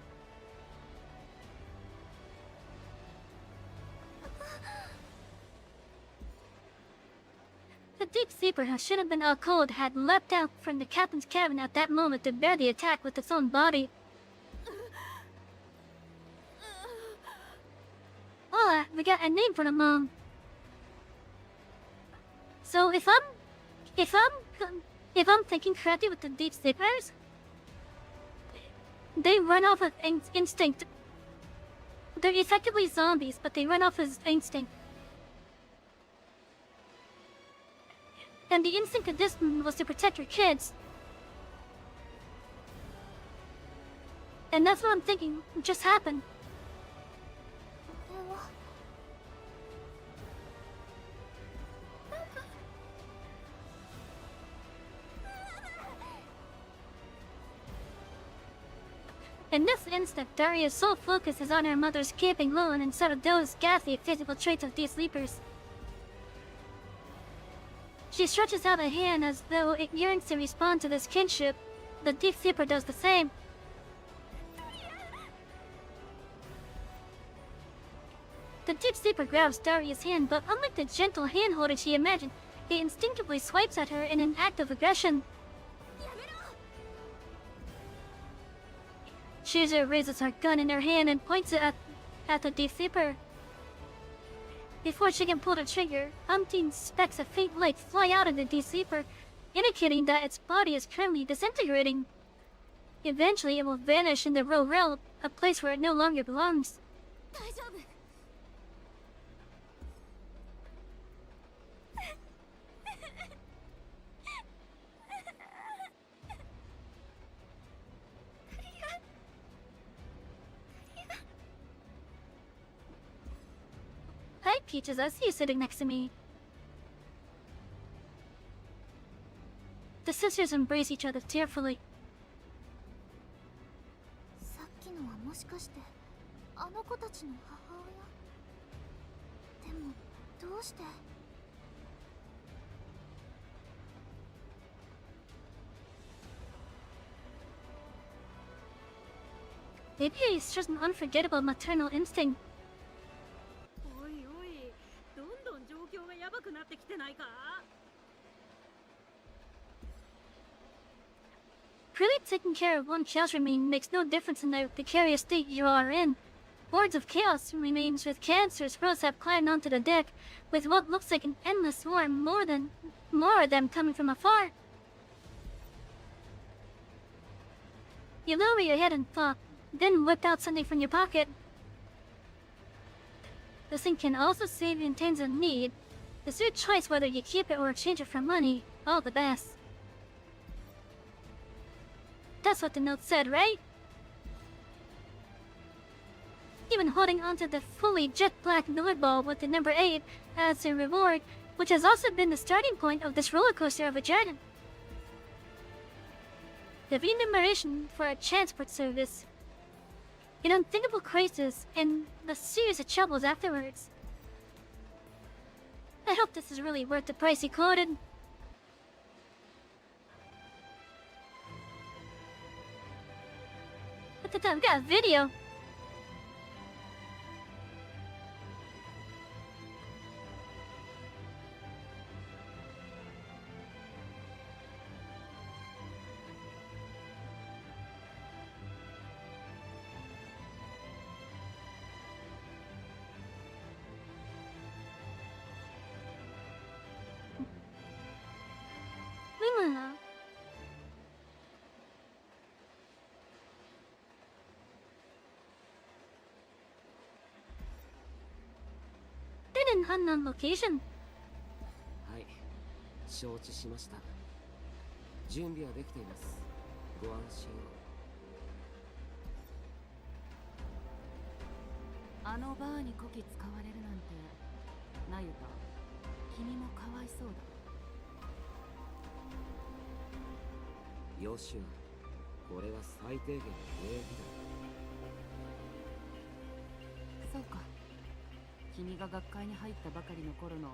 S2: The deep sleeper who should have been out cold had leapt out from the captain's cabin at that moment to bear the attack with its own body. Hola, we got a name for the mom. So if I'm thinking correctly with the deep sleepers, they run off of instinct. They're effectively zombies, but they run off of instinct. And the instinct of this one was to protect her kids. And that's what I'm thinking just happened. In this instant, Daria's sole focus is on her mother's keeping low and instead of those ghastly physical traits of these sleepers. She stretches out a hand as though it yearns to respond to this kinship. The deep sleeper does the same. The deep sleeper grabs Daria's hand, but unlike the gentle hand-holding she imagined, it instinctively swipes at her in an act of aggression. Shizu raises her gun in her hand and points it at the deep sleeper. Before she can pull the trigger, umpteen specks of faint light fly out of the deep sleeper, indicating that its body is currently disintegrating. Eventually, it will vanish in the Row Rail, a place where it no longer belongs.
S9: 大丈夫。
S2: Hi, Peaches, I see you sitting next to me. The sisters embrace each other tearfully.
S3: さっきのはもしかしてあの子たちの母親？でもどうして？
S2: Maybe it's just an unforgettable maternal instinct.
S8: おいおい、どんどん状況がヤバくなってきてないか？
S2: Really taking care of one chaos remain makes no difference in the precarious state you are in. Hordes of chaos remains with cancer squirrels have climbed onto the deck, with what looks like an endless swarm, more of them coming from afar. You lower your head and pop, then whip out something from your pocket. This thing can also save you in times of need. It's your choice whether you keep it or exchange it for money. All the best. That's what the note said, right? Even holding onto the fully jet black Miller ball with the number 8 as a reward, which has also been the starting point of this roller coaster of a dragon. The remuneration for a transport service, an unthinkable crisis, and the series of troubles afterwards. I hope this is really worth the price he quoted. Look at that, we got a video. Then unknown location.
S11: はい、承知しました。準備はできています。ご安心を。
S12: あのバーにこき使われるなんて、なゆた、君もかわいそうだ。
S11: よしはこれは最低限の礼儀だ。
S12: そうか。君が学会に入ったばかりの頃の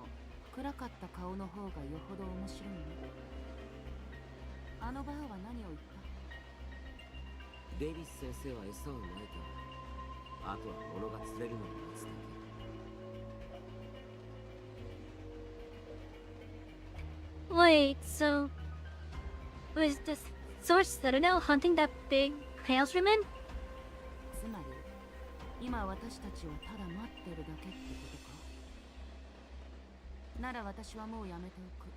S12: 暗かった顔の方がよほど面白いね。あのバーは何を言った？
S11: デイビス先生は餌をまいた。あとは物が釣れるのを待つだけ。
S2: Wait, so was the source that are now hunting that big hailstorm?
S12: つまり今私たちをただ待ってるだけってことか。なら私はもうやめておく。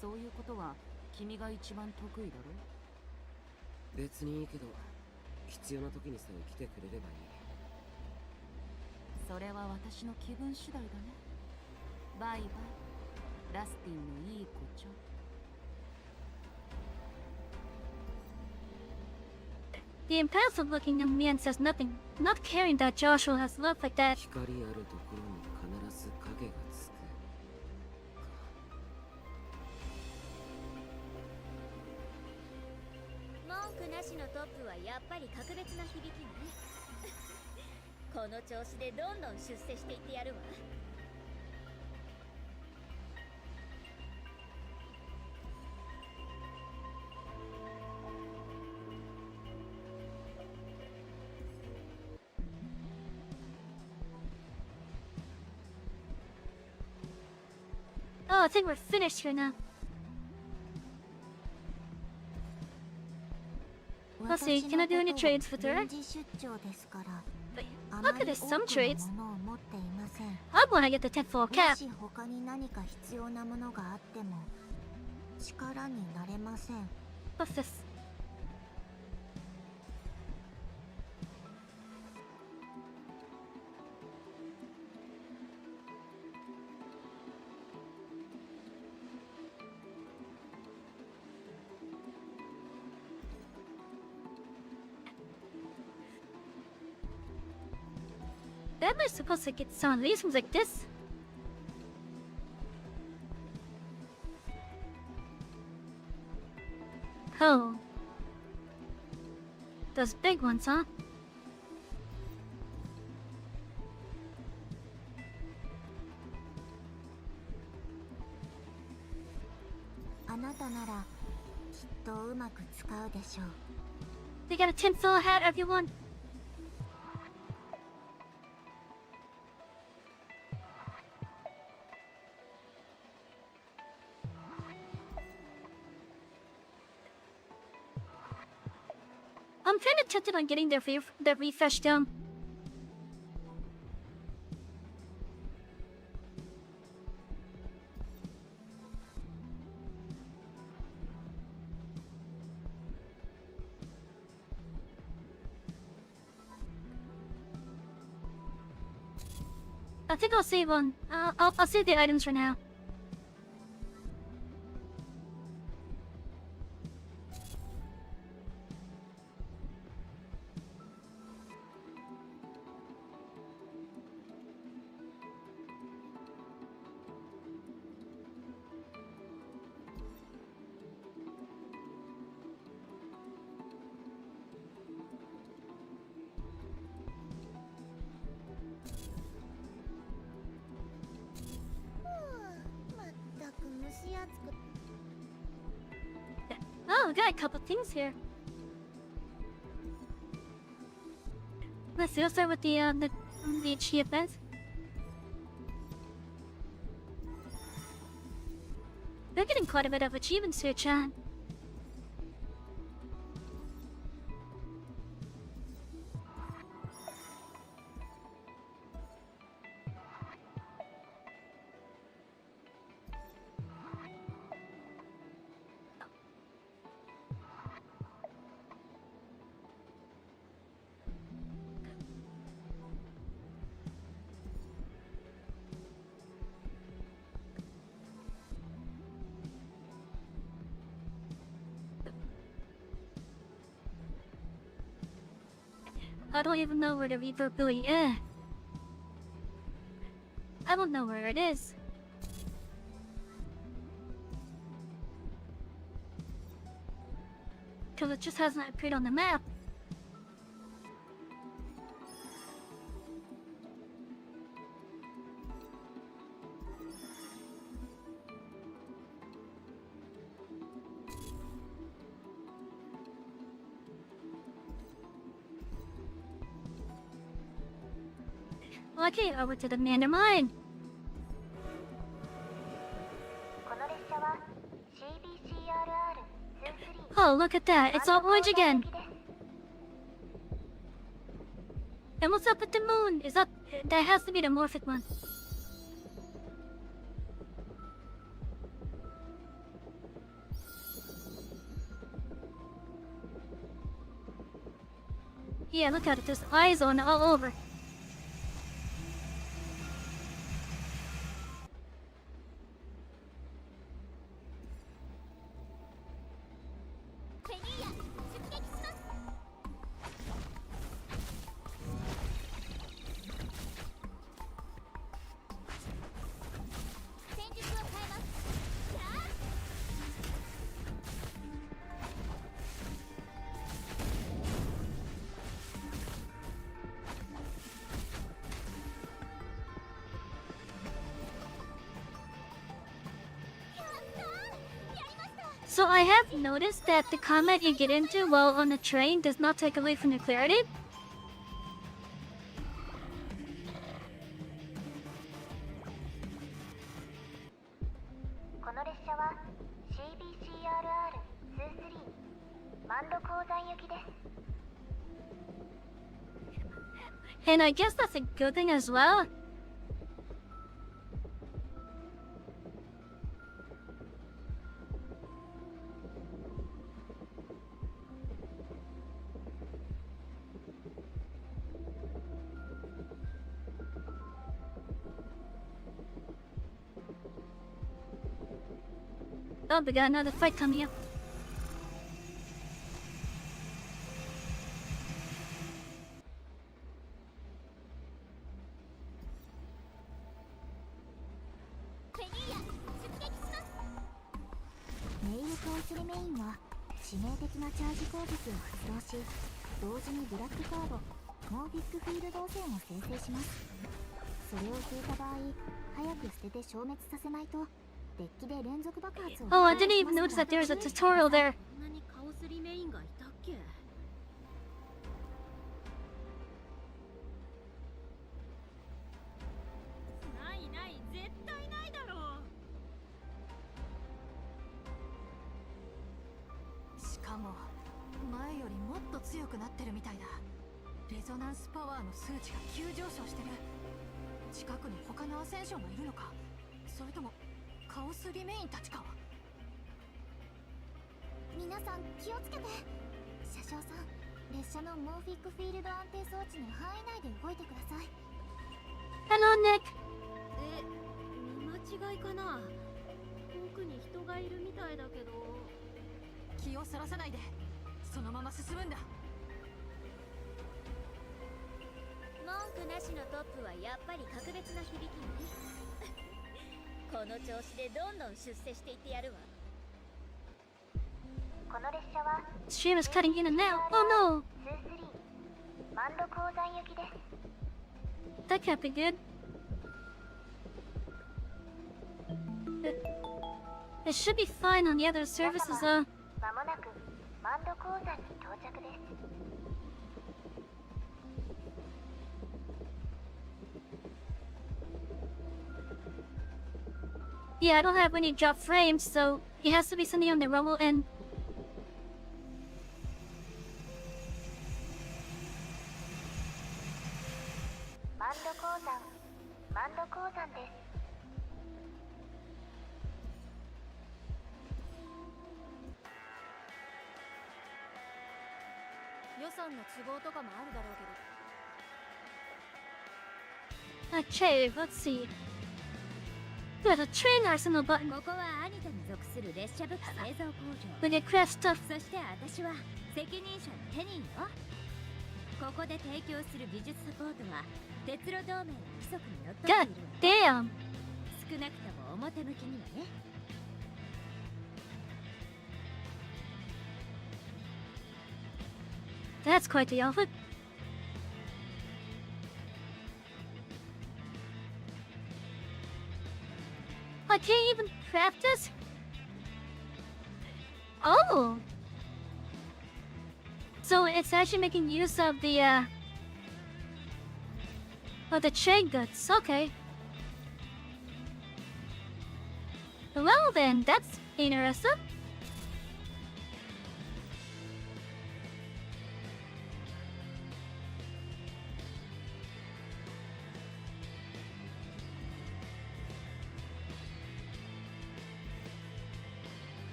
S12: そういうことは君が一番得意だろ。
S11: 別にいいけど、必要な時にさえ来てくれればいい。
S12: それは私の気分次第だね。バイバイ、ラスティンのいい子ちゃん。
S2: The impassive looking young man says nothing, not caring that Joshua has loved like that.
S11: 光あるところに必ず影がつく。
S9: 文句なしのトップはやっぱり格別な響きね。この調子でどんどん出世していってやるわ。
S2: Oh, I think we're finished here now. Let's see, can I do any trades with her?
S3: 臨時出張ですから
S2: But
S3: あ
S2: look
S3: ま
S2: at
S3: り
S2: this,
S3: 多
S2: some
S3: くの
S2: trades.
S3: ものを持っていません。
S2: I want to get the 10th floor
S3: も
S2: cap.
S3: し他に何か必要なものがあっても力になれません。
S2: What's this? Am I supposed to get some of these ones like this? Oh. Those big ones, huh?
S3: あなたならきっとうまく使うでしょう。
S2: They got a tinfoil hat, everyone. I'm kind of tempted on getting their refresh down. I think I'll save one. I'll save the items for now. Oh, we got a couple things here. Let's see, let's start with the achievements. We're getting quite a bit of achievements here, Chan. I don't even know where the reverb really is. I don't know where it is. because it just hasn't appeared on the map. Okay, over to the main mine.
S3: この列車は CBCRR-23
S2: Oh, look at that. It's all orange again. And what's up with the moon? Is that has to be the morphic one. Yeah, look at it. There's eyes on all over. So I have noticed that the combat you get into while on the train does not take away from the clarity. And I guess that's a good thing as well. Oh, we got another fight coming up. Oh, I didn't even notice that there was a tutorial there.
S8: Resonance パワーの数値が急上昇してる。近くに他のアセンションがいるのか、それともカオスリメインたちか。
S3: 皆さん気をつけて。車掌さん、列車のモーフィックフィールド安定装置の範囲内で動いてください。
S2: Hello, Nick.
S8: 見間違いかな。遠くに人がいるみたいだけど。気をそらさないで、そのまま進むんだ。
S9: 文句なしのトップはやっぱり格別な響きね。この調子でどんどん出世していってやるわ。
S3: この列車は
S2: Stream is cutting in and out. Oh no!
S3: 23万度鉱山行きです。
S2: That can't be good. It should be fine on the other services,
S3: まもなく万度鉱山に到着です。
S2: Yeah, I don't have any drop frames, so it has to be something on the rumble end.
S3: 万度鉱山です。
S8: 予算の都合とかもあるだろうけど。
S2: Okay, let's see. There's a train arsenal button.
S9: ここはアニタに属する列車武器製造工場。
S2: We get crash stuff.
S9: そして私は責任者のテニーよ。ここで提供する技術サポートは鉄路同盟の規則にのっとっているわ。
S2: God damn!
S9: 少なくとも表向きにはね。
S2: That's quite the outfit. I can't even craft this? Oh! So it's actually making use of the trade goods, okay. Well then, that's interesting.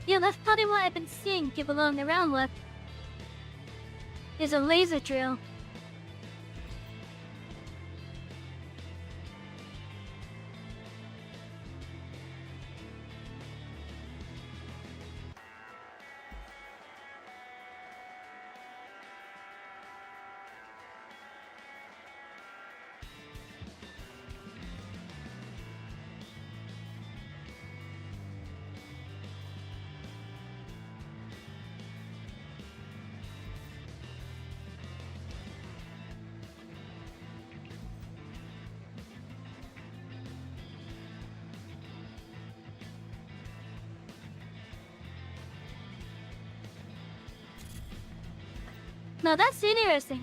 S2: Yeah, that's probably what I've been seeing people along around with. Is a laser drill. Now that's interesting.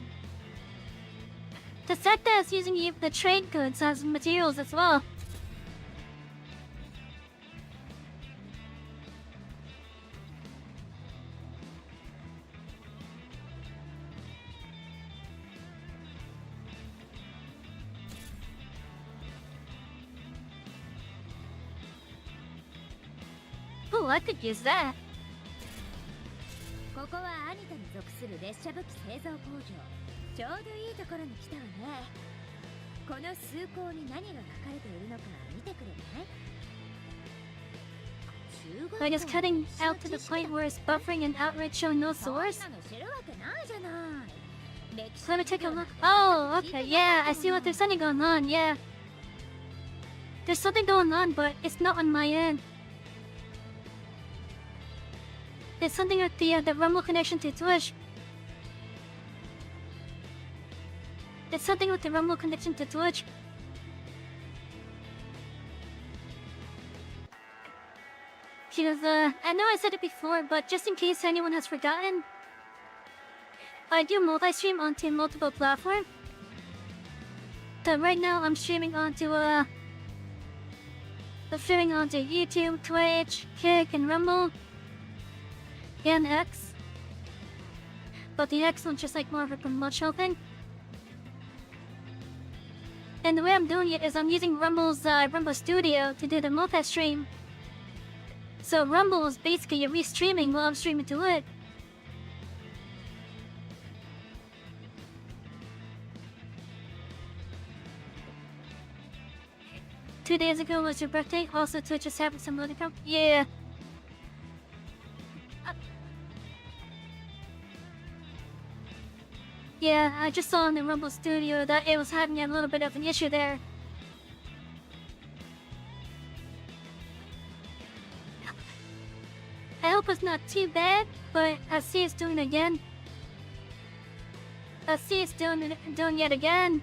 S2: The fact that it's using the trade goods as materials as well. Oh, I could use that.
S9: ここはアニタに属する列車武器製造工場。ちょうどいいところに来たわね。この数項に何が書かれているのか見てくれない？
S2: By just cutting out to the point where it's buffering and outright showing no source. Let me take a look. Oh, okay, yeah, I see what there's something going on, yeah. There's something going on, but it's not on my end. There's something with the Rumble connection to Twitch. There's something with the Rumble connection to Twitch. Because, I know I said it before, but just in case anyone has forgotten, I do multi-stream onto multiple platforms. So right now I'm streaming onto, YouTube, Twitch, Kick, and Rumble, and X. But the X one's just like more of a promotional thing. And the way I'm doing it is I'm using Rumble's, Rumble Studio to do the multi-stream. So Rumble is basically re-streaming while I'm streaming to it. Two days ago was your birthday. Also, Twitch is having some loading count. Yeah. Yeah, I just saw in the Rumble Studio that it was having a little bit of an issue there. I hope it's not too bad, but I see it's doing it again. I see it's doing yet again.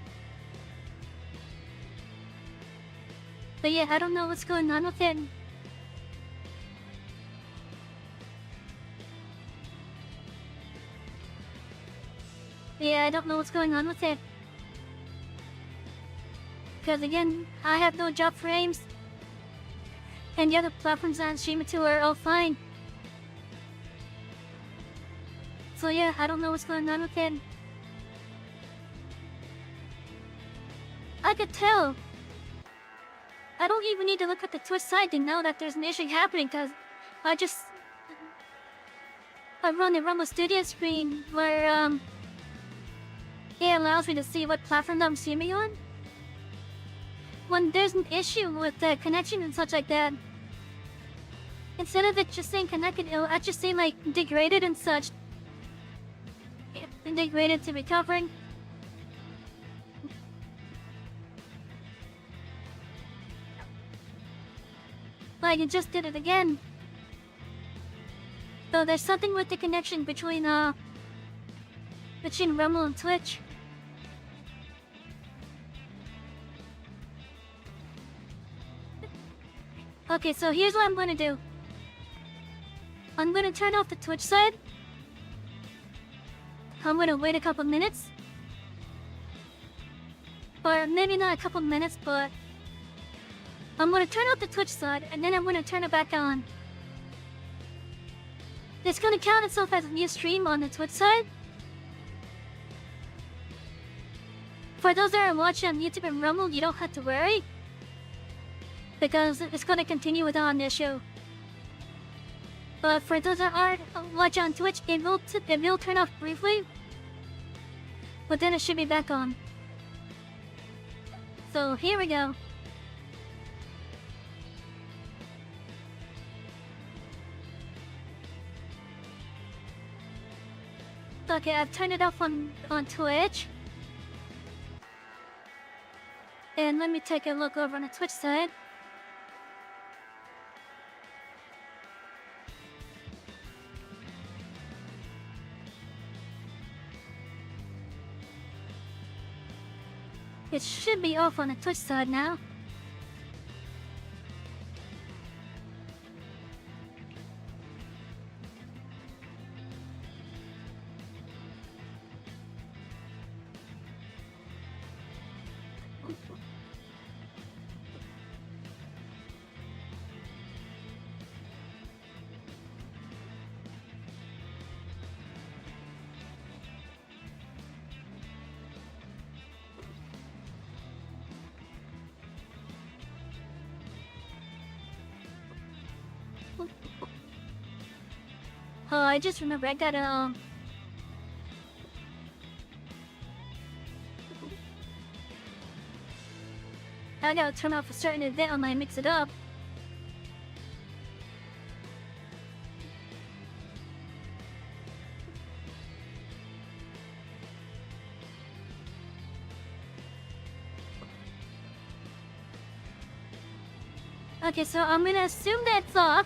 S2: But yeah, I don't know what's going on with it. Yeah, I don't know what's going on with it. Because again, I have no job frames. And the other platforms I'm streaming to are all fine. So yeah, I don't know what's going on with it. I could tell. I don't even need to look at the Twitch side to know that there's an issue happening, because I run the Rumble Studio screen where it allows me to see what platform I'm streaming on. When there's an issue with the connection and such like that, instead of it just saying connected, it'll actually say like degraded and such. Degraded to recovering. But you just did it again. So there's something with the connection between Rumble and Twitch. Okay, so here's what I'm gonna do. I'm gonna turn off the Twitch side. I'm gonna wait a couple minutes. Or maybe not a couple minutes, but I'm gonna turn off the Twitch side and then I'm gonna turn it back on. It's gonna count itself as a new stream on the Twitch side. For those that are watching on YouTube and Rumble, you don't have to worry, because it's gonna continue with on this show. But for those that aren't watching on Twitch, it will turn off briefly, but then it should be back on. So here we go. Okay, I've turned it off on Twitch. And let me take a look over on the Twitch side. It should be off on the Twitch side now. Oh, I just remember I gotta turn off a certain event on my Mix It Up. Okay, so I'm gonna assume that's off.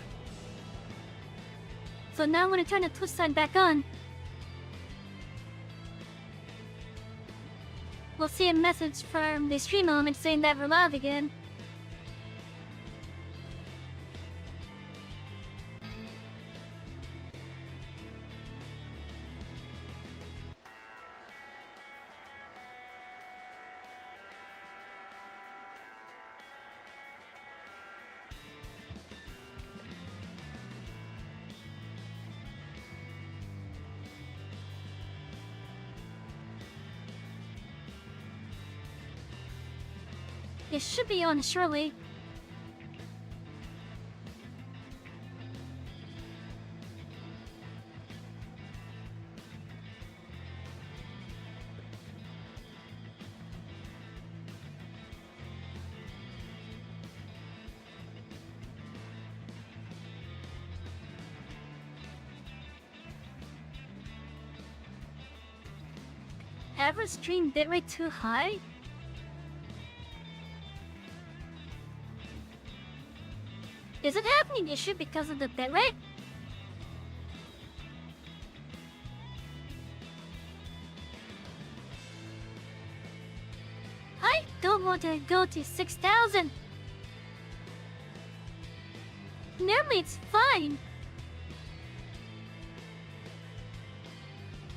S2: So now I'm gonna turn the Twitch side back on. We'll see a message from the stream element saying that we're live again. It should be on surely. Average stream bitrate too high? Is it happening issue because of the bitrate? I don't want to go to 6,000. Normally it's fine.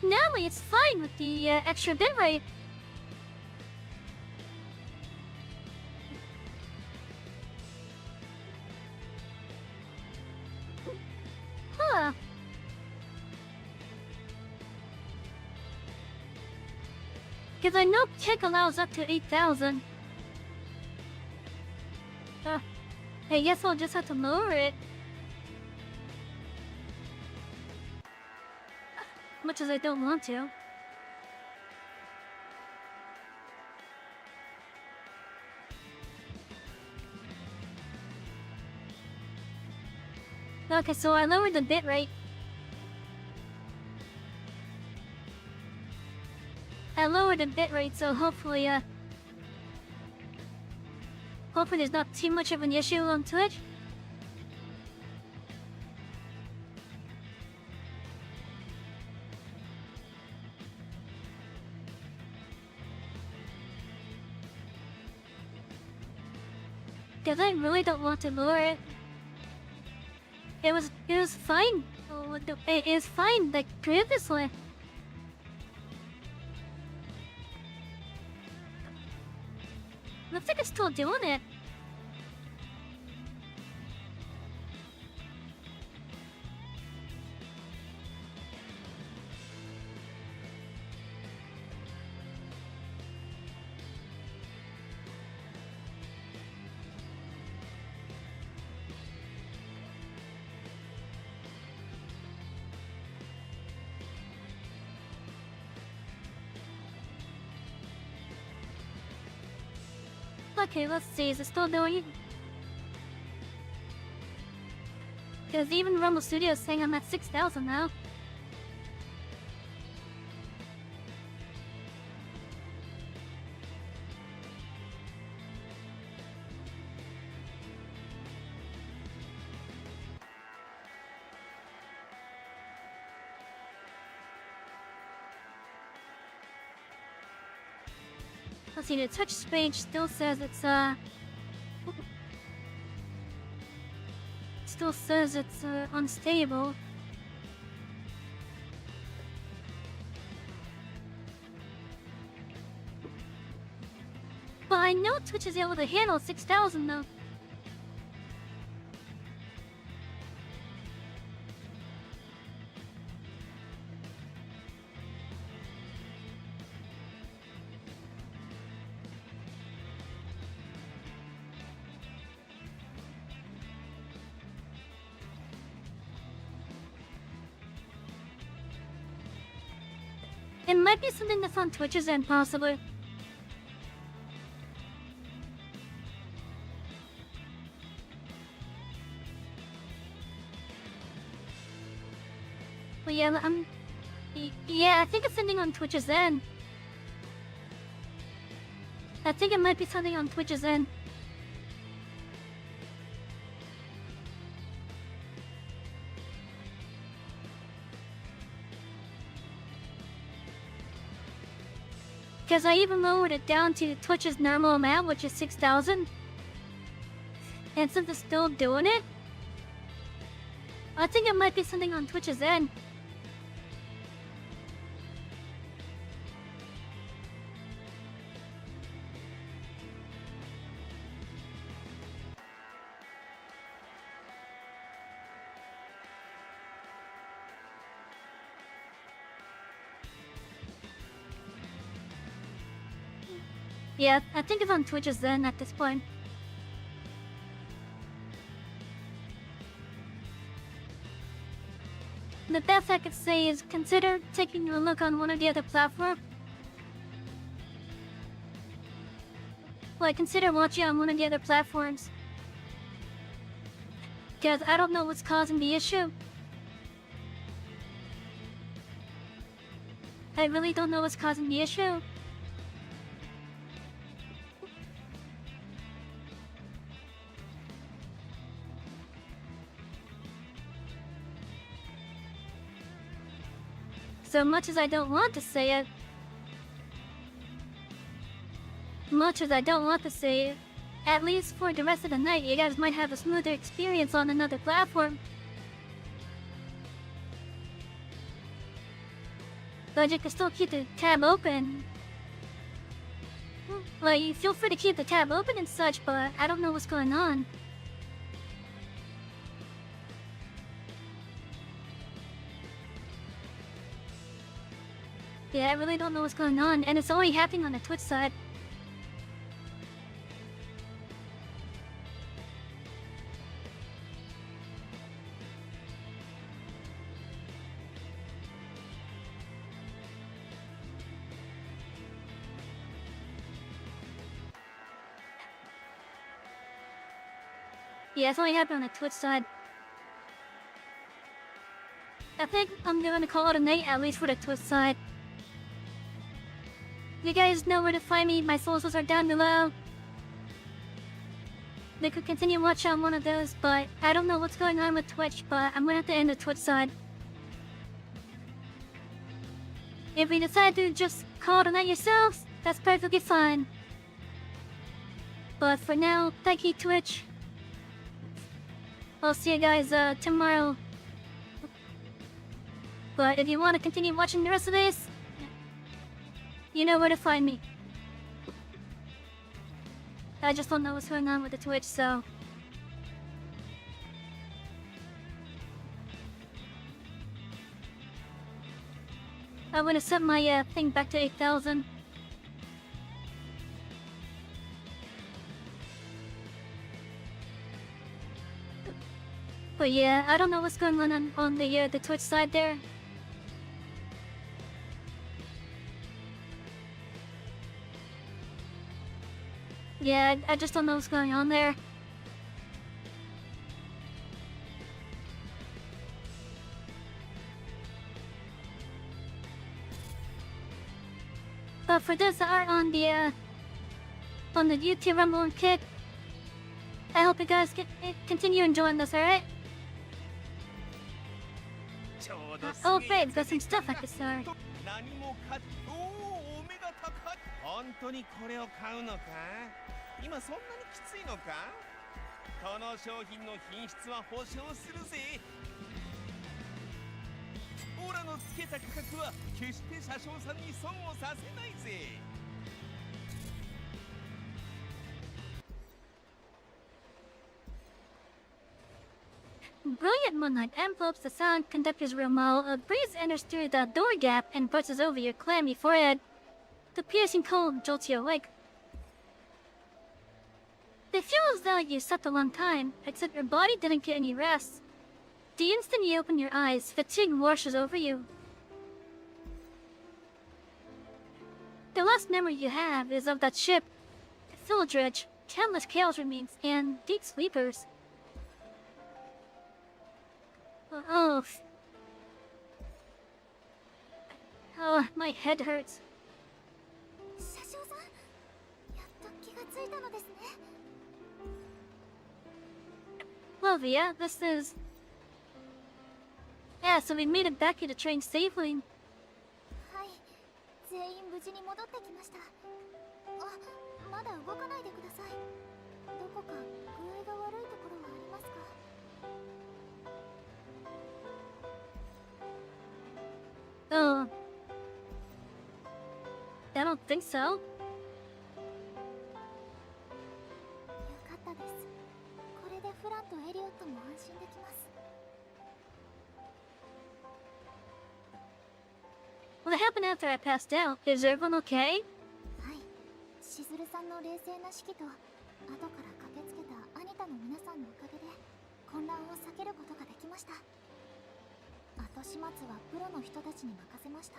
S2: Normally it's fine with the extra bitrate. Huh. Because I know Kick allows up to 8,000. I guess I'll just have to lower it. Much as I don't want to. Okay, so I lowered the bitrate. I lowered the bitrate, so hopefully, hopefully there's not too much of an issue on Twitch. Because I really don't want to lower it. It was fine. It is fine like previously. Looks like it's still doing it. Okay, let's see, is it still doing it? Because even Rumble Studio is saying I'm at 6,000 now. Let's see, the touch page still says it's unstable. But I know Twitch is able to handle 6,000 though. It might be something that's on Twitch's end, possibly. But yeah, yeah, I think it's something on Twitch's end. I think it might be something on Twitch's end. Because I even lowered it down to Twitch's normal amount, which is 6,000. And since it's still doing it, I think it might be something on Twitch's end. Yeah, I think it's on Twitch's end at this point. The best I could say is consider taking a look on one of the other platforms. Like, consider watching on one of the other platforms. Because I don't know what's causing the issue. I really don't know what's causing the issue. So much as I don't want to say it, at least for the rest of the night, you guys might have a smoother experience on another platform. But you can still keep the tab open. Like, you feel free to keep the tab open and such, but I don't know what's going on. Yeah, I really don't know what's going on, and it's only happening on the Twitch side. Yeah, it's only happening on the Twitch side. I think I'm gonna call it a night, at least for the Twitch side. You guys know where to find me, my socials are down below. They could continue watching on one of those, but I don't know what's going on with Twitch, but I'm gonna have to end the Twitch side. If you decide to just call it a night yourselves, that's perfectly fine. But for now, thank you Twitch. I'll see you guys tomorrow. But if you want to continue watching the rest of this, you know where to find me. I just don't know what's going on with the Twitch, so... I'm gonna set my thing back to 8,000. But yeah, I don't know what's going on the Twitch side there. Yeah, I just don't know what's going on there. But for those that are on the YouTube Rumble and Kick, I hope you guys continue enjoying this, alright? Oh babe, got some stuff I could start.
S13: 本当にこれを買うのか？今そんなにきついのか？この商品の品質は保証するぜ。オラのつけた価格は決して車掌さんに損をさせないぜ。
S2: Brilliant moonlight envelopes the sound conductor's real model. A breeze enters through the door gap and brushes over your clammy forehead. The piercing cold jolts you awake. They feel as though you slept a long time, except your body didn't get any rest. The instant you open your eyes, fatigue washes over you. The last memory you have is of that ship, the dredge, countless chaos remains, and deep sleepers. Oh, my head hurts. Well, Via, this is... Yeah, so we made it back here to train safely.
S3: はい、全員無事に戻ってきました。あ、まだ動かないでください。どこか具合が悪いところはありますか？
S2: Oh. I don't think so.
S3: よかったです。これでフランとエリオットも安心できます。
S2: What happened after I passed out? Is everyone okay?
S3: はい、しずるさんの冷静な指揮と後から駆けつけたアニタの皆さんのおかげで混乱を避けることができました。後始末はプロの人たちに任せました。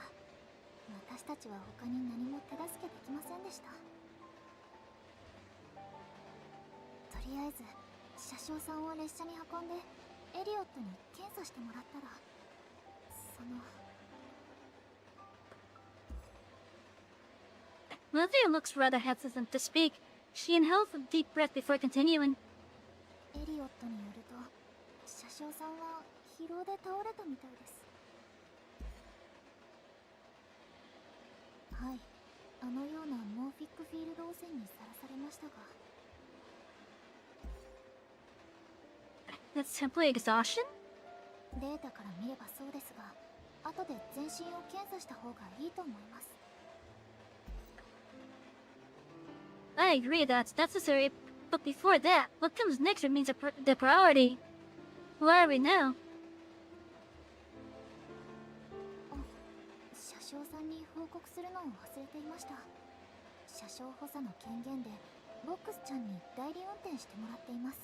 S3: 私たちは他に何も手助けできませんでした。とりあえず車掌さんを列車に運んでエリオットに検査してもらったら、その
S2: Olivia looks rather hesitant to speak. She inhales a deep breath before continuing.
S3: エリオットによると、車掌さんは疲労で倒れたみたいです。はい、あのようなモーフィックフィールド汚染にさらされましたが。
S2: That's simply exhaustion?
S3: データから見ればそうですが、後で全身を検査した方がいいと思います。
S2: I agree that's necessary, but before that, what comes next remains the priority. Where are we now?
S3: 車掌さんに報告するのを忘れていました。車掌補佐の権限でボックスちゃんに代理運転してもらっています。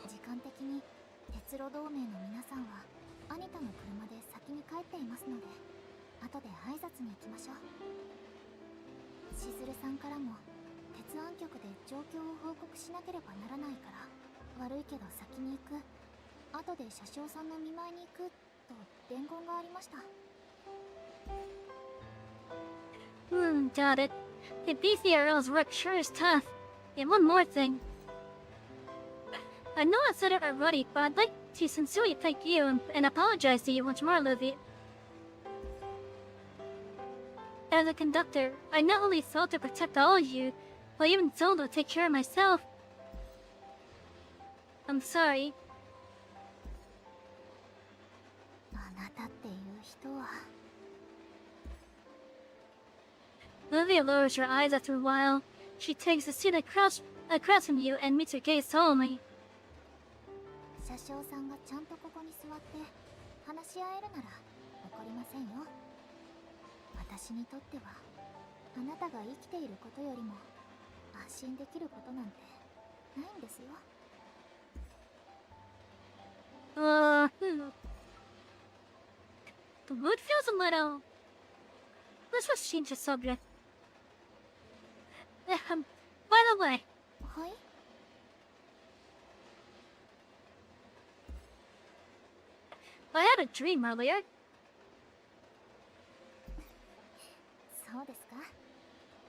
S3: 時間的に鉄路同盟の皆さんはアニタの車で先に帰っていますので、後で挨拶に行きましょう。しずるさんからも鉄安局で状況を報告しなければならないから悪いけど先に行く、後で車掌さんの見舞いに行くと伝言がありました。
S2: Got it. The BCRL's work sure is tough. And one more thing. I know I said it already, but I'd like to sincerely thank you and apologize to you once more, Olivia. As a conductor, I not only sought to protect all of you, but even sought to take care of myself. I'm sorry.
S3: なたっていう人は
S2: Olivia lowers her eyes after a while. She takes a seat across from you and meets your gaze solemnly.
S3: 車掌さんがちゃんとここに座って話し合えるなら怒りませんよ。私にとってはあなたが生きていることよりも安心できることなんてないんですよ。
S2: The mood feels a little. Let's just change the subject. By the way,
S3: はい。
S2: I had a dream earlier.
S3: そうですか。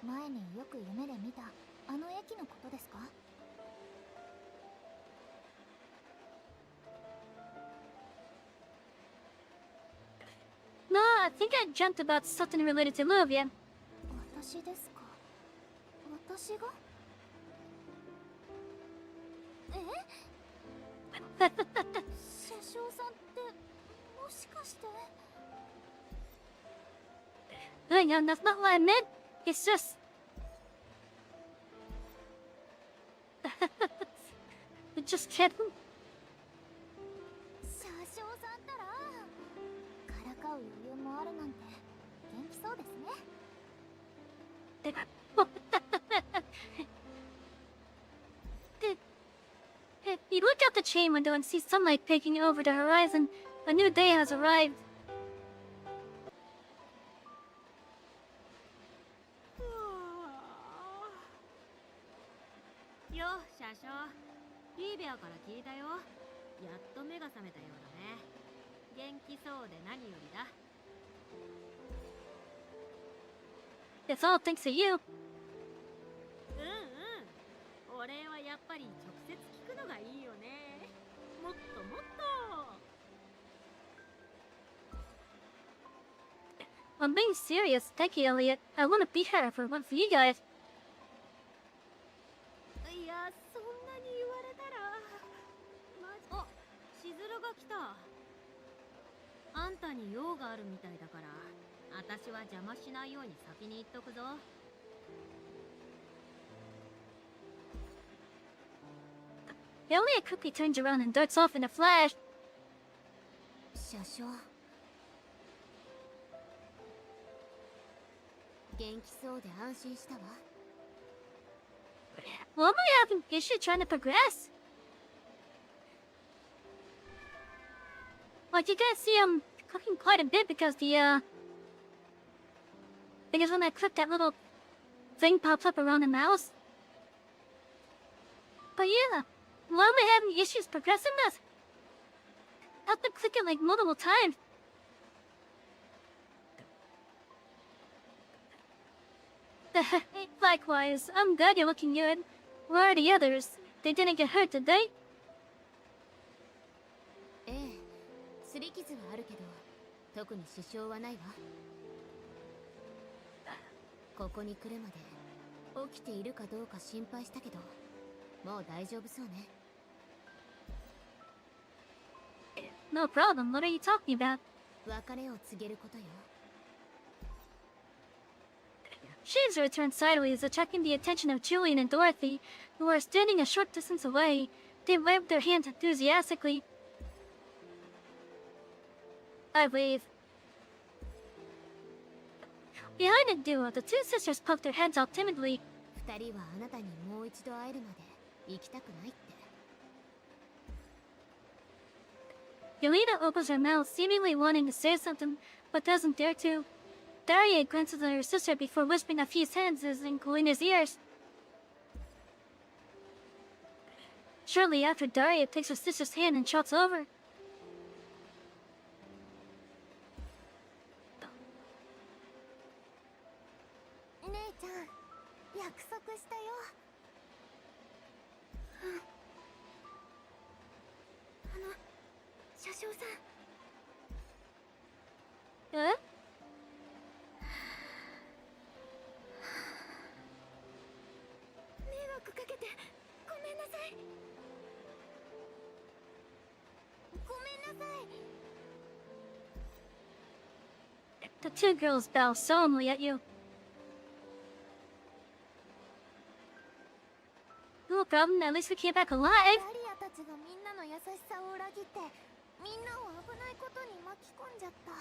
S3: 前によく夢で見たあの駅のことですか？
S2: No, I think I dreamt about something related to Olivia.
S3: 私ですか？私が？え？車掌さんってもしかして？
S2: Hang on, that's not what I meant. It's just. Just kidding.
S3: 車掌さんったらからかう余裕もあるなんて元気そうですね。
S2: You look out the chain window and see sunlight peeking over the horizon. A new day has arrived.
S9: よ、車掌。リーベアから聞いたよ。やっと目が覚めたようだね。元気そうで何よりだ。
S2: It's all thanks to you.
S9: お礼はやっぱり直接聞くのがいいよね。もっともっと。
S2: I'm being serious. Thank you, Elliot. I want to be here for one for you guys.
S9: いや、そんなに言われたら。あ、しずるが来た。あんたに用があるみたいだから、私は邪魔しないように先に言っとくぞ。
S2: Elliot quickly turns around and darts off in a flash.
S3: 車掌。元気そうで安心したわ。
S2: Well, am I having issue trying to progress? Like you guys see, I'm cooking quite a bit because because when I click that little thing pops up around the mouse. But yeah, why am I having issues progressing this? I've been clicking like multiple times. Likewise, I'm glad you're looking good. Where are the others? They didn't get hurt, did they?
S3: ええ、擦り傷はあるけど、特に支障はないわ。ここに来るまで起きているかどうか心配したけど、もう大丈夫そうね。
S2: No problem. What are you talking about?
S3: 別れを告げることよ。
S2: Shazer turned sideways, attracting the attention of Julian and Dorothy, who were standing a short distance away. They waved their hands enthusiastically. I wave. Behind the duo, the two sisters poked their heads out timidly.
S3: 二人はあなたにもう一度会えるまで行きたくないって。
S2: Yelena opens her mouth, seemingly wanting to say something, but doesn't dare to. Daria glances at her sister before whispering a few sentences in Kalina's ears. Shortly after, Daria takes her sister's hand and shouts over.
S3: 姉ちゃん、約束したよ。車掌さん。
S2: え？
S3: 迷惑かけてごめんなさい。ごめんなさい。
S2: The two girls bow solemnly at you. No problem, at least we came back alive.
S3: ダリアたちがみんなの優しさを裏切ってみんなを危ないことに巻き込んじゃった。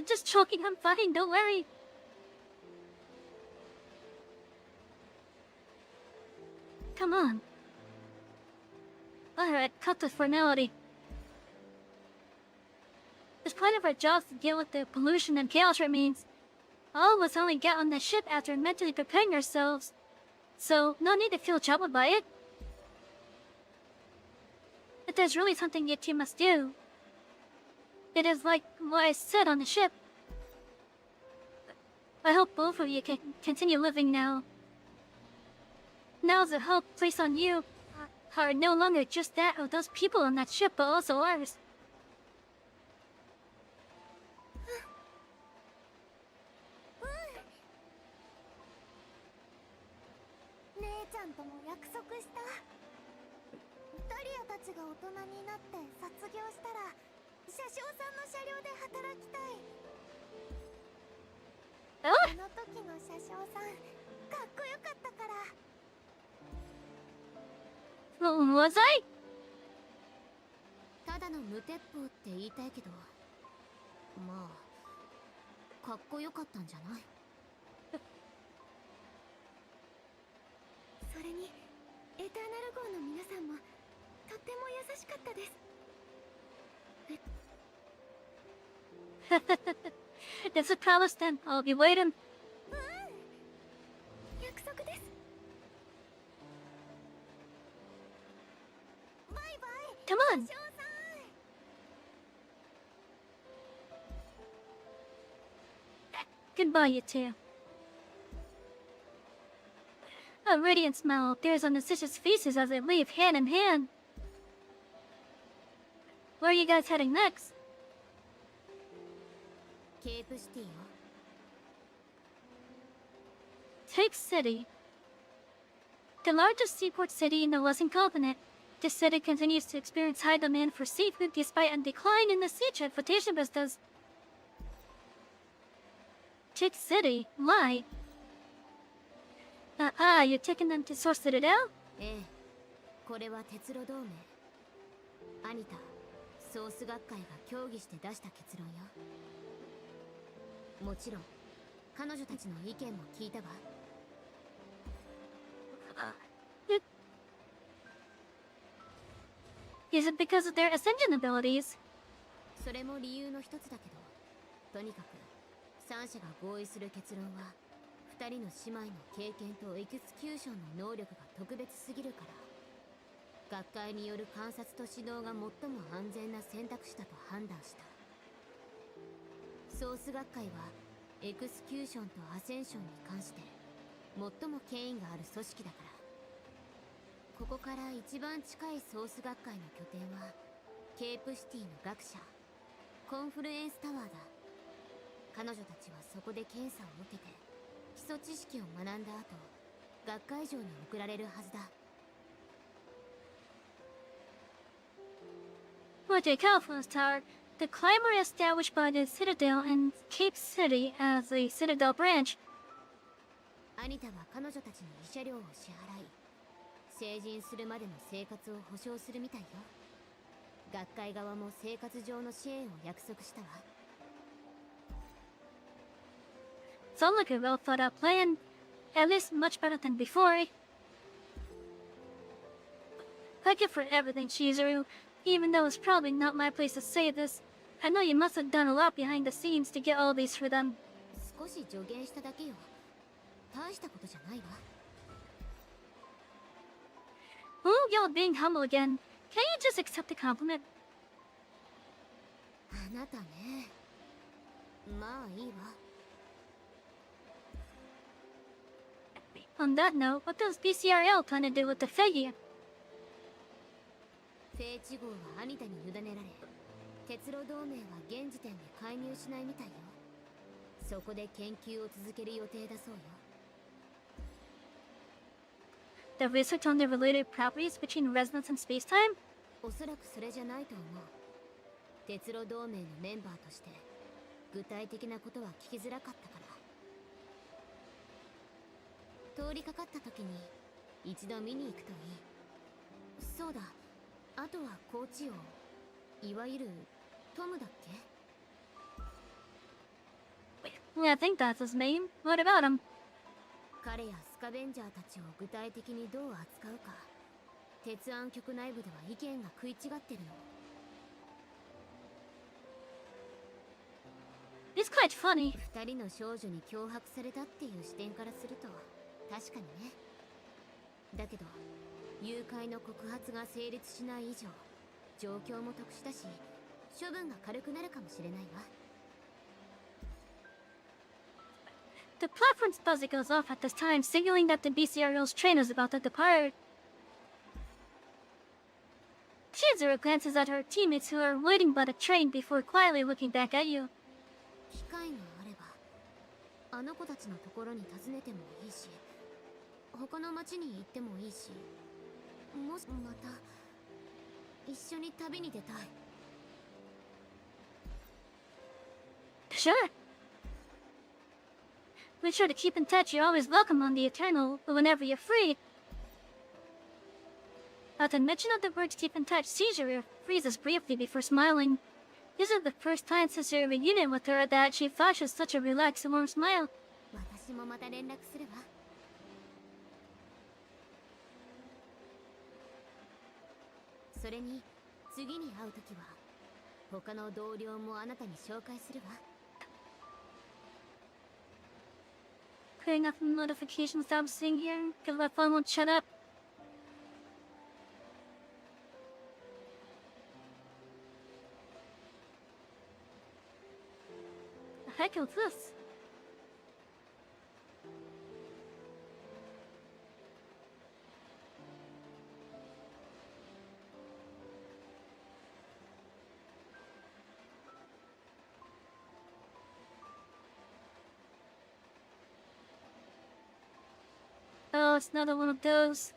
S2: Just joking, I'm fine, don't worry. Come on. Alright, cut the formality. It's part of our jobs to deal with the pollution and chaos it means. All of us only get on the ship after mentally preparing ourselves. So, no need to feel troubled by it. If there's really something you two must do, it is like what I said on the ship. I hope both of you can continue living now. Now the hope placed on you are no longer just that of those people on that ship, but also ours.
S3: 姉ちゃんとも約束した。ダリアたちが大人になって卒業したら車掌さんの車両で働きたい。あの時の車掌さんかっこよかったから。
S2: Was I?
S9: ただの無鉄砲って言いたいけど、まあかっこよかったんじゃない？
S3: それにエターナル号の皆さんもとっても優しかったです。
S2: That's a promise then. I'll be waiting.
S3: 約束です。バイバイ。
S2: Come on.
S3: 車掌さん。
S2: Goodbye, you two. A radiant smile appears on the sisters' faces as they leave hand in hand. Where are you guys heading next?
S9: ケープシティよ。
S2: Tape City. The largest seaport city in the Western continent, this city continues to experience high demand for seafood despite a decline in the sea transportation business. Tape City? Why? You're taking them to Source Citadel?
S9: ええ、これは鉄路同盟。アニタ、ソース学会が協議して出した結論よ。もちろん、彼女たちの意見も聞いたわ。
S2: Is it because of their ascension abilities?
S9: それも理由の一つだけど、とにかく三者が合意する結論は、二人の姉妹の経験とエクスキューションの能力が特別すぎるから、学会による観察と指導が最も安全な選択肢だと判断した。ソース学会はエクスキューションとアセンションに関して最も権威がある組織だから、ここから一番近いソース学会の拠点はケープシティの学者コンフルエンスタワーだ。彼女たちはそこで検査を受けて基礎知識を学んだ後、学会場に送られるはずだ。
S2: What a California's tower, the climber established by the Citadel and Cape City as a Citadel branch.
S9: アニタは彼女たちに慰謝料を支払い、成人するまでの生活を保障するみたいよ。学会側も生活上の支援を約束したわ。
S2: Sounds like a well thought out plan. At least much better than before. Thank you for everything, Chizuru. Even though it's probably not my place to say this, I know you must have done a lot behind the scenes to get all these for them.
S9: 少し助言しただけよ。大したことじゃないわ。
S2: Ooh, y'all being humble again. Can't you just accept the compliment?
S9: あなたね。まあいいわ。
S2: On that note, what does BCRL plan to do with the figure?
S9: フェイチ号はアニタに委ねられ、鉄路同盟は現時点で介入しないみたいよ。そこで研究を続ける予定だそうよ。
S2: The research on the related properties between resonance and spacetime?
S9: おそらくそれじゃないと思う。鉄路同盟のメンバーとして具体的なことは聞きづらかったから。通りかかった時に一度見に行くといい。そうだ、あとはコーチ王、いわゆるトムだっけ？
S2: Yeah, I think that's his name. What about him?
S9: 彼やスカベンジャーたちを具体的にどう扱うか、鉄腕局内部では意見が食い違ってるの。
S2: It's quite funny.
S9: 二人の少女に脅迫されたっていう視点からすると確かにね。だけど誘拐の告発が成立しない以上、状況も特殊だし処分が軽くなるかもしれないわ。
S2: The platform's buzzer goes off at this time, signaling that the BCRO's train is about to depart. Chizuru glances at her teammates who are waiting by the train before quietly looking back at you.
S9: 機会があればあの子たちのところに訪ねてもいいし、他の町に行ってもいいし、もしまた一緒に旅に出たい。
S2: Sure. Be sure to keep in touch. You're always welcome on the Eternal, but whenever you're free. At the mention of the word to keep in touch, Chizuru freezes briefly before smiling. This is the first time since your reunion with her that she flashes such a relaxed and warm smile.
S9: 私もまた連絡するわ。それに次に会うときは他の同僚もあなたに紹介するわ。
S2: Clearing up the notifications I'm seeing here, because my phone won't shut up. The heck is this? Oh, it's another one of those.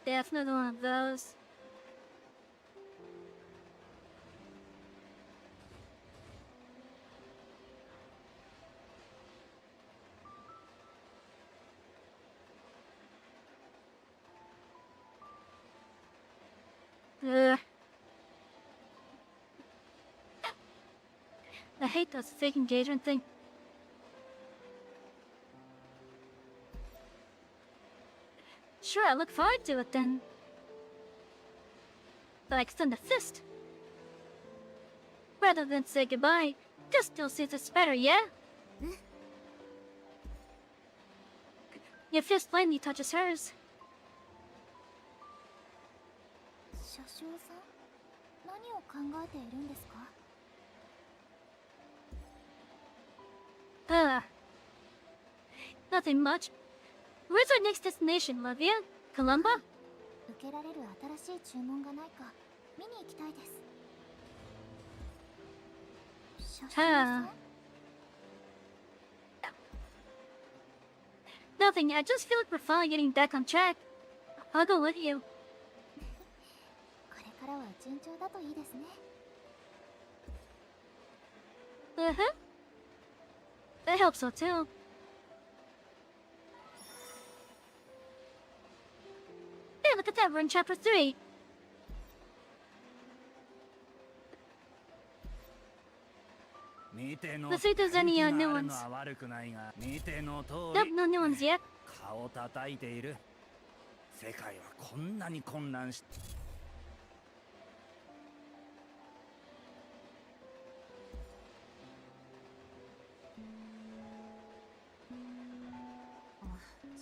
S2: Definitely one of those. Ugh. I hate this fake engagement thing. Sure, I look forward to it then. But I extend a fist. Rather than say goodbye, this still seems it's better, yeah? Your fist finally touches hers.
S3: 車掌さん、何を考えているんですか？
S2: Nothing much. Where's our next destination, Lavia? Columba?
S3: 受けられる新しい注文がないか見に行きたいです。車掌さん？
S2: Nothing, I just feel like we're finally getting back on track. I'll go with you.
S3: これからは順調だといいですね。
S2: Uh-huh. I hope so too. Hey, look at that, we're in chapter 3. Let's see if there's any new ones. Nope, no new ones yet.
S10: 顔叩いている。世界はこんなに混乱し。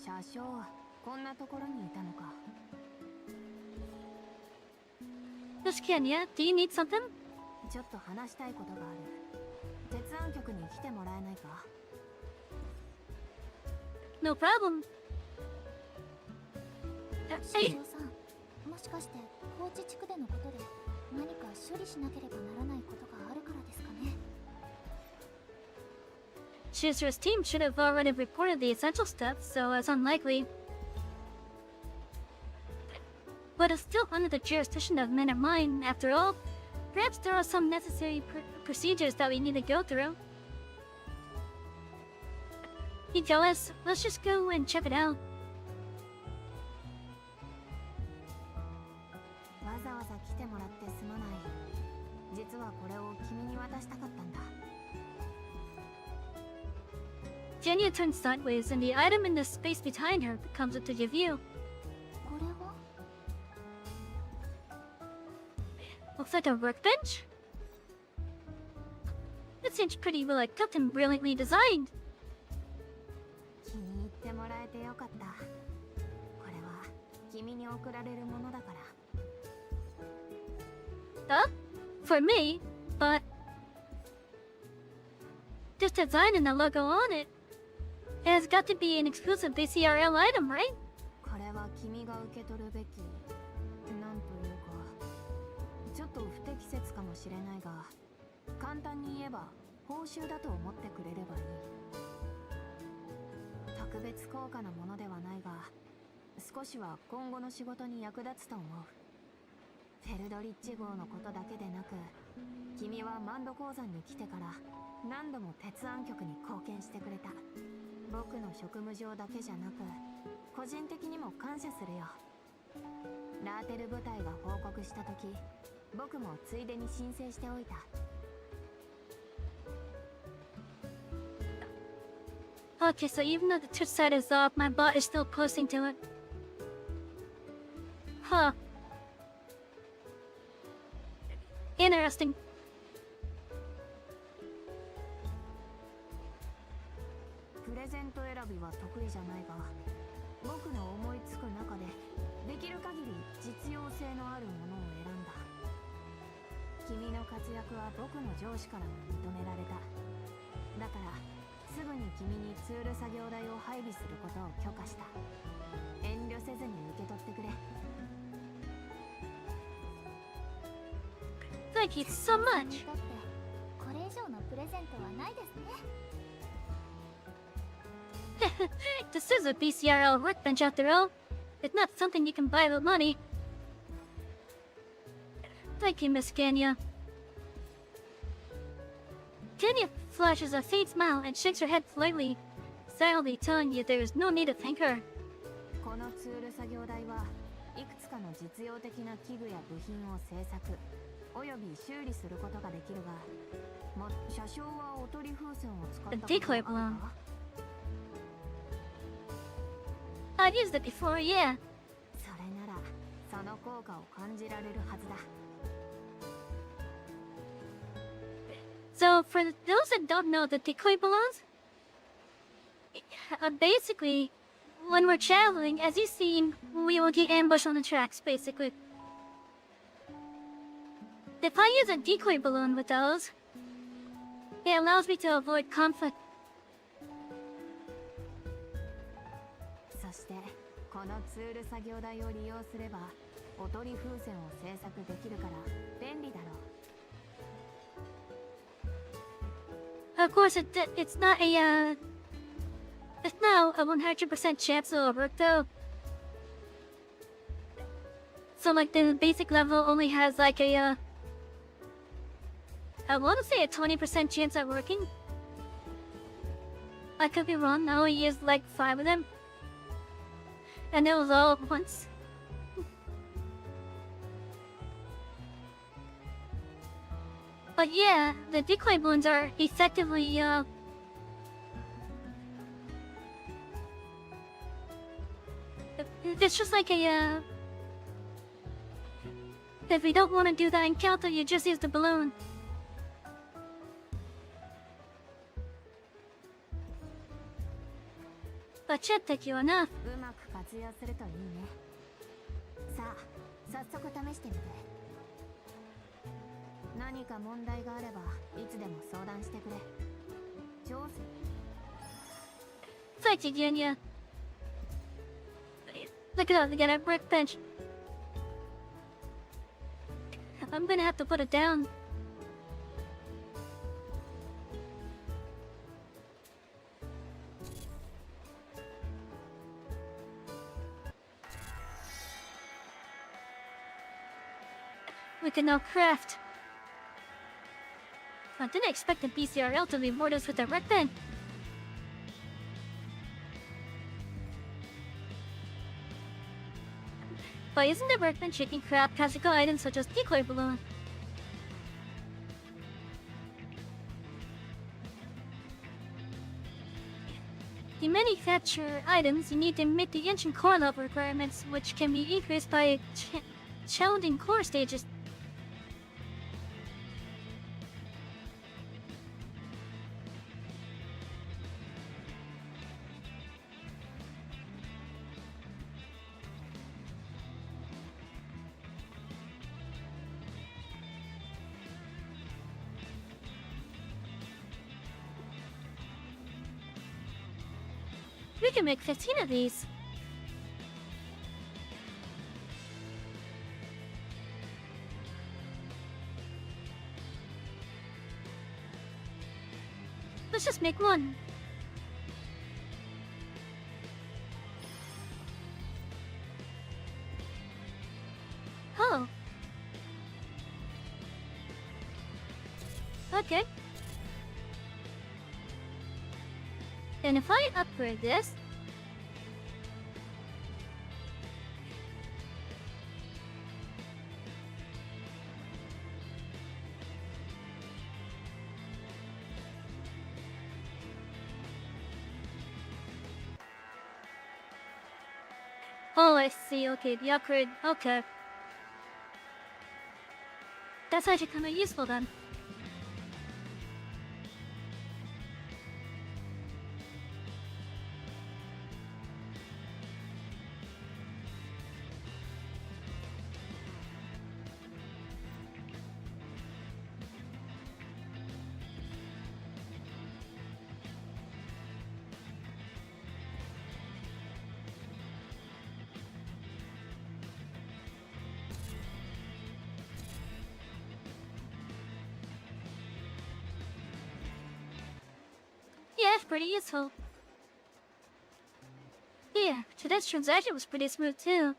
S12: 車掌、
S3: こんなところにいたのか。
S2: Miss Kenya, do you need something?
S3: ちょっと話したいことがある。鉄腕局に来てもらえないか。
S2: No problem.
S3: 社長さん、もしかして高知地区でのことで何か処理しなければならないことがあるからですかね。
S2: Schuster's team should have already reported the essential stuff, so it's unlikely. But it's still under the jurisdiction of men of mine, after all. Perhaps there are some necessary procedures that we need to go through. You tell us, let's just go and check it out.
S3: わざわざ来てもらってすまない。実はこれを君に渡したかったんだ。
S2: Jenya turns sideways, and the item in the space behind her comes into your view.
S3: これは
S2: Looks like a workbench? It seems pretty well equipped and brilliantly designed.
S3: 気に入ってもらえてよかった。これは君に贈られるものだから。
S2: For me, but this design and the logo on it has got to be an exclusive BCRL item, right?
S3: これは君が受け取るべき、なんというか、ちょっと不適切かもしれないが、簡単に言えば報酬だと思ってくれればいい。特別高価なものではないが、少しは今後の仕事に役立つと思う。フェルドリッチ号のことだけでなく、君はマンド鉱山に来てから何度も鉄腕局に貢献してくれた。僕の職務上だけじゃなく、個人的にも感謝するよ。ラーテル部隊が報告した時、僕もついでに申請しておいた。
S2: Okay, so even though the touch side is off, my bot is still posting to it. Huh. Interesting.
S3: プレゼント選びは得意じゃないが、僕の思いつく中でできる限り実用性のあるものを選んだ。君の活躍は僕の上司からも認められた。だからすぐに君にツール作業台を配備することを許可した。遠慮せずに受け取ってくれ。
S2: Thank you so much.
S3: これ以上のプレゼントはないですね。
S2: This is a BCRL workbench after all. It's not something you can buy with money. Thank you, Miss Kenya. Kenya flashes a faint smile and shakes her head slightly, silently telling you there is no need to thank her.
S3: このツール作業台はいくつかの実用的な器具や部品を製作および修理することができるが、車掌はおとり風船を使ったことがあるか？
S2: decoy balloon. I've used it before, yeah.
S3: それならその効果を感じられるはずだ。
S2: So, for those that don't know the decoy balloons, basically, when we're traveling, as you've seen, we will get ambushed on the tracks, basically. If I use a decoy balloon with those, it allows me to avoid conflict.
S3: そしてこのツール作業台を利用すればおとり風船を製作できるから便利だろう。
S2: Of course, it's not a, it's not a 100% chance it'll work though. So like the basic level only has like a, I want to say a 20% chance at working. I could be wrong, I only used like 5 of them. And it was all at once. But yeah, the decoy balloons are effectively, it's just like a, if you don't want to do that encounter, you just use the balloon. But should take you enough.
S3: うまく活活用するといいね。さあ早速試してみて。何か問題があればいつでも相談してくれ。調整
S2: Thanks, Eugenia. Look at that, they got a workbench. I'm gonna have to put it down. We can now craft. I didn't expect the BCRL to reward us with a workbench. But isn't the workbench you can craft classical items such as decoy balloon? To manufacture items, you need to meet the ancient core level requirements, which can be increased by challenging core stages. We can make 15 of these. Let's just make one. Oh. Okay. And if I upgrade this, oh, I see. Okay, the upgrade. Okay. That's actually kind of useful then. Yeah, it's pretty useful. Yeah, today's transaction was pretty smooth too.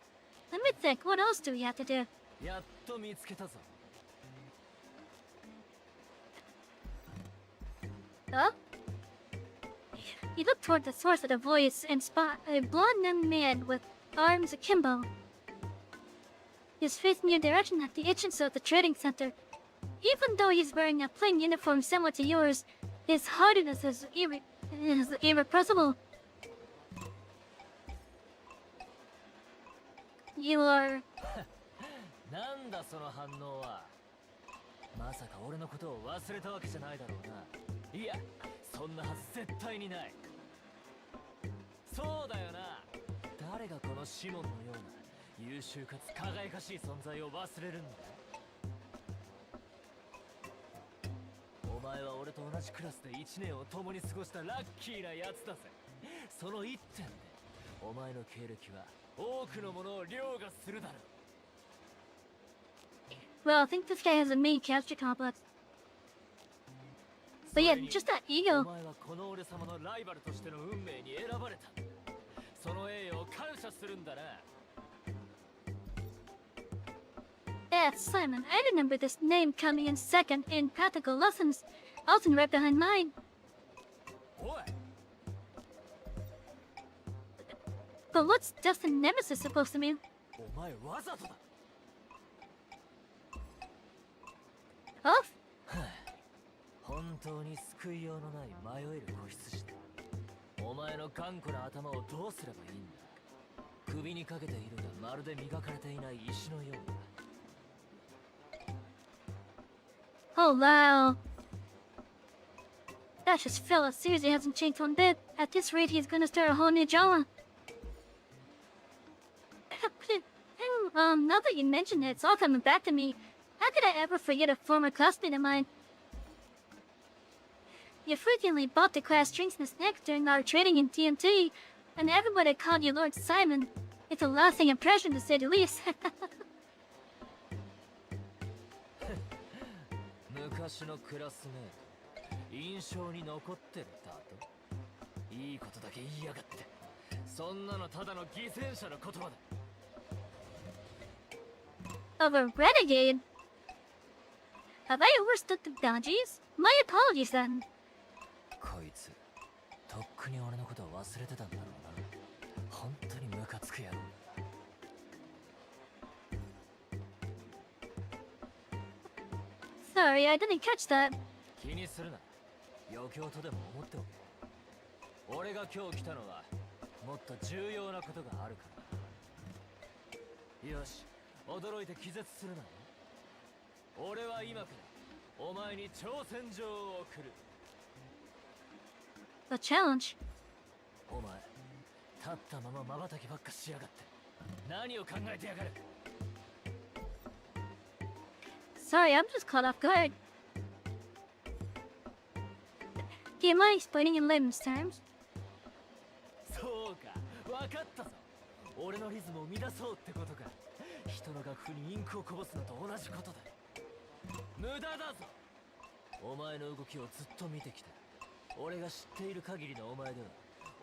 S2: Let me think, what else do we have to do?
S4: やっと見つけたぞ。
S2: Huh? He looked toward the source of the voice and spot a blond young man with arms akimbo. He's facing your direction at the entrance of the trading center. Even though he's wearing a plain uniform similar to yours, his hardiness is irrepressible. You are...
S4: なんだその反応は。まさか俺のことを忘れたわけじゃないだろうな。いや、そんなはず絶対にない。そうだよな。誰がこのシモンのような優秀かつ輝かしい存在を忘れるんだ。お前は俺と同じクラスで1年を共に過ごしたラッキーなやつだぜ。その一点でお前の経歴は多くのものを凌駕するだろう。
S2: Well, I think this guy has a main character complex. But yeah, just that ego.
S4: お前はこの俺様のライバルとしての運命に選ばれた。その栄誉を感謝するんだな。
S2: Yeah, Simon, I remember this name coming in second in practical lessons. Often right behind mine.
S4: おい。
S2: But what's Dustin Nemesis supposed to mean?
S4: お前わざとだ。
S2: Huh?
S4: 本当に救いようのない迷える子羊だ。お前の頑固な頭をどうすればいいんだ。首にかけているがまるで磨かれていない石のようだ。
S2: Oh wow. That just fella seriously hasn't changed one bit. At this rate, he's gonna start a whole new genre. now that you mention it, it's all coming back to me. How could I ever forget a former classmate of mine? You frequently bought the class drinks and snacks during our training in TNT, and everybody called you Lord Simon. It's a lasting impression to say the least.
S4: 昔のクラスメート、印象に残ってるだと。いいことだけ言いやがって。そんなのただの犠牲者の言葉だ。
S2: Of a renegade? Have I overstood the boundaries? My apologies then.
S4: こいつ、とっくに俺のことを忘れてたんだろうな。本当にムカつく野郎だ。
S2: Sorry, I didn't catch that.
S4: 気にするな。余興とでも思っておけ。俺が今日来たのは、もっと重要なことがあるから。よし、驚いて気絶するなよ。俺は今からお前に挑戦状を送る。
S2: A challenge?
S4: お前、立ったまま瞬きばっかしやがって。何を考えてやがる。
S2: Sorry, I'm just caught off guard. Do you mind explaining in layman's terms?
S4: そうか、分かったぞ。俺のリズムを乱そうってことか。人の楽譜にインクをこぼすのと同じことだ。無駄だぞ。お前の動きをずっと見てきた。俺が知っている限りのお前では、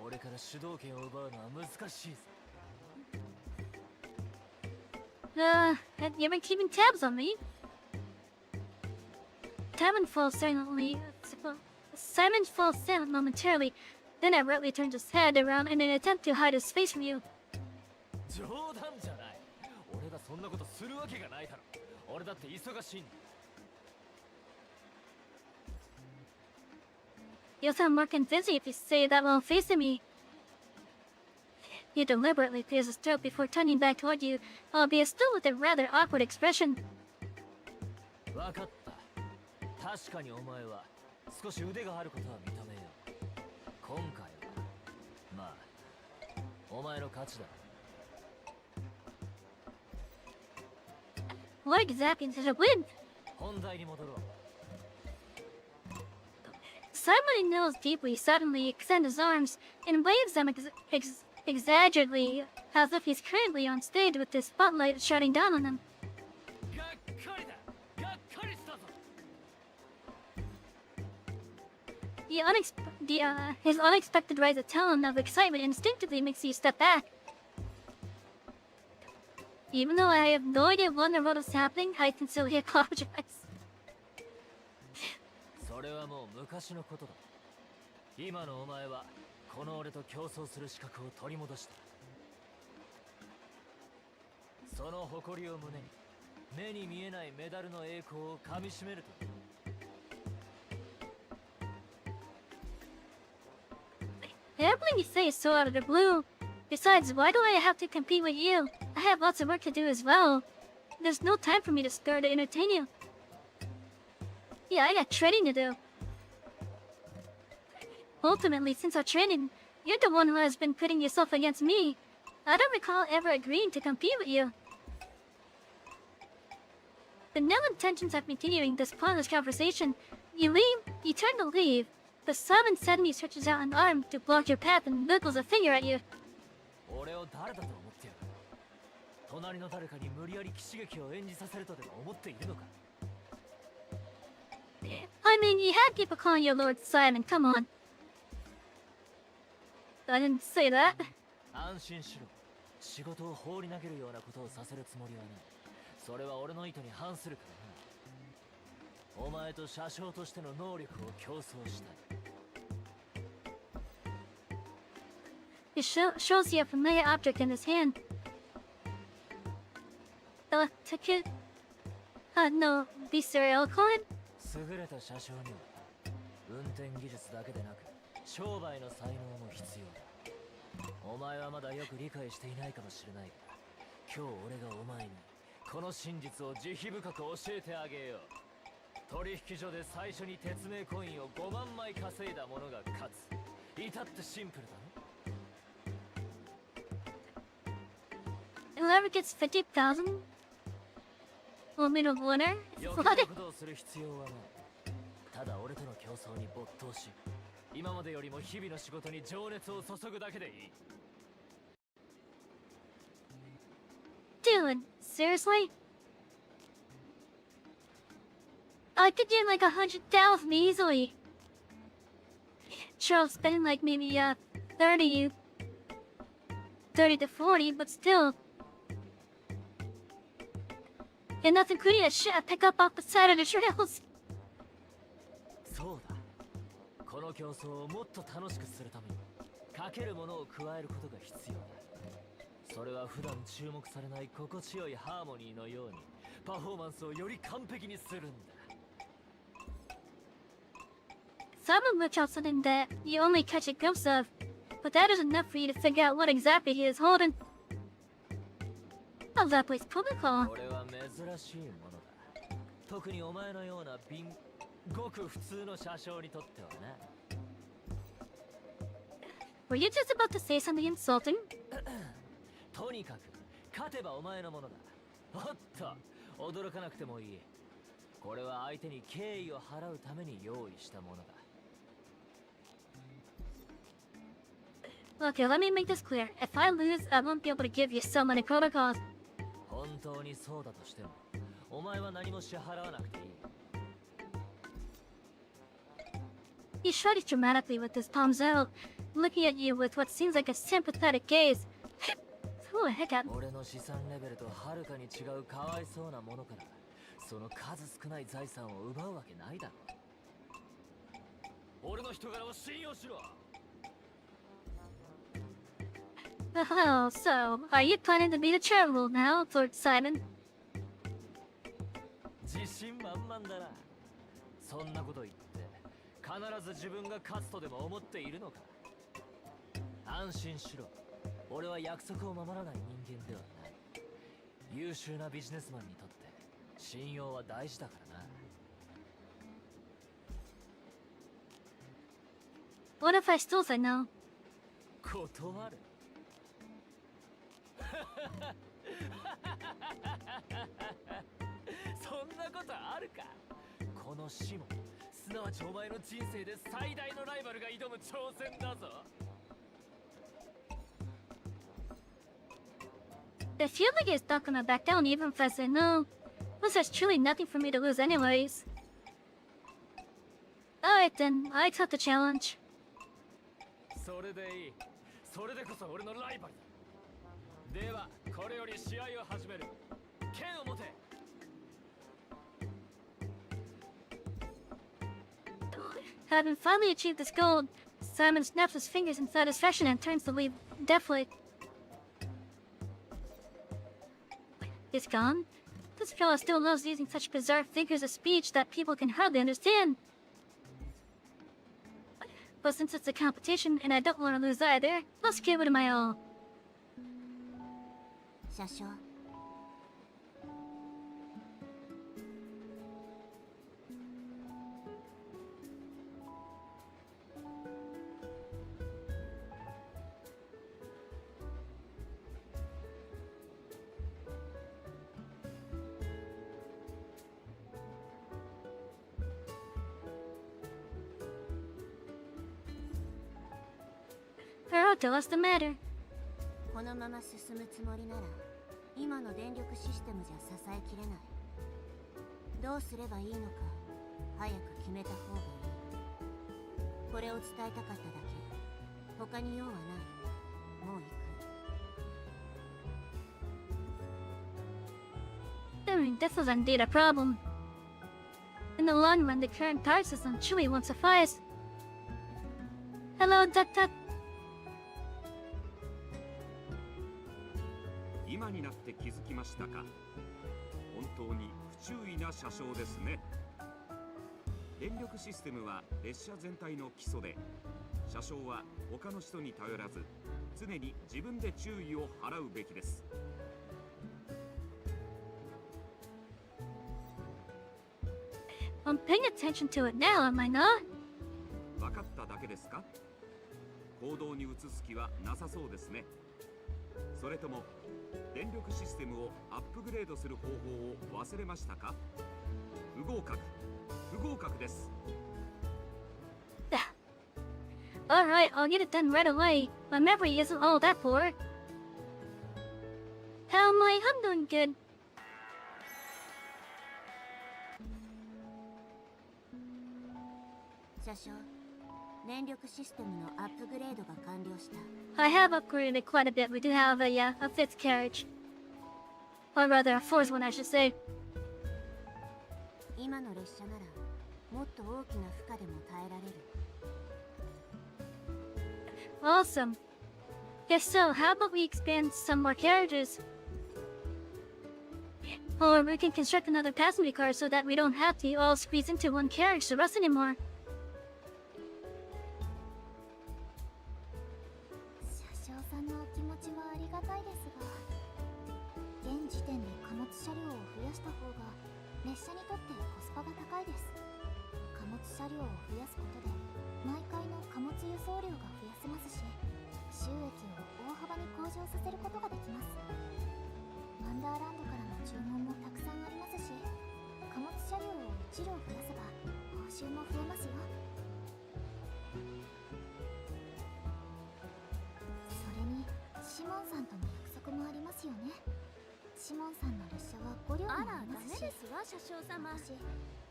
S4: 俺から主導権を奪うのは難しいぞ。
S2: You've been keeping tabs on me. Simon falls silent momentarily. Then abruptly turns his head around in an attempt to hide his face from you.
S4: 冗談じゃない。俺がそんなことするわけがないだろ。俺だって忙しいんだ。
S2: You'll sound more convincing if you say that while facing me. He deliberately clears his throat before turning back toward you, albeit still with a rather awkward expression.
S4: わかった。確かにお前は少し腕があることは認めよう。今回はまあお前の勝ちだ。
S2: What exactly is a win?
S4: 本題に戻ろう。
S2: Simon knows deeply, suddenly extends his arms and waves them exaggerately, as if he's currently on stage with the spotlight shining down on him.
S4: がっかりだ。がっかりしたぞ。
S2: His unexpected rise of tone of excitement instinctively makes you step back. Even though I have no idea what in the world is happening, I sincerely apologize.
S4: それはもう昔のことだ。今のお前はこの俺と競争する資格を取り戻した。その誇りを胸に目に見えないメダルの栄光をかみしめると。
S2: Everything you say is so out of the blue. Besides, why do I have to compete with you? I have lots of work to do as well. There's no time for me to spare to entertain you. Yeah, I got training to do. Ultimately, since our training, you're the one who has been pitting yourself against me. I don't recall ever agreeing to compete with you. The no intentions of continuing this pointless conversation. You turn to leave, but Simon suddenly stretches out an arm to block your path and wiggles a finger at you.
S4: 俺を誰だと思ってやる。隣の誰かに無理やり騎士劇を演じさせるとでも思っているのか。
S2: I mean, you had people calling you Lord Simon, come on. I didn't say that.
S4: 安心しろ。仕事を放り投げるようなことをさせるつもりはない。それは俺の意図に反するからな。お前と車掌としての能力を競争したい。
S2: He shows you a familiar object in his hand. The ticket? No, be serial coin?
S4: 優れた車掌には運転技術だけでなく商売の才能も必要だ。お前はまだよく理解していないかもしれないが、今日俺がお前にこの真実を慈悲深く教えてあげよう。取引所で最初に鉄名コインを5万枚稼いだ者が勝つ。至ってシンプルだね。
S2: whoever gets 50,000 will be the winner.
S4: 余計なことをする必要はない。ただ俺との競争に没頭し、今までよりも日々の仕事に情熱を注ぐだけでいい。
S2: Dude, seriously? I could get like 100,000 easily. Sure, I'll spend like maybe 30 to 40, but still. And nothing including a shit I pick up off the side of the trails.
S4: そうだ。この競争をもっと楽しくするために、かけるものを加えることが必要だ。それは普段注目されない心地よいハーモニーのように、パフォーマンスをより完璧にするんだ。
S2: Someone whipped out something that you only catch a glimpse of, but that is enough for you to figure out what exactly he is holding. Oh, that place protocol.
S4: これは珍しいものだ。特にお前のようなごく普通の車掌にとってはな。
S2: Were you just about to say something insulting?
S4: とにかく勝てばお前のものだ。おっと、驚かなくてもいい。これは相手に敬意を払うために用意したものだ。
S2: Okay, let me make this clear. If I lose, I won't be able to give you so many protocols.
S4: 本当にそうだとしても、お前は何も支払わなくていい。
S2: He shrugged dramatically with his palms out, looking at you with what seems like a sympathetic gaze. Who the heck out?
S4: 俺の資産レベルとはるかに違うかわいそうなものから、その数少ない財産を奪うわけないだろ。俺の人柄を信用しろ。
S2: Oh, so, are you planning to be the charitable now, Lord Simon?
S4: 自信満々だな。そんなこと言って、必ず自分が勝つとでも思っているのか。安心しろ。俺は約束を守らない人間ではない。優秀なビジネスマンにとって信用は大事だからな。
S2: What if I still say no?
S4: 断る。そんなことあるか。この死も、すなわちお前の人生で最大のライバルが挑む挑戦だぞ。
S2: I feel like he's not gonna back down even if I say no. Plus, there's truly nothing for me to lose anyways. Alright then, I accept the challenge.
S4: それでいい。それでこそ俺のライバルだ。では、これより試合を始める。剣を持て。
S2: Having finally achieved this goal, Simon snaps his fingers in satisfaction and turns to leave deftly. It's gone. This fella still loves using such bizarre figures of speech that people can hardly understand. But since it's a competition and I don't want to lose either, let's give it my all.
S3: 車掌。
S2: Tell us the matter.
S3: このまま進むつもりなら今の電力システムじゃ支えきれない。どうすればいいのか早く決めた方がいい。これを伝えたかっただけ。他に用はない。もう行く。
S2: I mean, this was indeed a problem. In the long run, the current power system truly won't suffice. Hello, Duck Duck.
S5: 今になって気づきましたか。本当に不注意な車掌ですね。電力システムは列車全体の基礎で、車掌は他の人に頼らず常に自分で注意を払うべきです。
S2: I'm paying attention to it now, am I not?
S5: 分かっただけですか。行動に移す気はなさそうですね。それとも電力システムをアップグレードする方法を忘れましたか？不合格です。
S2: Alright, I'll get it done right away. My memory isn't all that poor. How am I? I'm doing good.
S3: 車掌、燃力システムのアップグレードが完了した。
S2: I have upgraded it quite a bit. We do have a fifth carriage. Or rather, a fourth one, I should say.
S3: 今の列車ならもっと大きな負荷でも耐えられる。
S2: Awesome. If so, how about we expand some more carriages? Or we can construct another passenger car so that we don't have to all squeeze into one carriage to rust anymore.
S3: 車掌さんのお気持ちはありがたいですが、現時点で貨物車両を増やした方が列車にとってコスパが高いです。貨物車両を増やすことで毎回の貨物輸送量が増やせますし、収益を大幅に向上させることができます。ワンダーランドからの注文もたくさんありますし、貨物車両を1両増やせば報酬も増えますよ。それにシモンさんとの約束もありますよね。シモンさんの列車は5両もありますし、
S9: ですわ車掌様。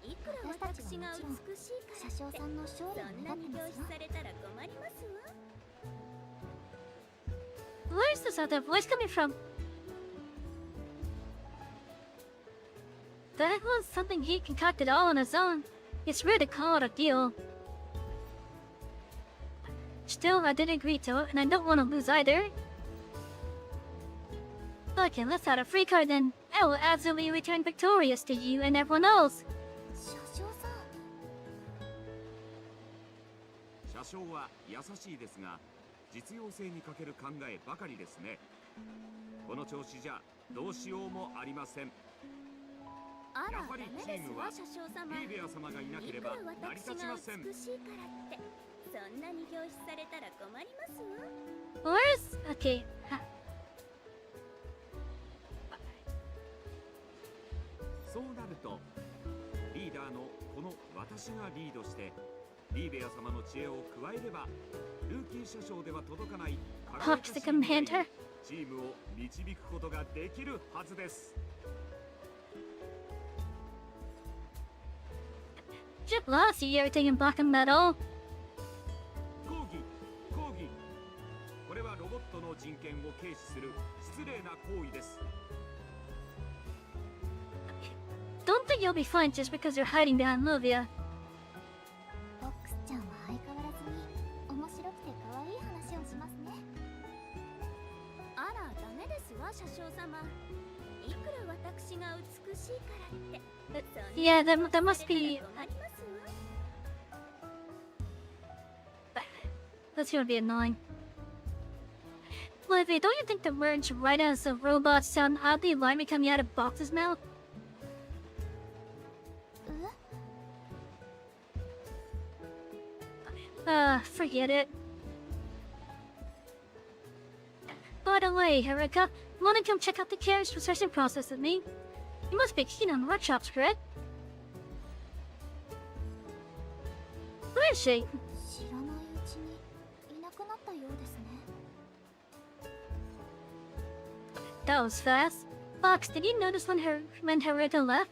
S9: いくら私が美しいからって
S3: 車掌さんの勝利を願ってますよ。
S9: されたら困りますわ。
S2: Where's this other voice coming from? That was something he concocted all on his own. It's rude to call it a deal. Still, I did agree to it, and I don't want to lose either. Okay, let's have a free card then. I will absolutely return victorious to you and everyone else.
S3: 車掌さん。
S5: 車掌は優しいですが、実用性に欠ける考えばかりですね。この調子じゃどうしようもありません。やはりチームはリーベア様がいなければ成り立ちません。
S9: 美しいからってそんなに凝視されたら困りますわ。
S2: Where's... Okay.
S5: そうなるとリーダーのこの私がリードしてリーベア様の知恵を加えればルーキー車掌では届かない輝かしい未来にチームを導くことができるはずです。
S2: Just lost you irritating black and metal.
S5: 抗議。これはロボットの人権を軽視する失礼な行為です。
S2: Don't think you'll be fine just because you're hiding behind Luvia.
S3: ボックスちゃんは相変わらずに面白くて可愛い話をしますね。
S9: あら、ダメですわ車掌様。いくら私が美しいからって。
S2: Yeah, that must be... That's gonna be annoying. Livy, don't you think the words right as a robot sound oddly alarming coming out of Box's mouth? Forget it. By the way, Erika, wanna come check out the carriage procession process with me? You must be keen on workshops, correct? Where is she?
S3: 知らないうちにいなくなったようですね。
S2: That was fast. Box, did you notice when Erika left?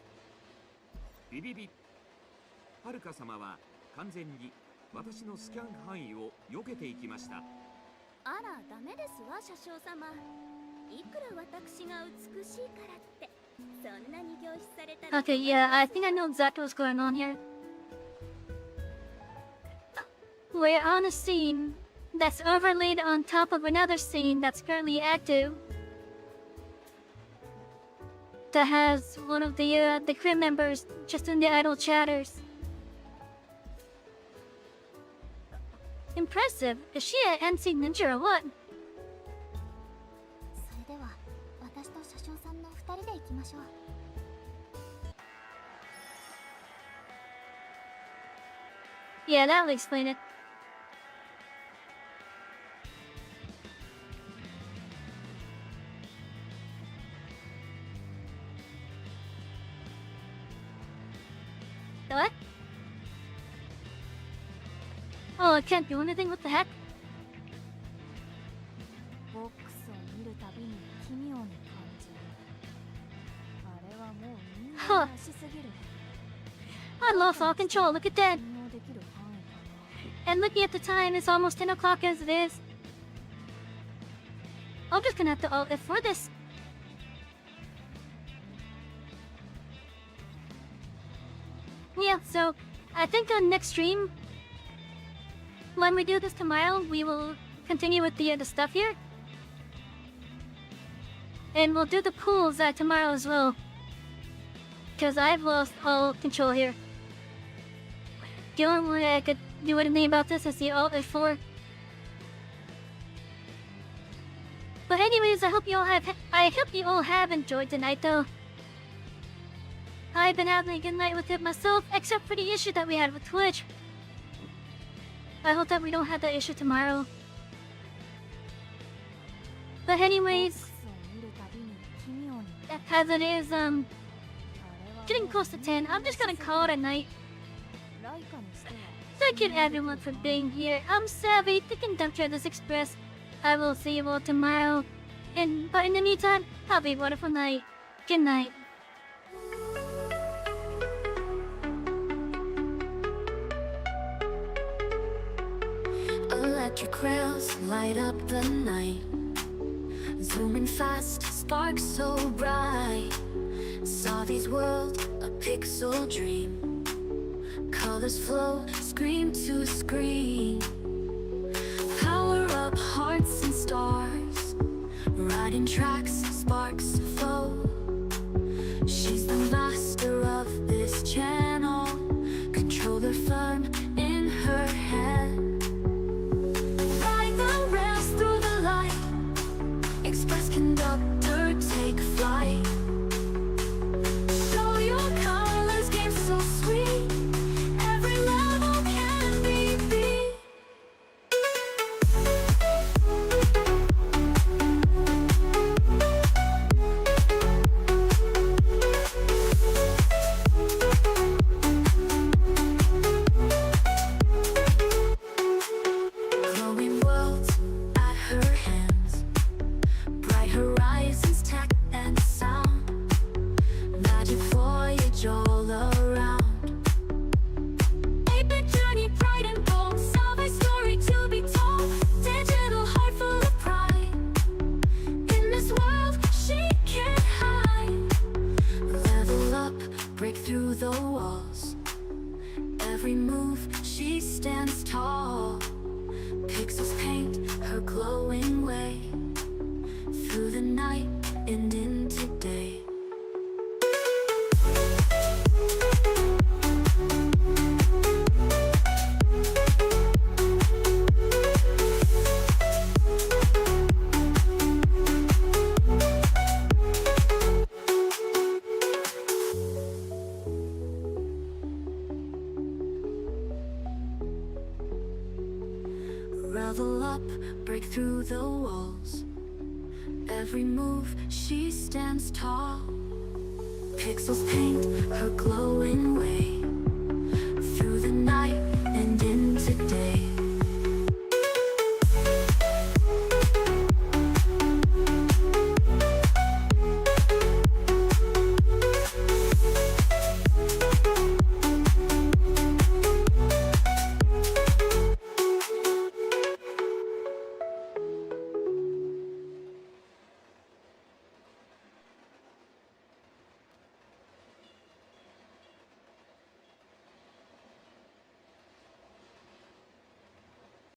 S5: ビビビ。はるか様は完全に私のスキャン範囲を避けていきました。
S9: あら、ダメですわ車掌様。いくら私が美しいからってそんなに凝視されたら。
S2: Okay, yeah, I think I know exactly what's going on here. We're on a scene that's overlaid on top of another scene that's currently active. That has one of the crew members just in the idle chatters. Impressive. Is she an NC ninja or what?
S3: それでは私と車掌さんの2人で行きましょう。
S2: Yeah, that'll explain it. What? Oh, I can't do anything. What the heck?
S3: ボックスを見るたびに奇妙に感じる。あれはもう人間らしすぎる。
S2: I lost all control. Look at that.
S3: 信用できる範囲かな。
S2: And looking at the time, it's almost 10 o'clock as it is. I'm just gonna have to alt F for this. Yeah, so I think on next stream, when we do this tomorrow, we will continue with the stuff here. And we'll do the pools tomorrow as well. Because I've lost all control here. The only way I could do anything about this is the alt F4. But anyways, I hope you all have enjoyed tonight though. I've been having a good night with it myself, except for the issue that we had with Twitch. I hope that we don't have that issue tomorrow. But anyways, as it is getting close to 10, I'm just gonna call it a night. Thank you everyone for being here. I'm Savy, the conductor of this express. I will see you all tomorrow. But in the meantime, have a wonderful night. Good night.
S1: Electric rails light up the night, zooming fast, sparks so bright. Savy's world, a pixel dream. Colors flow, screen to screen. Power up hearts and stars, riding tracks, sparks flow. She's the master of this channel, controller firm in her hand. Ride the rails through the light, express conductor, take flight. Show your colors, game so sweet. Every level can be beat. Glowing worlds at her hands, bright horizons, tech and sound. Magic voyage all around. Epic journey, pride and bold. Savvy's story to be told. Digital heart full of pride. In this world she can't hide. Level up, break through the walls. Every move she stands tall. Pixels paint her glowing way through the night and into day. Revel up, break through the walls. Every move she stands tall. Pixels paint her glowing way through the night